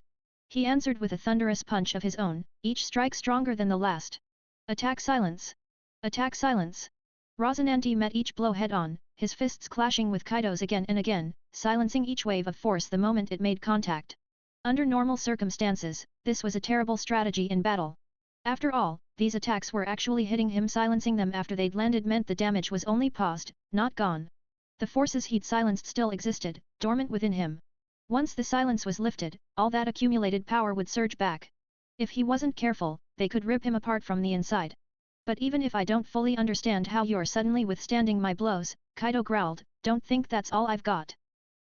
He answered with a thunderous punch of his own, each strike stronger than the last. Attack silence! Attack silence! Rosinante met each blow head-on, his fists clashing with Kaido's again and again, silencing each wave of force the moment it made contact. Under normal circumstances, this was a terrible strategy in battle. After all, these attacks were actually hitting him. Silencing them after they'd landed meant the damage was only paused, not gone. The forces he'd silenced still existed, dormant within him. Once the silence was lifted, all that accumulated power would surge back. If he wasn't careful, they could rip him apart from the inside. But even if I don't fully understand how you're suddenly withstanding my blows, Kaido growled, don't think that's all I've got.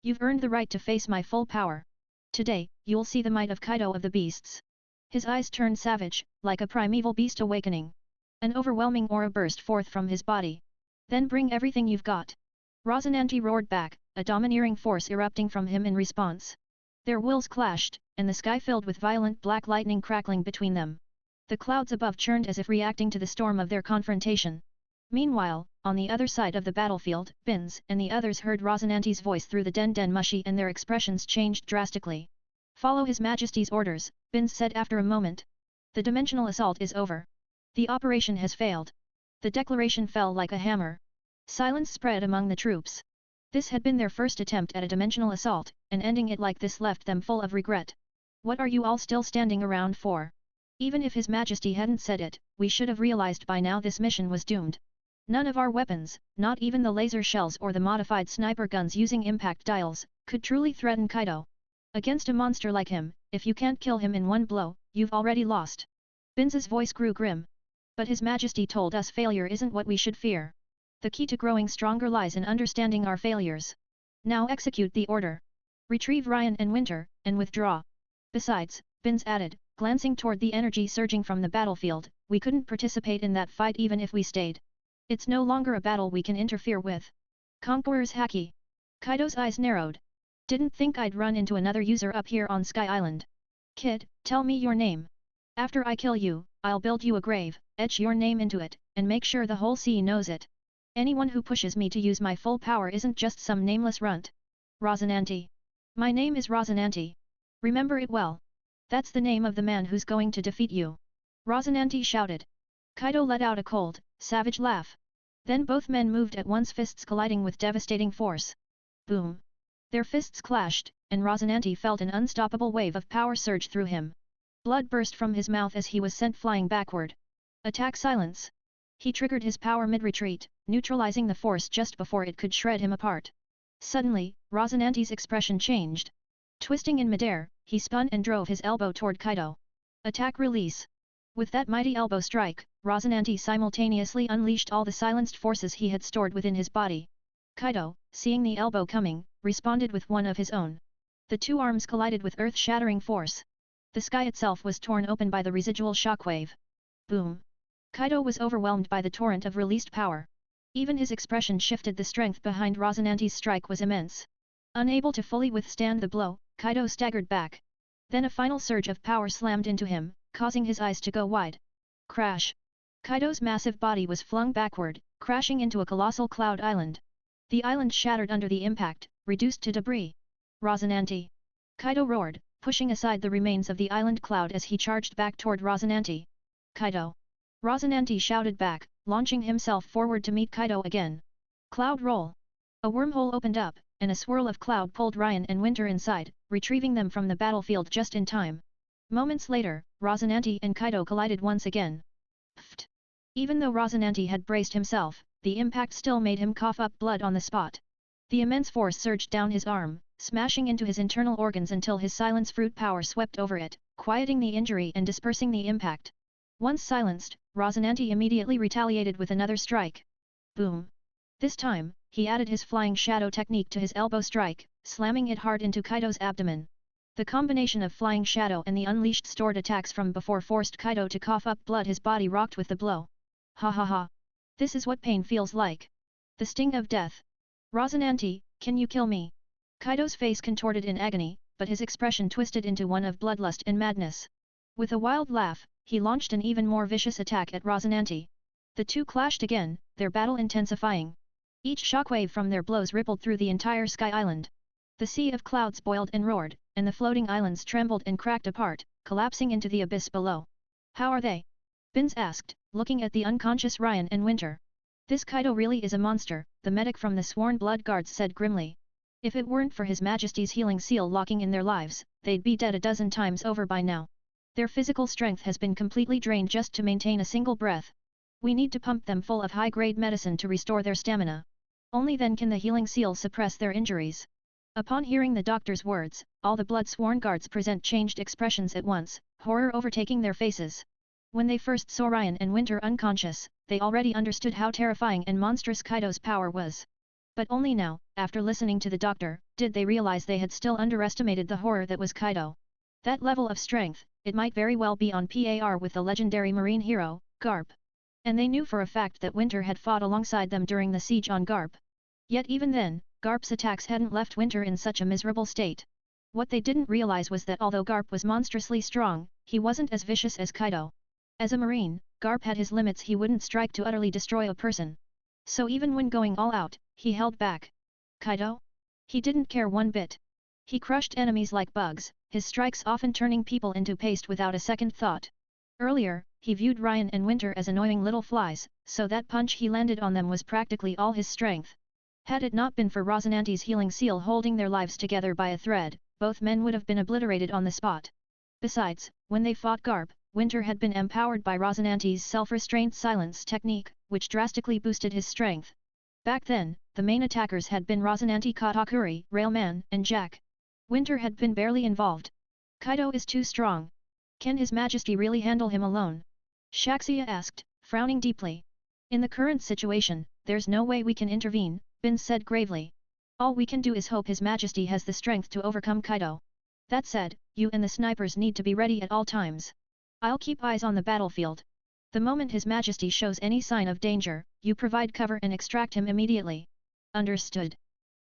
You've earned the right to face my full power. Today, you'll see the might of Kaido of the beasts. His eyes turned savage, like a primeval beast awakening. An overwhelming aura burst forth from his body. Then bring everything you've got. Rosinante roared back, a domineering force erupting from him in response. Their wills clashed, and the sky filled with violent black lightning crackling between them. The clouds above churned as if reacting to the storm of their confrontation. Meanwhile, on the other side of the battlefield, Binz and the others heard Rosinante's voice through the den mushi and their expressions changed drastically. Follow His Majesty's orders, Binz said after a moment. The dimensional assault is over. The operation has failed. The declaration fell like a hammer. Silence spread among the troops. This had been their first attempt at a dimensional assault, and ending it like this left them full of regret. What are you all still standing around for? Even if His Majesty hadn't said it, we should have realized by now this mission was doomed. None of our weapons, not even the laser shells or the modified sniper guns using impact dials, could truly threaten Kaido. Against a monster like him, if you can't kill him in one blow, you've already lost. Binz's voice grew grim. But His Majesty told us failure isn't what we should fear. The key to growing stronger lies in understanding our failures. Now execute the order. Retrieve Ryan and Winter, and withdraw. Besides, Binz added, glancing toward the energy surging from the battlefield, we couldn't participate in that fight even if we stayed. It's no longer a battle we can interfere with. Conqueror's Haki. Kaido's eyes narrowed. Didn't think I'd run into another user up here on Sky Island. Kid, tell me your name. After I kill you, I'll build you a grave, etch your name into it, and make sure the whole sea knows it. Anyone who pushes me to use my full power isn't just some nameless runt. Rosinante. My name is Rosinante. Remember it well. That's the name of the man who's going to defeat you. Rosinante shouted. Kaido let out a cold, savage laugh. Then both men moved at once, fists colliding with devastating force. Boom. Their fists clashed, and Rosinante felt an unstoppable wave of power surge through him. Blood burst from his mouth as he was sent flying backward. Attack silence. He triggered his power mid-retreat, neutralizing the force just before it could shred him apart. Suddenly, Rosinante's expression changed. Twisting in midair, he spun and drove his elbow toward Kaido. Attack release. With that mighty elbow strike, Rosinante simultaneously unleashed all the silenced forces he had stored within his body. Kaido, seeing the elbow coming, responded with one of his own. The two arms collided with earth-shattering force. The sky itself was torn open by the residual shockwave. Boom! Kaido was overwhelmed by the torrent of released power. Even his expression shifted. The strength behind Rosinante's strike was immense. Unable to fully withstand the blow, Kaido staggered back. Then a final surge of power slammed into him, causing his eyes to go wide. Crash! Kaido's massive body was flung backward, crashing into a colossal cloud island. The island shattered under the impact, reduced to debris. Rosinante! Kaido roared, pushing aside the remains of the island cloud as he charged back toward Rosinante. Kaido! Rosinante shouted back, launching himself forward to meet Kaido again. Cloud roll! A wormhole opened up, and a swirl of cloud pulled Ryan and Winter inside, retrieving them from the battlefield just in time. Moments later, Rosinante and Kaido collided once again. Pfft! Even though Rosinante had braced himself, the impact still made him cough up blood on the spot. The immense force surged down his arm, smashing into his internal organs until his silence fruit power swept over it, quieting the injury and dispersing the impact. Once silenced, Rosinante immediately retaliated with another strike. Boom! This time, he added his flying shadow technique to his elbow strike, slamming it hard into Kaido's abdomen. The combination of flying shadow and the unleashed stored attacks from before forced Kaido to cough up blood. His body rocked with the blow. Ha ha ha! This is what pain feels like. The sting of death. Rosinante, can you kill me? Kaido's face contorted in agony, but his expression twisted into one of bloodlust and madness. With a wild laugh, he launched an even more vicious attack at Rosinante. The two clashed again, their battle intensifying. Each shockwave from their blows rippled through the entire sky island. The sea of clouds boiled and roared, and the floating islands trembled and cracked apart, collapsing into the abyss below. How are they? Binz asked, looking at the unconscious Ryan and Winter. This Kaido really is a monster, the medic from the Sworn Blood Guards said grimly. If it weren't for His Majesty's healing seal locking in their lives, they'd be dead a dozen times over by now. Their physical strength has been completely drained just to maintain a single breath. We need to pump them full of high-grade medicine to restore their stamina. Only then can the healing seal suppress their injuries. Upon hearing the doctor's words, all the blood-sworn guards present changed expressions at once, horror overtaking their faces. When they first saw Ryan and Winter unconscious, they already understood how terrifying and monstrous Kaido's power was. But only now, after listening to the doctor, did they realize they had still underestimated the horror that was Kaido. That level of strength, it might very well be on par with the legendary marine hero, Garp. And they knew for a fact that Winter had fought alongside them during the siege on Garp. Yet even then, Garp's attacks hadn't left Winter in such a miserable state. What they didn't realize was that although Garp was monstrously strong, he wasn't as vicious as Kaido. As a marine, Garp had his limits. He wouldn't strike to utterly destroy a person. So even when going all out, he held back. Kaido? He didn't care one bit. He crushed enemies like bugs, his strikes often turning people into paste without a second thought. Earlier, he viewed Ryan and Winter as annoying little flies, so that punch he landed on them was practically all his strength. Had it not been for Rosinante's healing seal holding their lives together by a thread, both men would have been obliterated on the spot. Besides, when they fought Garp, Winter had been empowered by Rosinante's self-restraint silence technique, which drastically boosted his strength. Back then, the main attackers had been Rosinante, Katakuri, Railman, and Jack. Winter had been barely involved. Kaido is too strong. Can His Majesty really handle him alone? Shaxia asked, frowning deeply. In the current situation, there's no way we can intervene, Bin said gravely. All we can do is hope His Majesty has the strength to overcome Kaido. That said, you and the snipers need to be ready at all times. I'll keep eyes on the battlefield. The moment His Majesty shows any sign of danger, you provide cover and extract him immediately. Understood.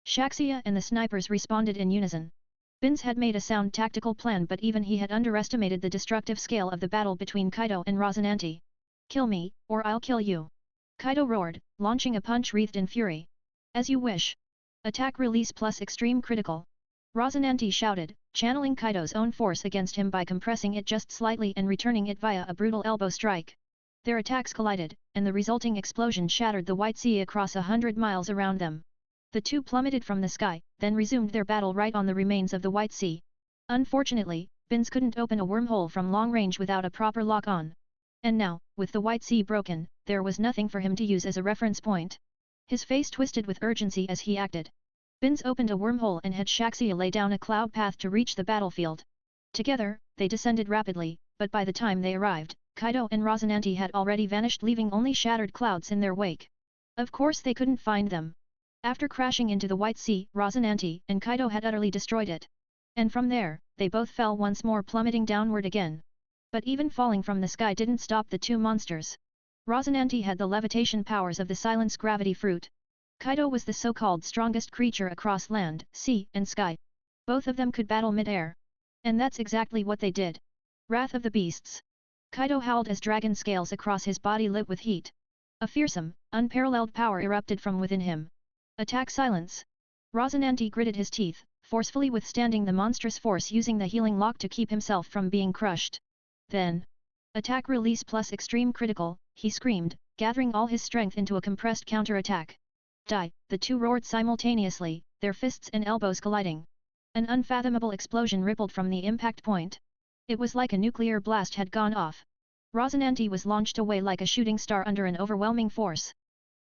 Shaxia and the snipers responded in unison. Binz had made a sound tactical plan, but even he had underestimated the destructive scale of the battle between Kaido and Rosinante. Kill me, or I'll kill you. Kaido roared, launching a punch wreathed in fury. As you wish. Attack release plus extreme critical. Rosinante shouted, channeling Kaido's own force against him by compressing it just slightly and returning it via a brutal elbow strike. Their attacks collided, and the resulting explosion shattered the White Sea across 100 miles around them. The two plummeted from the sky, then resumed their battle right on the remains of the White Sea. Unfortunately, Binz couldn't open a wormhole from long range without a proper lock-on. And now, with the White Sea broken, there was nothing for him to use as a reference point. His face twisted with urgency as he acted. Binz opened a wormhole and had Shaxia lay down a cloud path to reach the battlefield. Together, they descended rapidly, but by the time they arrived, Kaido and Rosinante had already vanished, leaving only shattered clouds in their wake. Of course they couldn't find them. After crashing into the White Sea, Rosinante and Kaido had utterly destroyed it. And from there, they both fell once more, plummeting downward again. But even falling from the sky didn't stop the two monsters. Rosinante had the levitation powers of the silence gravity fruit. Kaido was the so-called strongest creature across land, sea, and sky. Both of them could battle mid-air. And that's exactly what they did. Wrath of the Beasts. Kaido howled as dragon scales across his body lit with heat. A fearsome, unparalleled power erupted from within him. Attack silence. Rosinante gritted his teeth, forcefully withstanding the monstrous force, using the healing lock to keep himself from being crushed. Then, attack release plus extreme critical, he screamed, gathering all his strength into a compressed counter-attack. Die, the two roared simultaneously, their fists and elbows colliding. An unfathomable explosion rippled from the impact point. It was like a nuclear blast had gone off. Rosinante was launched away like a shooting star under an overwhelming force.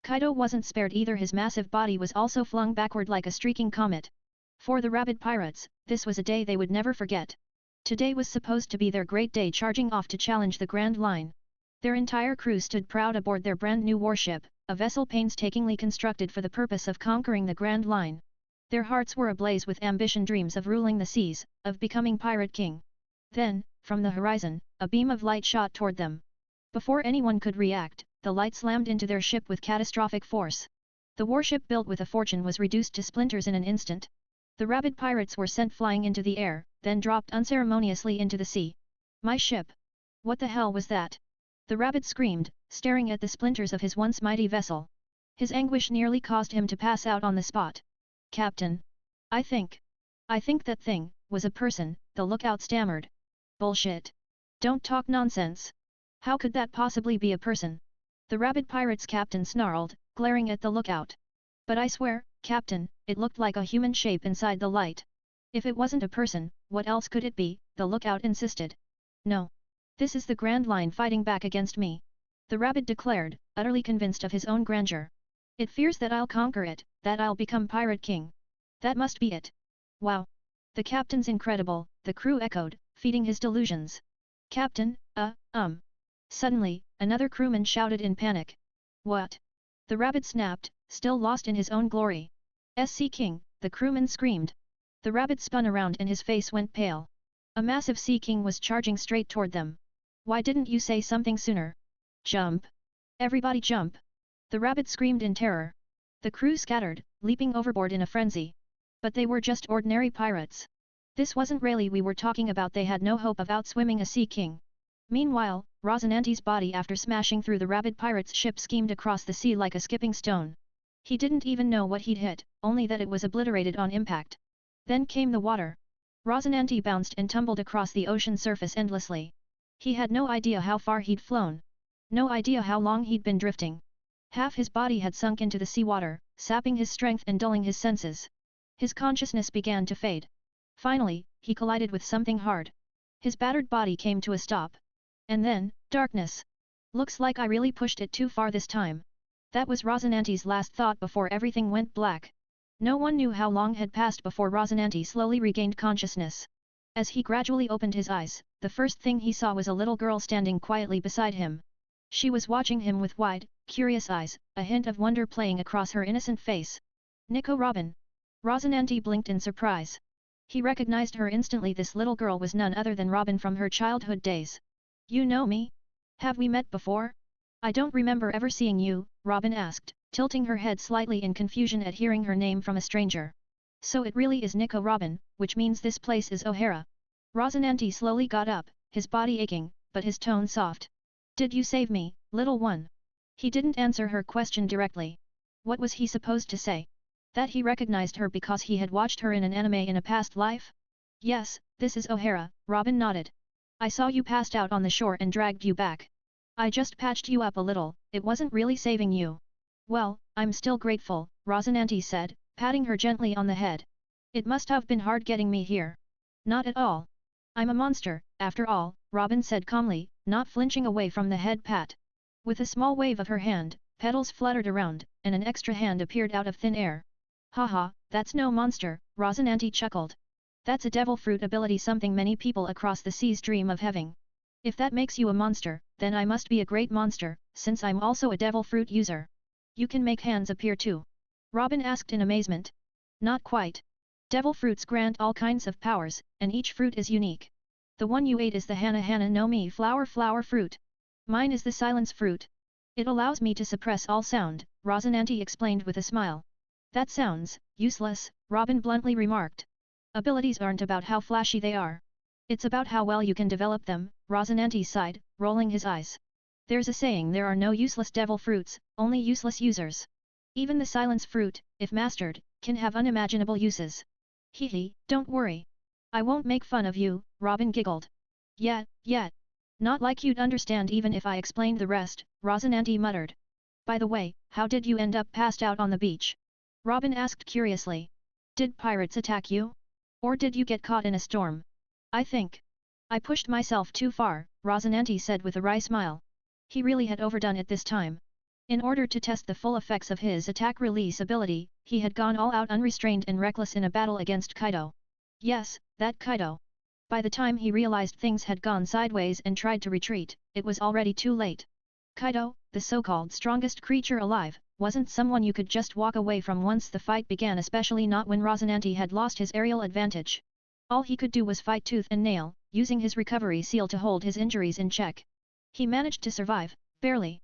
Kaido wasn't spared either. His massive body was also flung backward like a streaking comet. For the rabid pirates, this was a day they would never forget. Today was supposed to be their great day, charging off to challenge the Grand Line. Their entire crew stood proud aboard their brand new warship, a vessel painstakingly constructed for the purpose of conquering the Grand Line. Their hearts were ablaze with ambition, dreams of ruling the seas, of becoming Pirate King. Then, from the horizon, a beam of light shot toward them. Before anyone could react, the light slammed into their ship with catastrophic force. The warship, built with a fortune, was reduced to splinters in an instant. The rabid pirates were sent flying into the air, then dropped unceremoniously into the sea. My ship! What the hell was that? The rabid screamed, staring at the splinters of his once mighty vessel. His anguish nearly caused him to pass out on the spot. Captain! I think that thing was a person, the lookout stammered. Bullshit! Don't talk nonsense! How could that possibly be a person? The rabid pirate's captain snarled, glaring at the lookout. But I swear, Captain, it looked like a human shape inside the light. If it wasn't a person, what else could it be? The lookout insisted. No. This is the Grand Line fighting back against me. The rabid declared, utterly convinced of his own grandeur. It fears that I'll conquer it, that I'll become Pirate King. That must be it. Wow! The captain's incredible, the crew echoed, feeding his delusions. Captain, Suddenly, another crewman shouted in panic. What? The rabid snapped, still lost in his own glory. Sea King, the crewman screamed. The rabid spun around and his face went pale. A massive Sea King was charging straight toward them. Why didn't you say something sooner? Jump! Everybody jump! The rabid screamed in terror. The crew scattered, leaping overboard in a frenzy. But they were just ordinary pirates. This wasn't Rayleigh we were talking about. They had no hope of outswimming a Sea King. Meanwhile, Rosinante's body, after smashing through the rabid pirate's ship, schemed across the sea like a skipping stone. He didn't even know what he'd hit, only that it was obliterated on impact. Then came the water. Rosinante bounced and tumbled across the ocean surface endlessly. He had no idea how far he'd flown. No idea how long he'd been drifting. Half his body had sunk into the seawater, sapping his strength and dulling his senses. His consciousness began to fade. Finally, he collided with something hard. His battered body came to a stop. And then, darkness. Looks like I really pushed it too far this time. That was Rosinante's last thought before everything went black. No one knew how long had passed before Rosinante slowly regained consciousness. As he gradually opened his eyes, the first thing he saw was a little girl standing quietly beside him. She was watching him with wide, curious eyes, a hint of wonder playing across her innocent face. Nico Robin. Rosinante blinked in surprise. He recognized her instantly. This little girl was none other than Robin from her childhood days. You know me? Have we met before? I don't remember ever seeing you, Robin asked, tilting her head slightly in confusion at hearing her name from a stranger. So it really is Nico Robin, which means this place is O'Hara. Rosinante slowly got up, his body aching, but his tone soft. Did you save me, little one? He didn't answer her question directly. What was he supposed to say? That he recognized her because he had watched her in an anime in a past life? Yes, this is O'Hara, Robin nodded. I saw you passed out on the shore and dragged you back. I just patched you up a little, it wasn't really saving you. Well, I'm still grateful, Rosinante said, patting her gently on the head. It must have been hard getting me here. Not at all. I'm a monster, after all, Robin said calmly, not flinching away from the head pat. With a small wave of her hand, petals fluttered around, and an extra hand appeared out of thin air. Haha, that's no monster, Rosinante chuckled. That's a devil fruit ability, something many people across the seas dream of having. If that makes you a monster, then I must be a great monster, since I'm also a devil fruit user. You can make hands appear too. Robin asked in amazement. Not quite. Devil fruits grant all kinds of powers, and each fruit is unique. The one you ate is the Hana no Mi flower fruit. Mine is the silence fruit. It allows me to suppress all sound, Rosinante explained with a smile. That sounds useless, Robin bluntly remarked. Abilities aren't about how flashy they are. It's about how well you can develop them, Rosinante sighed, rolling his eyes. There's a saying there are no useless devil fruits, only useless users. Even the silence fruit, if mastered, can have unimaginable uses. Hee, don't worry. I won't make fun of you, Robin giggled. Yet. Not like you'd understand even if I explained the rest, Rosinante muttered. By the way, how did you end up passed out on the beach? Robin asked curiously. Did pirates attack you? Or did you get caught in a storm? I think I pushed myself too far, Rosinante said with a wry smile. He really had overdone it this time. In order to test the full effects of his attack-release ability, he had gone all out unrestrained and reckless in a battle against Kaido. Yes, that Kaido. By the time he realized things had gone sideways and tried to retreat, it was already too late. Kaido, the so-called strongest creature alive, wasn't someone you could just walk away from once the fight began, especially not when Rosinante had lost his aerial advantage. All he could do was fight tooth and nail, using his recovery seal to hold his injuries in check. He managed to survive, barely.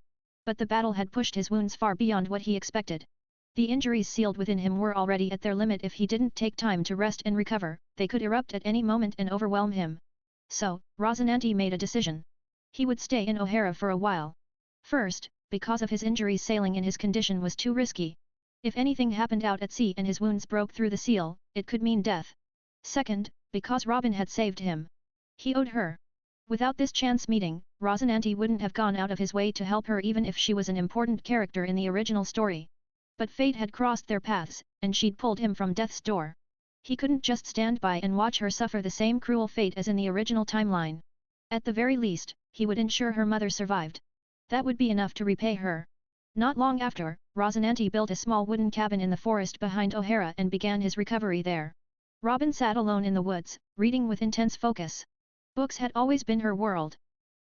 But the battle had pushed his wounds far beyond what he expected. The injuries sealed within him were already at their limit. If he didn't take time to rest and recover, they could erupt at any moment and overwhelm him. So, Rosinante made a decision. He would stay in O'Hara for a while. First, because of his injuries, sailing in his condition was too risky. If anything happened out at sea and his wounds broke through the seal, it could mean death. Second, because Robin had saved him. He owed her. Without this chance meeting, Rosinante wouldn't have gone out of his way to help her even if she was an important character in the original story. But fate had crossed their paths, and she'd pulled him from death's door. He couldn't just stand by and watch her suffer the same cruel fate as in the original timeline. At the very least, he would ensure her mother survived. That would be enough to repay her. Not long after, Rosinante built a small wooden cabin in the forest behind O'Hara and began his recovery there. Robin sat alone in the woods, reading with intense focus. Books had always been her world.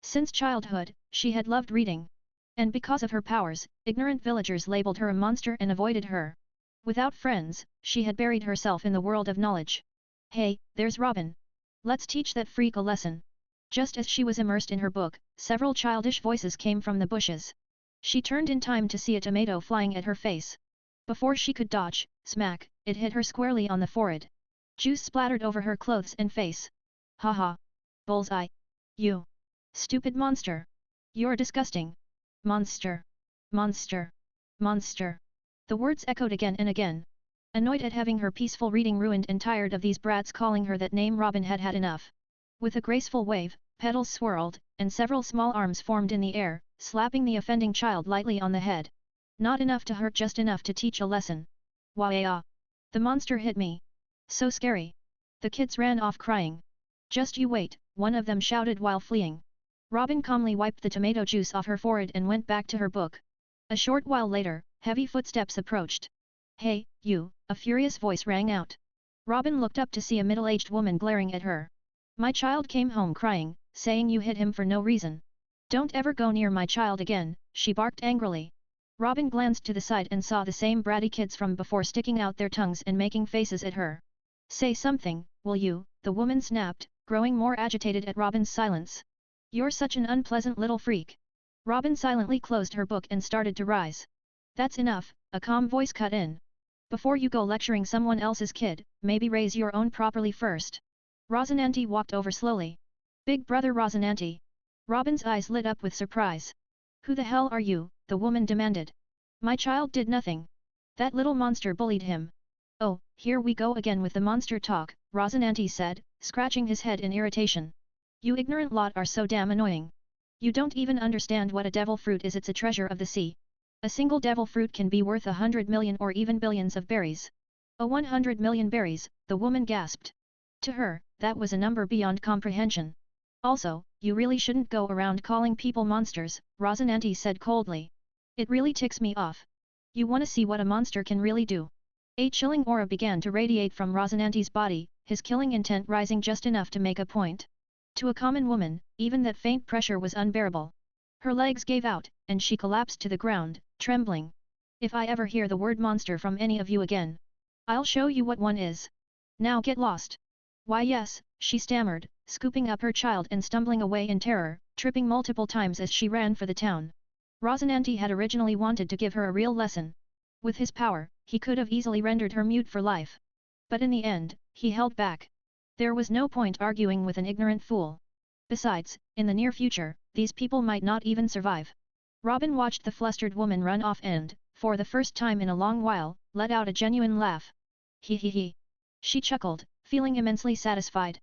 Since childhood, she had loved reading. And because of her powers, ignorant villagers labeled her a monster and avoided her. Without friends, she had buried herself in the world of knowledge. Hey, there's Robin. Let's teach that freak a lesson. Just as she was immersed in her book, several childish voices came from the bushes. She turned in time to see a tomato flying at her face. Before she could dodge, smack, it hit her squarely on the forehead. Juice splattered over her clothes and face. Haha. Bullseye. You. Stupid monster. You're disgusting. Monster. Monster. Monster. The words echoed again and again. Annoyed at having her peaceful reading ruined and tired of these brats calling her that name, Robin had had enough. With a graceful wave, petals swirled, and several small arms formed in the air, slapping the offending child lightly on the head. Not enough to hurt, just enough to teach a lesson. Wah-ah! The monster hit me. So scary. The kids ran off crying. Just you wait, one of them shouted while fleeing. Robin calmly wiped the tomato juice off her forehead and went back to her book. A short while later, heavy footsteps approached. Hey, you, a furious voice rang out. Robin looked up to see a middle-aged woman glaring at her. My child came home crying, saying you hit him for no reason. Don't ever go near my child again, she barked angrily. Robin glanced to the side and saw the same bratty kids from before sticking out their tongues and making faces at her. Say something, will you? The woman snapped, growing more agitated at Robin's silence. You're such an unpleasant little freak. Robin silently closed her book and started to rise. That's enough, a calm voice cut in. Before you go lecturing someone else's kid, maybe raise your own properly first. Rosinante walked over slowly. Big brother Rosinante. Robin's eyes lit up with surprise. Who the hell are you? The woman demanded. My child did nothing. That little monster bullied him. Oh, here we go again with the monster talk, Rosinante said, scratching his head in irritation. You ignorant lot are so damn annoying. You don't even understand what a devil fruit is. It's a treasure of the sea. A single devil fruit can be worth 100 million or even billions of berries. Oh, 100 million berries, the woman gasped. To her, that was a number beyond comprehension. Also, you really shouldn't go around calling people monsters, Rosinante said coldly. It really ticks me off. You wanna see what a monster can really do? A chilling aura began to radiate from Rosinante's body, his killing intent rising just enough to make a point. To a common woman, even that faint pressure was unbearable. Her legs gave out, and she collapsed to the ground, trembling. If I ever hear the word monster from any of you again, I'll show you what one is. Now get lost. Why yes, she stammered, scooping up her child and stumbling away in terror, tripping multiple times as she ran for the town. Rosinante had originally wanted to give her a real lesson. With his power, he could have easily rendered her mute for life. But in the end, he held back. There was no point arguing with an ignorant fool. Besides, in the near future, these people might not even survive. Robin watched the flustered woman run off and, for the first time in a long while, let out a genuine laugh. He he he. She chuckled, feeling immensely satisfied.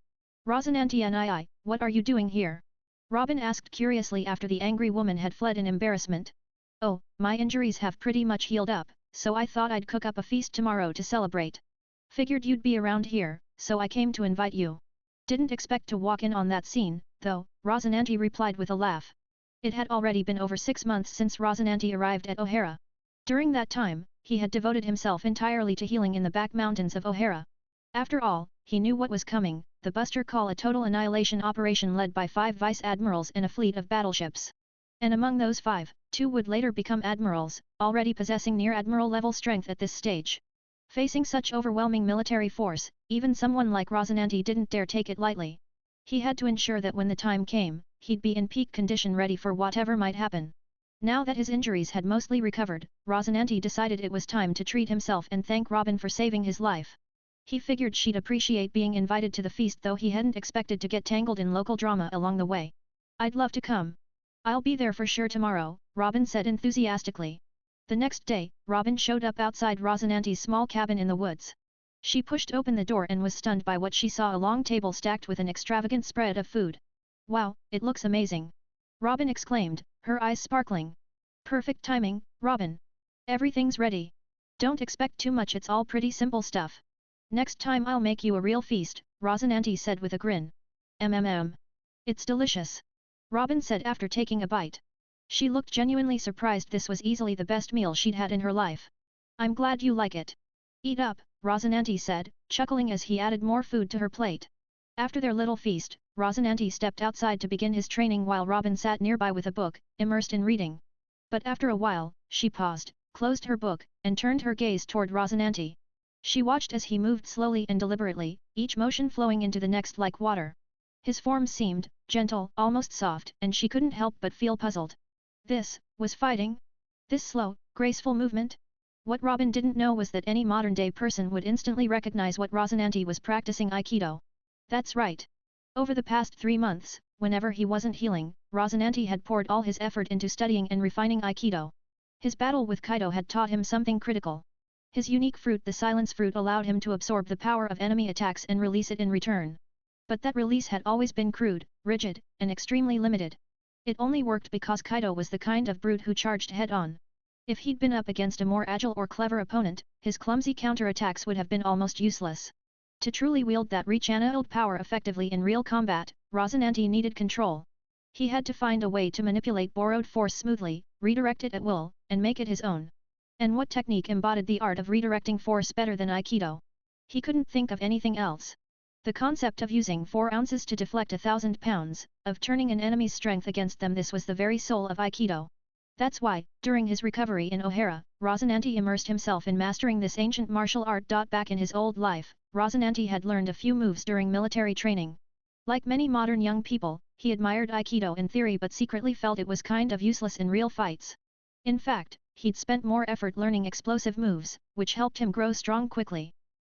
Rosinante and I, what are you doing here? Robin asked curiously after the angry woman had fled in embarrassment. Oh, my injuries have pretty much healed up, so I thought I'd cook up a feast tomorrow to celebrate. Figured you'd be around here, so I came to invite you. Didn't expect to walk in on that scene, though, Rosinante replied with a laugh. It had already been over 6 months since Rosinante arrived at O'Hara. During that time, he had devoted himself entirely to healing in the back mountains of O'Hara. After all, he knew what was coming, the Buster Call, a total annihilation operation led by 5 vice-admirals and a fleet of battleships. And among those 5, 2 would later become admirals, already possessing near-admiral level strength at this stage. Facing such overwhelming military force, even someone like Rosinante didn't dare take it lightly. He had to ensure that when the time came, he'd be in peak condition ready for whatever might happen. Now that his injuries had mostly recovered, Rosinante decided it was time to treat himself and thank Robin for saving his life. He figured she'd appreciate being invited to the feast, though he hadn't expected to get tangled in local drama along the way. I'd love to come. I'll be there for sure tomorrow, Robin said enthusiastically. The next day, Robin showed up outside Rosinante's small cabin in the woods. She pushed open the door and was stunned by what she saw: a long table stacked with an extravagant spread of food. Wow, it looks amazing! Robin exclaimed, her eyes sparkling. Perfect timing, Robin. Everything's ready. Don't expect too much, it's all pretty simple stuff. Next time I'll make you a real feast, Rosinante said with a grin. It's delicious. Robin said after taking a bite. She looked genuinely surprised. This was easily the best meal she'd had in her life. I'm glad you like it. Eat up, Rosinante said, chuckling as he added more food to her plate. After their little feast, Rosinante stepped outside to begin his training while Robin sat nearby with a book, immersed in reading. But after a while, she paused, closed her book, and turned her gaze toward Rosinante. She watched as he moved slowly and deliberately, each motion flowing into the next like water. His form seemed gentle, almost soft, and she couldn't help but feel puzzled. This was fighting? This slow, graceful movement? What Robin didn't know was that any modern-day person would instantly recognize what Rosinante was practicing Aikido. That's right. Over the past 3 months, whenever he wasn't healing, Rosinante had poured all his effort into studying and refining Aikido. His battle with Kaido had taught him something critical. His unique fruit, the silence fruit, allowed him to absorb the power of enemy attacks and release it in return. But that release had always been crude, rigid, and extremely limited. It only worked because Kaido was the kind of brute who charged head-on. If he'd been up against a more agile or clever opponent, his clumsy counterattacks would have been almost useless. To truly wield that rechanneled power effectively in real combat, Rosinante needed control. He had to find a way to manipulate borrowed force smoothly, redirect it at will, and make it his own. And what technique embodied the art of redirecting force better than Aikido? He couldn't think of anything else. The concept of using 4 ounces to deflect 1,000 pounds, of turning an enemy's strength against them, this was the very soul of Aikido. That's why, during his recovery in O'Hara, Rosinante immersed himself in mastering this ancient martial art. Back in his old life, Rosinante had learned a few moves during military training. Like many modern young people, he admired Aikido in theory but secretly felt it was kind of useless in real fights. In fact, he'd spent more effort learning explosive moves, which helped him grow strong quickly.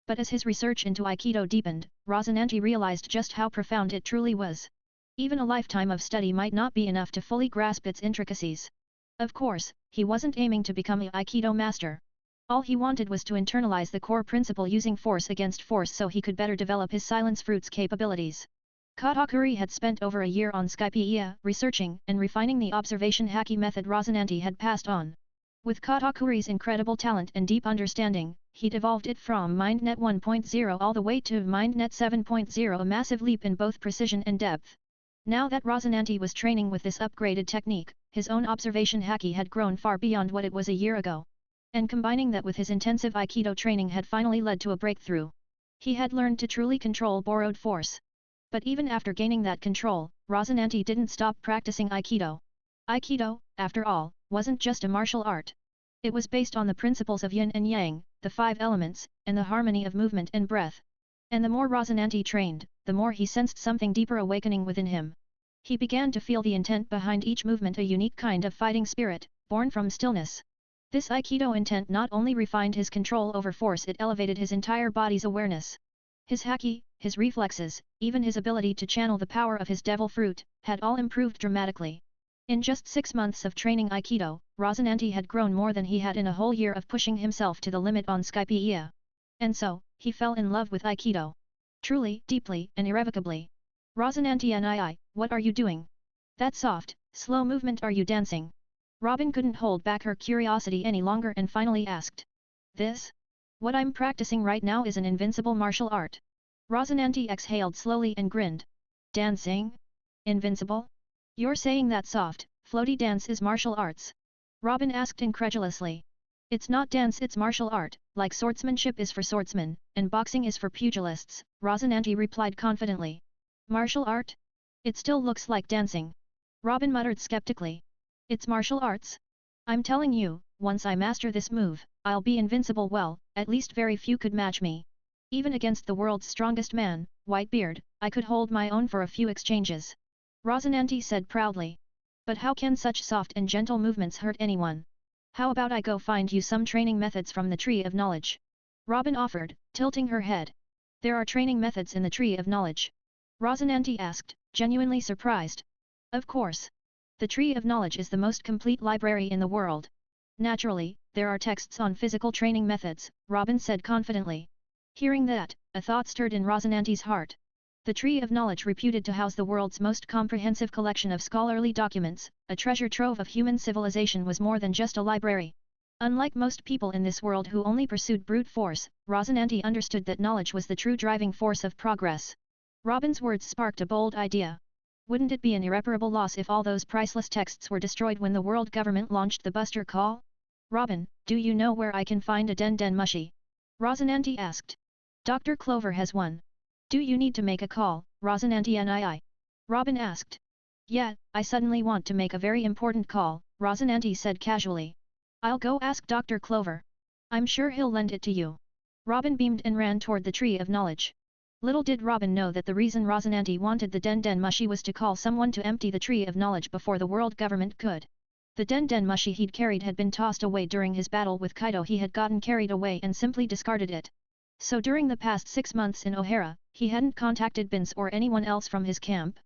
But as his research into Aikido deepened, Rosinante realized just how profound it truly was. Even a lifetime of study might not be enough to fully grasp its intricacies. Of course, he wasn't aiming to become an Aikido master. All he wanted was to internalize the core principle using force against force so he could better develop his silence fruit's capabilities. Katakuri had spent over a year on Skypiea, researching and refining the observation haki method Rosinante had passed on. With Katakuri's incredible talent and deep understanding, he'd evolved it from MindNet 1.0 all the way to MindNet 7.0, a massive leap in both precision and depth. Now that Rosinante was training with this upgraded technique, his own observation haki had grown far beyond what it was a year ago. And combining that with his intensive Aikido training had finally led to a breakthrough. He had learned to truly control borrowed force. But even after gaining that control, Rosinante didn't stop practicing Aikido. Aikido, after all, wasn't just a martial art. It was based on the principles of yin and yang, the 5 elements, and the harmony of movement and breath. And the more Rosinante trained, the more he sensed something deeper awakening within him. He began to feel the intent behind each movement, a unique kind of fighting spirit, born from stillness. This Aikido intent not only refined his control over force, it elevated his entire body's awareness. His haki, his reflexes, even his ability to channel the power of his devil fruit, had all improved dramatically. In just 6 months of training Aikido, Rosinante had grown more than he had in a whole year of pushing himself to the limit on Skypiea. And so, he fell in love with Aikido. Truly, deeply, and irrevocably. Rosinante, what are you doing? That soft, slow movement, are you dancing? Robin couldn't hold back her curiosity any longer and finally asked. This? What I'm practicing right now is an invincible martial art. Rosinante exhaled slowly and grinned. Dancing? Invincible? You're saying that soft, floaty dance is martial arts? Robin asked incredulously. It's not dance, it's martial art, like swordsmanship is for swordsmen, and boxing is for pugilists, Rosinante replied confidently. Martial art? It still looks like dancing. Robin muttered skeptically. It's martial arts? I'm telling you, once I master this move, I'll be invincible. Well, at least very few could match me. Even against the world's strongest man, Whitebeard, I could hold my own for a few exchanges. Rosinante said proudly. But how can such soft and gentle movements hurt anyone? How about I go find you some training methods from the Tree of Knowledge? Robin offered, tilting her head. There are training methods in the Tree of Knowledge? Rosinante asked, genuinely surprised. Of course. The Tree of Knowledge is the most complete library in the world. Naturally, there are texts on physical training methods, Robin said confidently. Hearing that, a thought stirred in Rosinante's heart. The Tree of Knowledge, reputed to house the world's most comprehensive collection of scholarly documents, a treasure trove of human civilization, was more than just a library. Unlike most people in this world who only pursued brute force, Rosinante understood that knowledge was the true driving force of progress. Robin's words sparked a bold idea. Wouldn't it be an irreparable loss if all those priceless texts were destroyed when the world government launched the Buster Call? Robin, do you know where I can find a den mushi? Rosinante asked. Dr. Clover has one. Do you need to make a call, Rosinante? Robin asked. Yeah, I suddenly want to make a very important call, Rosinante said casually. I'll go ask Dr. Clover. I'm sure he'll lend it to you. Robin beamed and ran toward the Tree of Knowledge. Little did Robin know that the reason Rosinante wanted the den mushi was to call someone to empty the Tree of Knowledge before the world government could. The den mushi he'd carried had been tossed away during his battle with Kaido. He had gotten carried away and simply discarded it. So during the past 6 months in O'Hara, he hadn't contacted Binz or anyone else from his camp.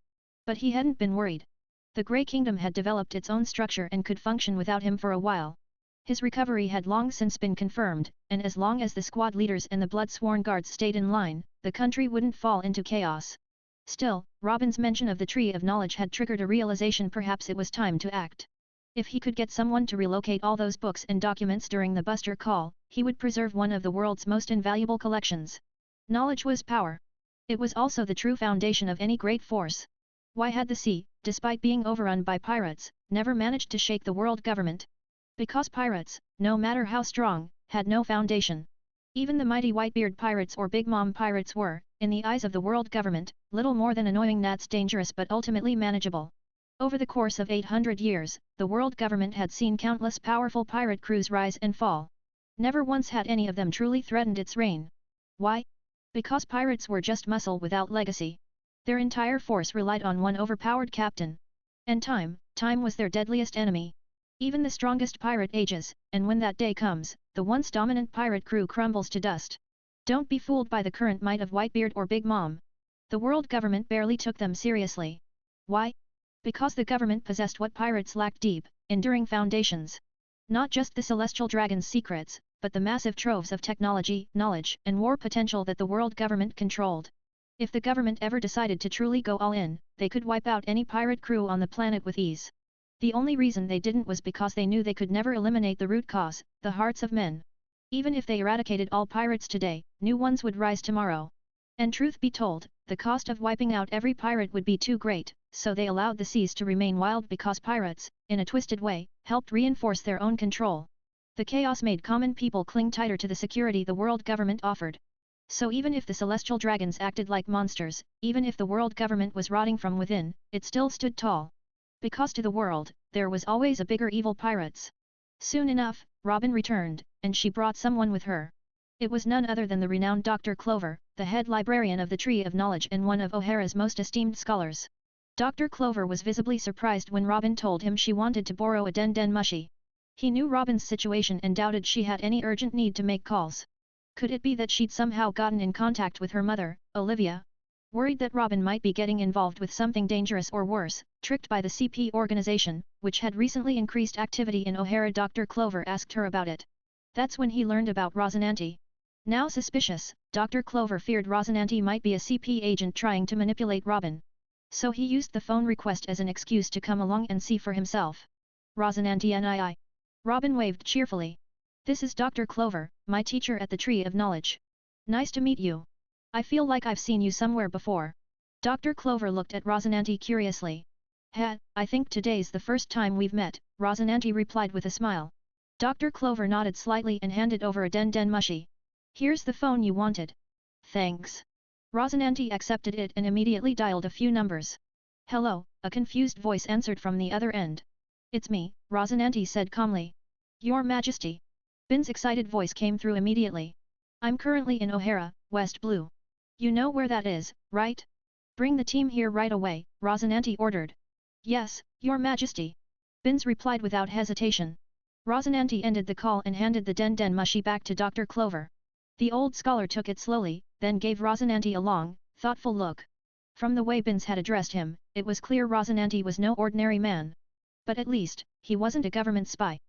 But he hadn't been worried. The Grey Kingdom had developed its own structure and could function without him for a while. His recovery had long since been confirmed, and as long as the squad leaders and the blood-sworn guards stayed in line, the country wouldn't fall into chaos. Still, Robin's mention of the Tree of Knowledge had triggered a realization: perhaps it was time to act. If he could get someone to relocate all those books and documents during the Buster Call, he would preserve one of the world's most invaluable collections. Knowledge was power. It was also the true foundation of any great force. Why had the sea, despite being overrun by pirates, never managed to shake the world government? Because pirates, no matter how strong, had no foundation. Even the mighty Whitebeard pirates or Big Mom pirates were, in the eyes of the world government, little more than annoying gnats, dangerous but ultimately manageable. Over the course of 800 years, the world government had seen countless powerful pirate crews rise and fall. Never once had any of them truly threatened its reign. Why? Because pirates were just muscle without legacy. Their entire force relied on one overpowered captain. And time was their deadliest enemy. Even the strongest pirate ages, and when that day comes, the once dominant pirate crew crumbles to dust. Don't be fooled by the current might of Whitebeard or Big Mom. The world government barely took them seriously. Why? Because the government possessed what pirates lacked: deep, enduring foundations. Not just the celestial dragon's secrets, but the massive troves of technology, knowledge, and war potential that the world government controlled. If the government ever decided to truly go all in, they could wipe out any pirate crew on the planet with ease. The only reason they didn't was because they knew they could never eliminate the root cause, the hearts of men. Even if they eradicated all pirates today, new ones would rise tomorrow. And truth be told, the cost of wiping out every pirate would be too great, so they allowed the seas to remain wild because pirates, in a twisted way, helped reinforce their own control. The chaos made common people cling tighter to the security the world government offered. So even if the celestial dragons acted like monsters, even if the world government was rotting from within, it still stood tall. Because to the world, there was always a bigger evil: pirates. Soon enough, Robin returned, and she brought someone with her. It was none other than the renowned Dr. Clover, the head librarian of the Tree of Knowledge and one of O'Hara's most esteemed scholars. Dr. Clover was visibly surprised when Robin told him she wanted to borrow a den mushi. He knew Robin's situation and doubted she had any urgent need to make calls. Could it be that she'd somehow gotten in contact with her mother, Olivia? Worried that Robin might be getting involved with something dangerous or worse, tricked by the CP organization, which had recently increased activity in O'Hara, Dr. Clover asked her about it. That's when he learned about Rosinante. Now suspicious, Dr. Clover feared Rosinante might be a CP agent trying to manipulate Robin. So he used the phone request as an excuse to come along and see for himself. Rosinante NII. Robin waved cheerfully. This is Dr. Clover, my teacher at the Tree of Knowledge. Nice to meet you. I feel like I've seen you somewhere before. Dr. Clover looked at Rosinante curiously. I think today's the first time we've met, Rosinante replied with a smile. Dr. Clover nodded slightly and handed over a den mushi. Here's the phone you wanted. Thanks. Rosinante accepted it and immediately dialed a few numbers. Hello, a confused voice answered from the other end. It's me, Rosinante said calmly. Your Majesty. Bin's excited voice came through immediately. I'm currently in O'Hara, West Blue. You know where that is, right? Bring the team here right away, Rosinante ordered. Yes, Your Majesty. Bin's replied without hesitation. Rosinante ended the call and handed the den mushi back to Dr. Clover. The old scholar took it slowly, then gave Rosinante a long, thoughtful look. From the way Bin's had addressed him, it was clear Rosinante was no ordinary man. But at least, he wasn't a government spy.